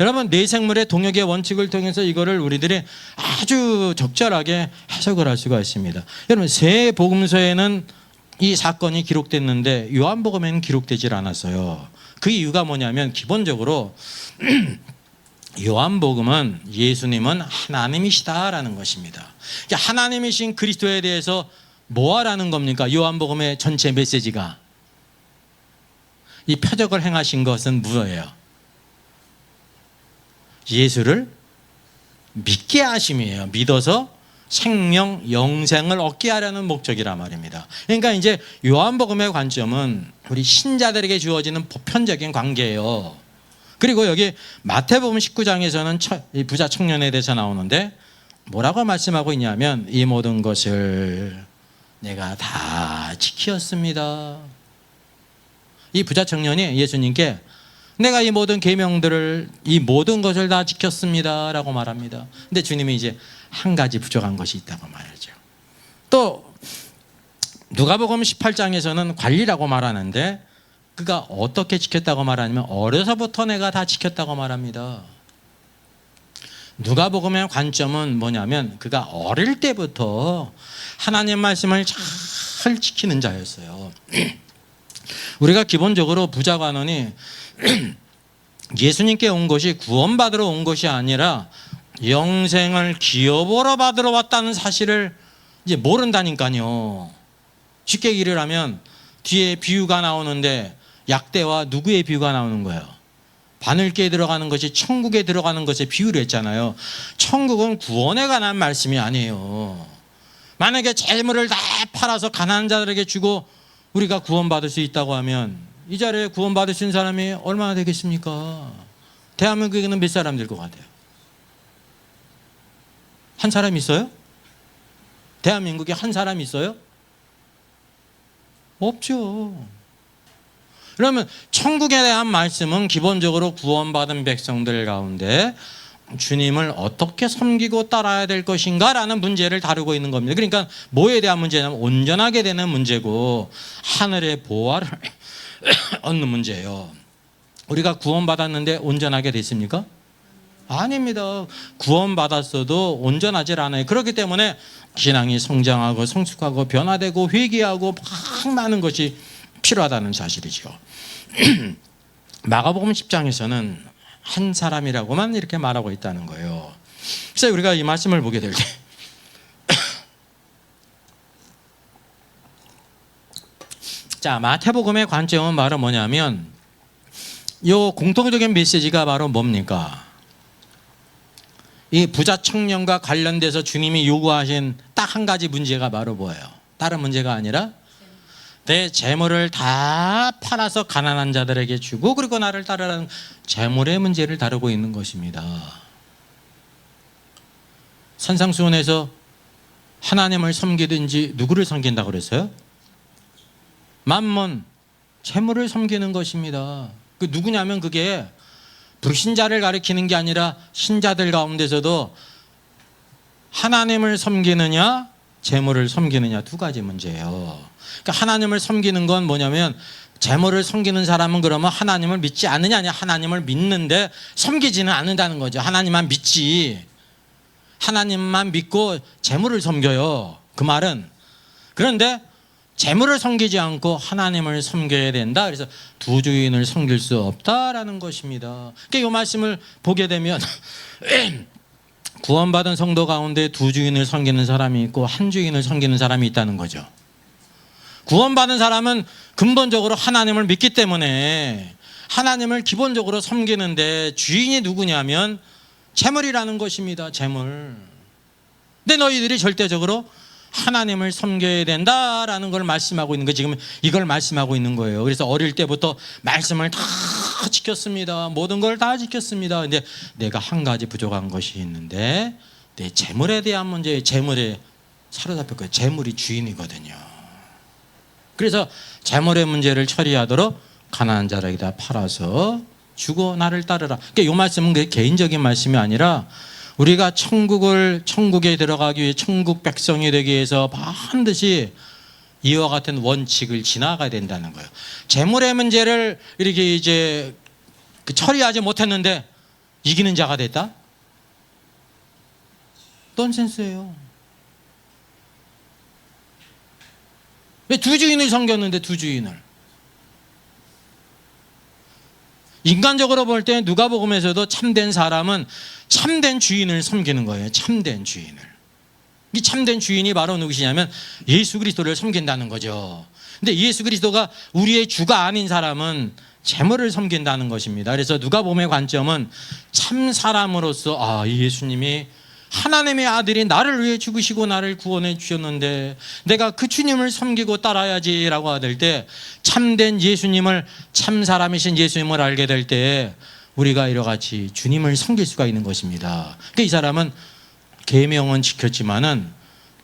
Speaker 1: 여러분, 네 생물의 동역의 원칙을 통해서 이거를 우리들이 아주 적절하게 해석을 할 수가 있습니다. 여러분, 세 복음서에는 이 사건이 기록됐는데 요한복음에는 기록되질 않았어요. 그 이유가 뭐냐면 기본적으로 요한복음은 예수님은 하나님이시다라는 것입니다. 하나님이신 그리스도에 대해서 뭐 하라는 겁니까? 요한복음의 전체 메시지가 이 표적을 행하신 것은 뭐예요? 예수를 믿게 하심이에요. 믿어서 생명, 영생을 얻게 하려는 목적이란 말입니다. 그러니까 이제 요한복음의 관점은 우리 신자들에게 주어지는 보편적인 관계예요. 그리고 여기 마태복음 19장에서는 이 부자 청년에 대해서 나오는데 뭐라고 말씀하고 있냐면 이 모든 것을 내가 다 지키었습니다. 이 부자 청년이 예수님께 내가 이 모든 계명들을 이 모든 것을 다 지켰습니다 라고 말합니다. 근데 주님이 이제 한 가지 부족한 것이 있다고 말하죠. 또 누가복음 18장에서는 관리라고 말하는데 그가 어떻게 지켰다고 말하냐면 어려서부터 내가 다 지켰다고 말합니다. 누가복음의 관점은 뭐냐면 그가 어릴 때부터 하나님 말씀을 잘 지키는 자였어요. 우리가 기본적으로 부자 관원이 예수님께 온 것이 구원받으러 온 것이 아니라 영생을 기업으로 받으러 왔다는 사실을 이제 모른다니까요. 쉽게 얘기를 하면 뒤에 비유가 나오는데 약대와 누구의 비유가 나오는 거예요? 바늘개에 들어가는 것이 천국에 들어가는 것에 비유를 했잖아요. 천국은 구원에 관한 말씀이 아니에요. 만약에 재물을 다 팔아서 가난한 자들에게 주고 우리가 구원받을 수 있다고 하면 이 자리에 구원받을 수 있는 사람이 얼마나 되겠습니까? 대한민국에는 몇 사람 될 것 같아요? 한 사람 있어요? 대한민국에 한 사람 있어요? 없죠. 그러면 천국에 대한 말씀은 기본적으로 구원받은 백성들 가운데 주님을 어떻게 섬기고 따라야 될 것인가 라는 문제를 다루고 있는 겁니다. 그러니까 뭐에 대한 문제냐면 온전하게 되는 문제고 하늘의 보화를 얻는 문제예요. 우리가 구원받았는데 온전하게 됐습니까? 아닙니다. 구원받았어도 온전하지 않아요. 그렇기 때문에 신앙이 성장하고 성숙하고 변화되고 회개하고 막 많은 것이 필요하다는 사실이죠. 마가복음 10장에서는 한 사람이라고만 이렇게 말하고 있다는 거예요. 그래서 우리가 이 말씀을 보게 될 때 자, 마태복음의 관점은 바로 뭐냐면 이 공통적인 메시지가 바로 뭡니까? 이 부자 청년과 관련돼서 주님이 요구하신 딱 한 가지 문제가 바로 뭐예요? 다른 문제가 아니라 내 재물을 다 팔아서 가난한 자들에게 주고 그리고 나를 따르라는 재물의 문제를 다루고 있는 것입니다. 산상수훈에서 하나님을 섬기든지 누구를 섬긴다고 그랬어요? 만몬, 재물을 섬기는 것입니다. 그 누구냐면 그게 불신자를 가리키는 게 아니라 신자들 가운데서도 하나님을 섬기느냐 재물을 섬기느냐 두 가지 문제예요. 그러니까 하나님을 섬기는 건 뭐냐면 재물을 섬기는 사람은 그러면 하나님을 믿지 않느냐 아니야. 하나님을 믿는데 섬기지는 않는다는 거죠. 하나님만 믿지. 하나님만 믿고 재물을 섬겨요. 그 말은. 그런데 재물을 섬기지 않고 하나님을 섬겨야 된다. 그래서 두 주인을 섬길 수 없다라는 것입니다. 그러니까 이 말씀을 보게 되면 구원받은 성도 가운데 두 주인을 섬기는 사람이 있고 한 주인을 섬기는 사람이 있다는 거죠. 구원받은 사람은 근본적으로 하나님을 믿기 때문에 하나님을 기본적으로 섬기는데 주인이 누구냐면 재물이라는 것입니다. 재물. 근데 너희들이 절대적으로 하나님을 섬겨야 된다라는 걸 말씀하고 있는 거예요. 지금 이걸 말씀하고 있는 거예요. 그래서 어릴 때부터 말씀을 다 지켰습니다. 모든 걸 다 지켰습니다. 근데 내가 한 가지 부족한 것이 있는데 내 재물에 대한 문제, 재물에 사로잡혔고요. 재물이 주인이거든요. 그래서 재물의 문제를 처리하도록 가난한 자에게다 팔아서 주고 나를 따르라. 그러니까 이 말씀은 개인적인 말씀이 아니라 우리가 천국에 들어가기 위해 천국 백성이 되기 위해서 반드시 이와 같은 원칙을 지나가야 된다는 거예요. 재물의 문제를 이렇게 이제 처리하지 못했는데 이기는 자가 됐다? 넌센스예요. 왜 두 주인을 섬겼는데 두 주인을? 인간적으로 볼 때 누가복음에서도 참된 사람은 참된 주인을 섬기는 거예요. 참된 주인을. 이 참된 주인이 바로 누구시냐면 예수 그리스도를 섬긴다는 거죠. 근데 예수 그리스도가 우리의 주가 아닌 사람은 재물을 섬긴다는 것입니다. 그래서 누가복음의 관점은 참 사람으로서 이 예수님이 하나님의 아들이 나를 위해 죽으시고 나를 구원해 주셨는데 내가 그 주님을 섬기고 따라야지라고 하될 때 참된 예수님을 참 사람이신 예수님을 알게 될 때 우리가 이와 같이 주님을 섬길 수가 있는 것입니다. 그러니까 이 사람은 계명은 지켰지만은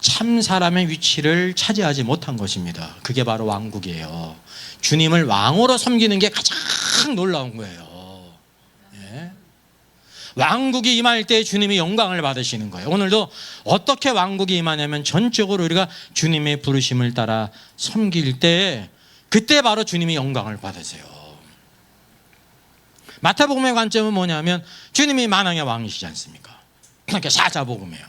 Speaker 1: 참 사람의 위치를 차지하지 못한 것입니다. 그게 바로 왕국이에요. 주님을 왕으로 섬기는 게 가장 놀라운 거예요. 왕국이 임할 때 주님이 영광을 받으시는 거예요. 오늘도 어떻게 왕국이 임하냐면 전적으로 우리가 주님의 부르심을 따라 섬길 때 그때 바로 주님이 영광을 받으세요. 마태복음의 관점은 뭐냐면 주님이 만왕의 왕이시지 않습니까? 그러니까 사자복음이에요.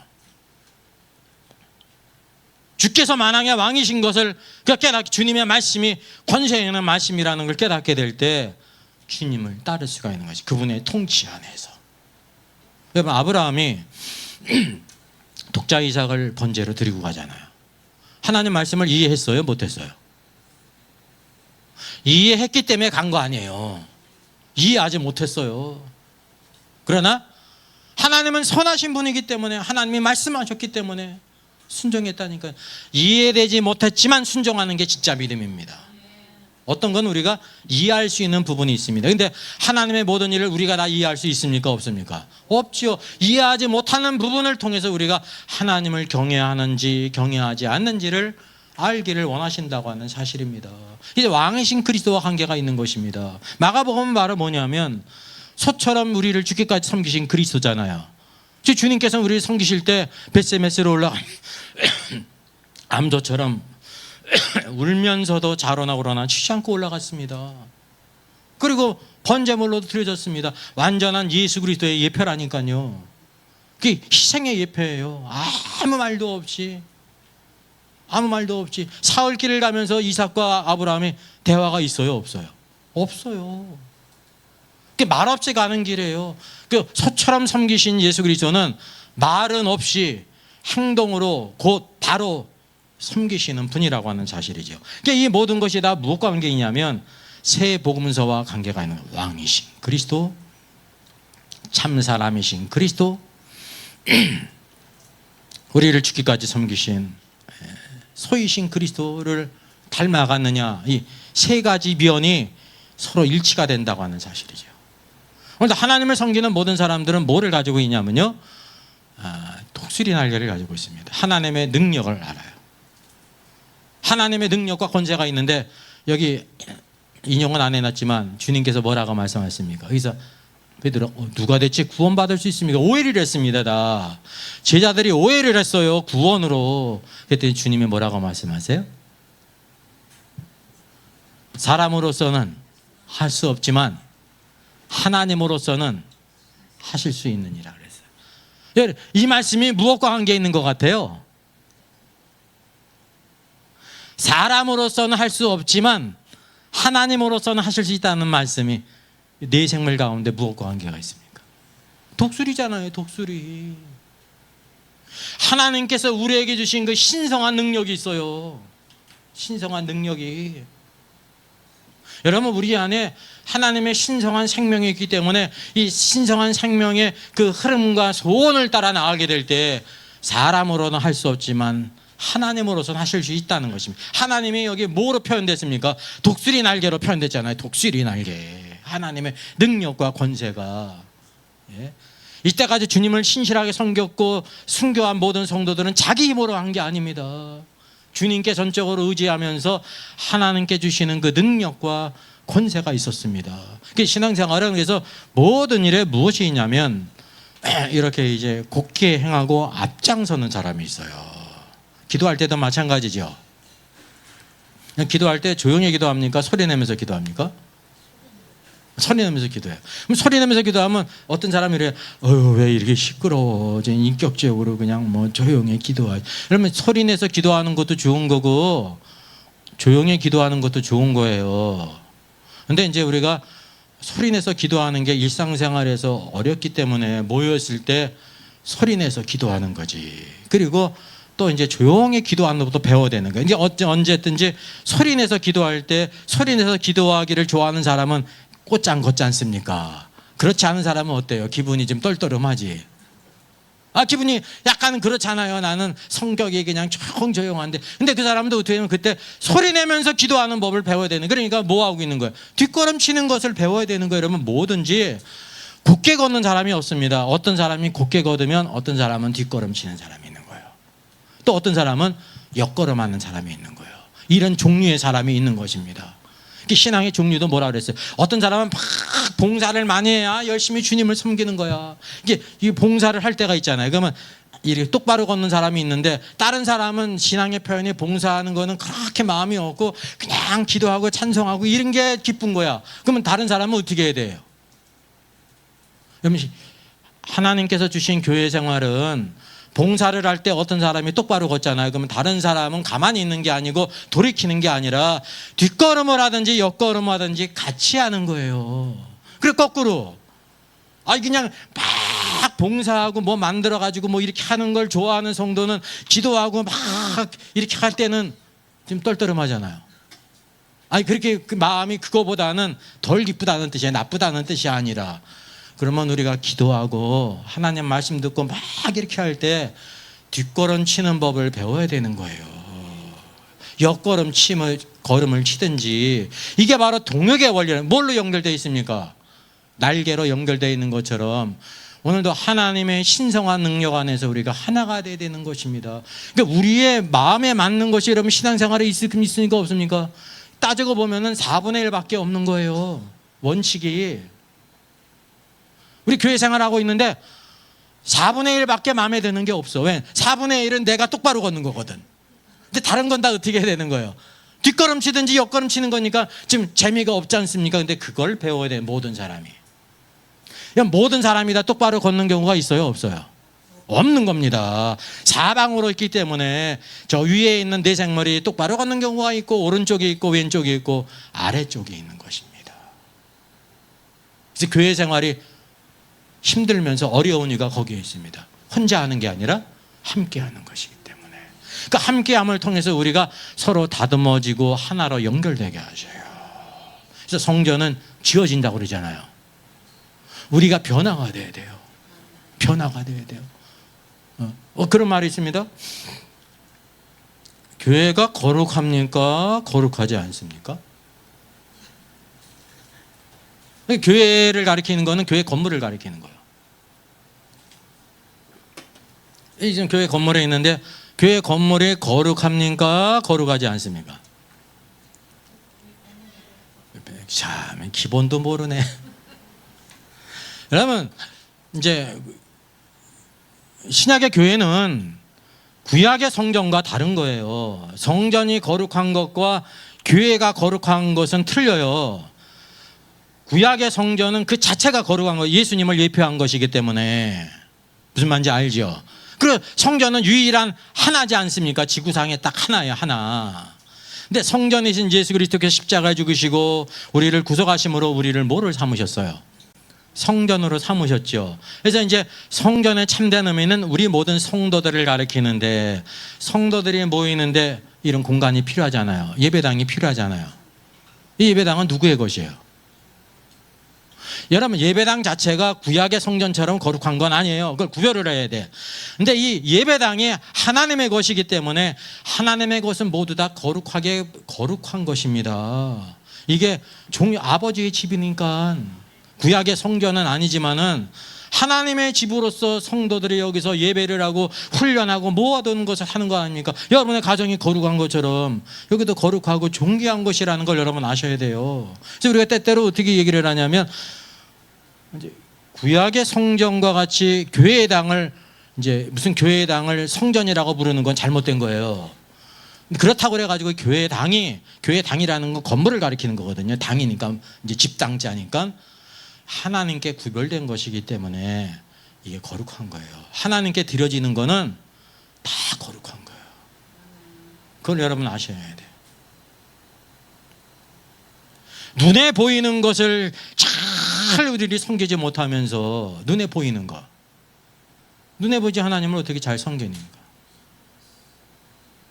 Speaker 1: 주께서 만왕의 왕이신 것을 깨닫게 주님의 말씀이 권세 있는 말씀이라는 걸 깨닫게 될 때 주님을 따를 수가 있는 것이 그분의 통치 안에서. 여러분 아브라함이 독자 이삭을 번제로 드리고 가잖아요. 하나님 말씀을 이해했어요? 못했어요? 이해했기 때문에 간 거 아니에요. 이해하지 못했어요. 그러나 하나님은 선하신 분이기 때문에 하나님이 말씀하셨기 때문에 순종했다니까요. 이해되지 못했지만 순종하는 게 진짜 믿음입니다. 어떤 건 우리가 이해할 수 있는 부분이 있습니다. 그런데 하나님의 모든 일을 우리가 다 이해할 수 있습니까? 없습니까? 없지요. 이해하지 못하는 부분을 통해서 우리가 하나님을 경외하는지 경외하지 않는지를 알기를 원하신다고 하는 사실입니다. 이제 왕이신 그리스도와 관계가 있는 것입니다. 마가복음은 바로 뭐냐면 소처럼 우리를 죽기까지 섬기신 그리스도잖아요. 주님께서는 우리를 섬기실 때 벳세메스로 올라가 암소처럼 울면서도 자로나고 그러나 쉬지 않고 올라갔습니다. 그리고 번제물로도 드려졌습니다. 완전한 예수 그리스도의 예표라니까요. 그게 희생의 예표예요. 아무 말도 없이 사흘길을 가면서 이삭과 아브라함의 대화가 있어요? 없어요? 없어요. 그게 말없이 가는 길이에요. 그 소처럼 섬기신 예수 그리스도는 말은 없이 행동으로 곧 바로 섬기시는 분이라고 하는 사실이죠. 그러니까 이 모든 것이 다 무엇과 관계이냐면 새 복음서와 관계가 있는 왕이신 그리스도, 참 사람이신 그리스도, 우리를 죽기까지 섬기신 소이신 그리스도를 닮아갔느냐, 이 세 가지 면이 서로 일치가 된다고 하는 사실이죠. 그런데 하나님을 섬기는 모든 사람들은 뭐를 가지고 있냐면요, 독수리 날개를 가지고 있습니다. 하나님의 능력을 알아요. 하나님의 능력과 권세가 있는데 여기 인용은 안 해놨지만 주님께서 뭐라고 말씀하십니까? 여기서 베드로 누가 대체 구원받을 수 있습니까? 오해를 했습니다. 다 제자들이 오해를 했어요. 구원으로. 그랬더니 주님이 뭐라고 말씀하세요? 사람으로서는 할 수 없지만 하나님으로서는 하실 수 있느니라 그랬어요. 이 말씀이 무엇과 관계 있는 것 같아요? 사람으로서는 할 수 없지만 하나님으로서는 하실 수 있다는 말씀이 네 생물 가운데 무엇과 관계가 있습니까? 독수리잖아요. 독수리. 하나님께서 우리에게 주신 그 신성한 능력이 있어요. 신성한 능력이. 여러분, 우리 안에 하나님의 신성한 생명이 있기 때문에 이 신성한 생명의 그 흐름과 소원을 따라 나가게 될 때 사람으로는 할 수 없지만 하나님으로서는 하실 수 있다는 것입니다. 하나님이 여기 뭐로 표현됐습니까? 독수리 날개로 표현됐잖아요. 독수리 날개. 하나님의 능력과 권세가. 예? 이때까지 주님을 신실하게 섬겼고 순교한 모든 성도들은 자기 힘으로 한 게 아닙니다. 주님께 전적으로 의지하면서 하나님께 주시는 그 능력과 권세가 있었습니다. 신앙생활은 그래서 모든 일에 무엇이 있냐면 이렇게 이제 곱게 행하고 앞장서는 사람이 있어요. 기도할 때도 마찬가지죠. 그냥 기도할 때 조용히 기도합니까? 소리 내면서 기도합니까? 소리 내면서 기도해요. 그럼 소리 내면서 기도하면 어떤 사람이 이래요. 왜 이렇게 시끄러워. 인격적으로 그냥 뭐 조용히 기도하지. 그러면 소리 내서 기도하는 것도 좋은 거고 조용히 기도하는 것도 좋은 거예요. 근데 이제 우리가 소리 내서 기도하는 게 일상생활에서 어렵기 때문에 모였을 때 소리 내서 기도하는 거지. 그리고 또 이제 조용히 기도하는 것도 배워야 되는 거예요. 이제 언제든지 소리 내서 기도할 때 소리 내서 기도하기를 좋아하는 사람은 꽃장 걷지 않습니까? 그렇지 않은 사람은 어때요? 기분이 좀 떨떠름하지. 기분이 약간 그렇잖아요. 나는 성격이 그냥 조용한데. 근데 그 사람도 어떻게 하면 그때 소리 내면서 기도하는 법을 배워야 되는. 그러니까 뭐 하고 있는 거예요? 뒷걸음 치는 것을 배워야 되는 거예요. 여러분, 뭐든지 곧게 걷는 사람이 없습니다. 어떤 사람이 곧게 걷으면 어떤 사람은 뒷걸음 치는 사람이 있는 거예요. 또 어떤 사람은 옆걸음하는 사람이 있는 거예요. 이런 종류의 사람이 있는 것입니다. 신앙의 종류도 뭐라 그랬어요? 어떤 사람은 막 봉사를 많이 해야 열심히 주님을 섬기는 거야. 이게 이 봉사를 할 때가 있잖아요. 그러면 이렇게 똑바로 걷는 사람이 있는데 다른 사람은 신앙의 표현이 봉사하는 거는 그렇게 마음이 없고 그냥 기도하고 찬송하고 이런 게 기쁜 거야. 그러면 다른 사람은 어떻게 해야 돼요? 하나님께서 주신 교회 생활은 봉사를 할 때 어떤 사람이 똑바로 걷잖아요. 그러면 다른 사람은 가만히 있는 게 아니고 돌이키는 게 아니라 뒷걸음을 하든지 옆걸음을 하든지 같이 하는 거예요. 그리고 거꾸로 그냥 막 봉사하고 뭐 만들어가지고 뭐 이렇게 하는 걸 좋아하는 성도는 기도하고 막 이렇게 할 때는 좀 떨떠름하잖아요. 그렇게 그 마음이 그거보다는 덜 기쁘다는 뜻이에요. 나쁘다는 뜻이 아니라. 그러면 우리가 기도하고 하나님 말씀 듣고 막 이렇게 할 때 뒷걸음 치는 법을 배워야 되는 거예요. 옆걸음 걸음을 치든지. 이게 바로 동역의 원리는 뭘로 연결되어 있습니까? 날개로 연결되어 있는 것처럼 오늘도 하나님의 신성한 능력 안에서 우리가 하나가 되어야 되는 것입니다. 그러니까 우리의 마음에 맞는 것이 여러분 신앙생활에 있으니까 없습니까? 따지고 보면은 4분의 1밖에 없는 거예요. 원칙이. 우리 교회 생활하고 있는데 4분의 1밖에 마음에 드는 게 없어. 왜? 4분의 1은 내가 똑바로 걷는 거거든. 근데 다른 건 다 어떻게 해야 되는 거예요? 뒷걸음 치든지 옆걸음 치는 거니까 지금 재미가 없지 않습니까? 근데 그걸 배워야 돼, 모든 사람이. 모든 사람이 다 똑바로 걷는 경우가 있어요, 없어요? 없는 겁니다. 사방으로 있기 때문에 저 위에 있는 내 생물이 똑바로 걷는 경우가 있고 오른쪽에 있고 왼쪽에 있고 아래쪽에 있는 것입니다. 그래서 교회 생활이 힘들면서 어려운 이유가 거기에 있습니다. 혼자 하는 게 아니라 함께 하는 것이기 때문에. 그러니까 함께함을 통해서 우리가 서로 다듬어지고 하나로 연결되게 하셔요. 그래서 성전은 지어진다고 그러잖아요. 우리가 변화가 돼야 돼요. 변화가 돼야 돼요. 그런 말이 있습니다. 교회가 거룩합니까? 거룩하지 않습니까? 교회를 가리키는 거는 교회 건물을 가리키는 거예요. 지금 교회 건물에 있는데 교회 건물이 거룩합니까? 거룩하지 않습니까? 참 기본도 모르네. 여러분 이제 신약의 교회는 구약의 성전과 다른 거예요. 성전이 거룩한 것과 교회가 거룩한 것은 틀려요. 구약의 성전은 그 자체가 거룩한 거예요. 예수님을 예표한 것이기 때문에. 무슨 말인지 알죠? 그리고 성전은 유일한 하나지 않습니까? 지구상에 딱 하나예요, 하나. 근데 성전이신 예수 그리스도께서 십자가에 죽으시고 우리를 구속하심으로 우리를 뭐를 삼으셨어요? 성전으로 삼으셨죠. 그래서 이제 성전의 참된 의미는 우리 모든 성도들을 가리키는데, 성도들이 모이는데 이런 공간이 필요하잖아요. 예배당이 필요하잖아요. 이 예배당은 누구의 것이에요? 여러분 예배당 자체가 구약의 성전처럼 거룩한 건 아니에요. 그걸 구별을 해야 돼. 근데 이 예배당이 하나님의 것이기 때문에 하나님의 것은 모두 다 거룩한 것입니다. 이게 아버지의 집이니까 구약의 성전은 아니지만은 하나님의 집으로서 성도들이 여기서 예배를 하고 훈련하고 모아두는 것을 하는 거 아닙니까? 여러분의 가정이 거룩한 것처럼 여기도 거룩하고 존귀한 것이라는 걸 여러분 아셔야 돼요. 그래서 우리가 때때로 어떻게 얘기를 하냐면 이제 구약의 성전과 같이 교회당을 이제 무슨 교회당을 성전이라고 부르는 건 잘못된 거예요. 그렇다고 그래가지고 교회당이라는 건 건물을 가리키는 거거든요. 당이니까 이제 집당자니까 하나님께 구별된 것이기 때문에 이게 거룩한 거예요. 하나님께 드려지는 거는 다 거룩한 거예요. 그걸 여러분 아셔야 돼요. 눈에 보이는 것을 잘 우리들이 섬기지 못하면서 눈에 보이는 거, 눈에 보지 하나님을 어떻게 잘 섬깁니까?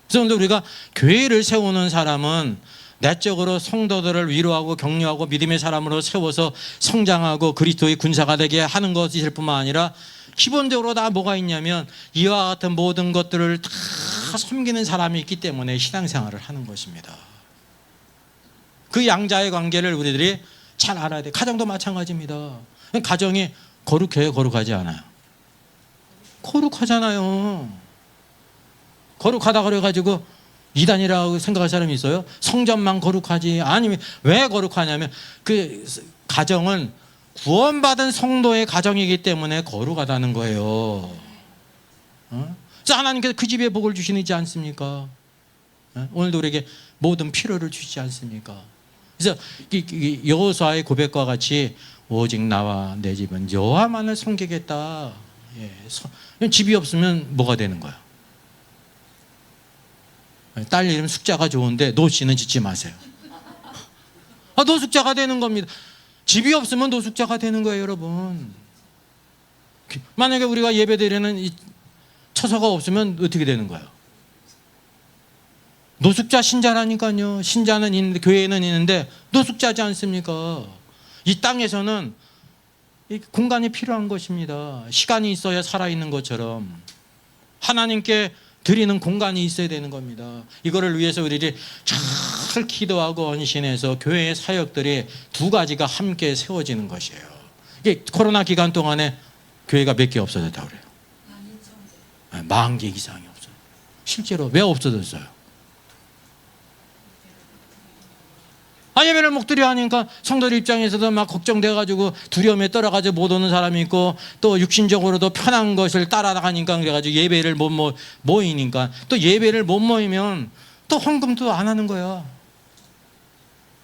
Speaker 1: 그래서 우리가 교회를 세우는 사람은 내적으로 성도들을 위로하고 격려하고 믿음의 사람으로 세워서 성장하고 그리스도의 군사가 되게 하는 것일 뿐만 아니라 기본적으로 다 뭐가 있냐면 이와 같은 모든 것들을 다 섬기는 사람이 있기 때문에 신앙생활을 하는 것입니다. 그 양자의 관계를 우리들이 잘 알아야 돼요. 가정도 마찬가지입니다. 가정이 거룩해요? 거룩하지 않아요? 거룩하잖아요. 거룩하다 그래가지고 이단이라고 생각할 사람이 있어요? 성전만 거룩하지. 아니면 왜 거룩하냐면 그 가정은 구원받은 성도의 가정이기 때문에 거룩하다는 거예요. 그래서 하나님께서 그 집에 복을 주시지 않습니까? 오늘도 우리에게 모든 필요를 주시지 않습니까? 그래서 여호수아의 고백과 같이 오직 나와 내 집은 여호와만을 섬기겠다. 집이 없으면 뭐가 되는 거야? 딸 이름 숫자가 좋은데 노씨는 짓지 마세요. 노숙자가 되는 겁니다. 집이 없으면 노숙자가 되는 거예요, 여러분. 만약에 우리가 예배드리는 처소가 없으면 어떻게 되는 거예요? 노숙자 신자라니까요. 신자는 있는데 교회는 있는데 노숙자지 않습니까? 이 땅에서는 공간이 필요한 것입니다. 시간이 있어야 살아있는 것처럼 하나님께 드리는 공간이 있어야 되는 겁니다. 이거를 위해서 우리들이 잘 기도하고 언신해서 교회의 사역들이 두 가지가 함께 세워지는 것이에요. 이게 코로나 기간 동안에 교회가 몇 개 없어졌다고 그래요? 40개 이상이 없어요. 실제로 왜 없어졌어요? 예배를 못 드려 하니까 성도들 입장에서도 막 걱정돼가지고 두려움에 떨어가지고 못 오는 사람이 있고, 또 육신적으로도 편한 것을 따라가니까 그래가지고 예배를 못 모이니까, 또 예배를 못 모이면 또 헌금도 안 하는 거야.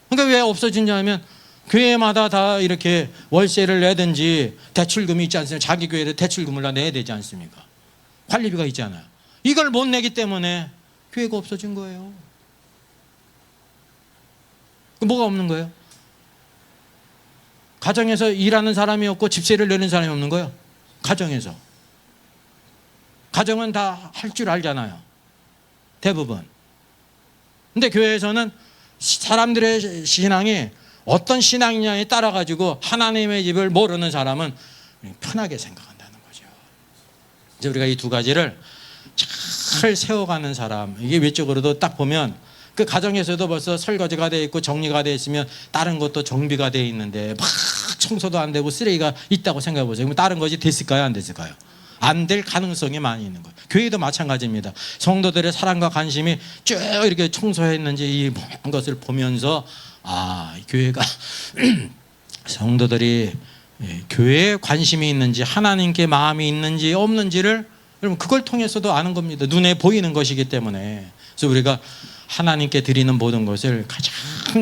Speaker 1: 그러니까 왜 없어지냐면 교회마다 다 이렇게 월세를 내든지 대출금이 있지 않습니까? 자기 교회를 대출금을 다 내야 되지 않습니까? 관리비가 있잖아요. 이걸 못 내기 때문에 교회가 없어진 거예요. 뭐가 없는 거예요? 가정에서 일하는 사람이 없고 집세를 내는 사람이 없는 거예요. 가정에서. 가정은 다 할 줄 알잖아요. 대부분. 근데 교회에서는 사람들의 신앙이 어떤 신앙이냐에 따라 가지고 하나님의 집을 모르는 사람은 편하게 생각한다는 거죠. 이제 우리가 이 두 가지를 잘 세워가는 사람, 이게 외적으로도 딱 보면 그 가정에서도 벌써 설거지가 돼 있고 정리가 돼 있으면 다른 것도 정비가 돼 있는데 막 청소도 안 되고 쓰레기가 있다고 생각해 보세요. 그럼 다른 것이 됐을까요? 안 됐을까요? 안 될 가능성이 많이 있는 거예요. 교회도 마찬가지입니다. 성도들의 사랑과 관심이 쭉 이렇게 청소했는지 이 모든 것을 보면서 교회가 성도들이 교회에 관심이 있는지 하나님께 마음이 있는지 없는지를 여러분 그걸 통해서도 아는 겁니다. 눈에 보이는 것이기 때문에. 그래서 우리가 하나님께 드리는 모든 것을 가장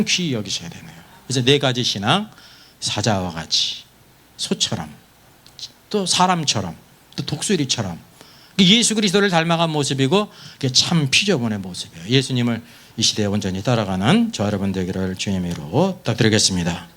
Speaker 1: 귀히 여기셔야 되네요. 그래서 4가지 신앙, 사자와 같이, 소처럼, 또 사람처럼, 또 독수리처럼 예수 그리스도를 닮아간 모습이고 그게 참 피조물의 모습이에요. 예수님을 이 시대에 온전히 따라가는 저 여러분 되기를 주님의 이름으로 부탁드리겠습니다.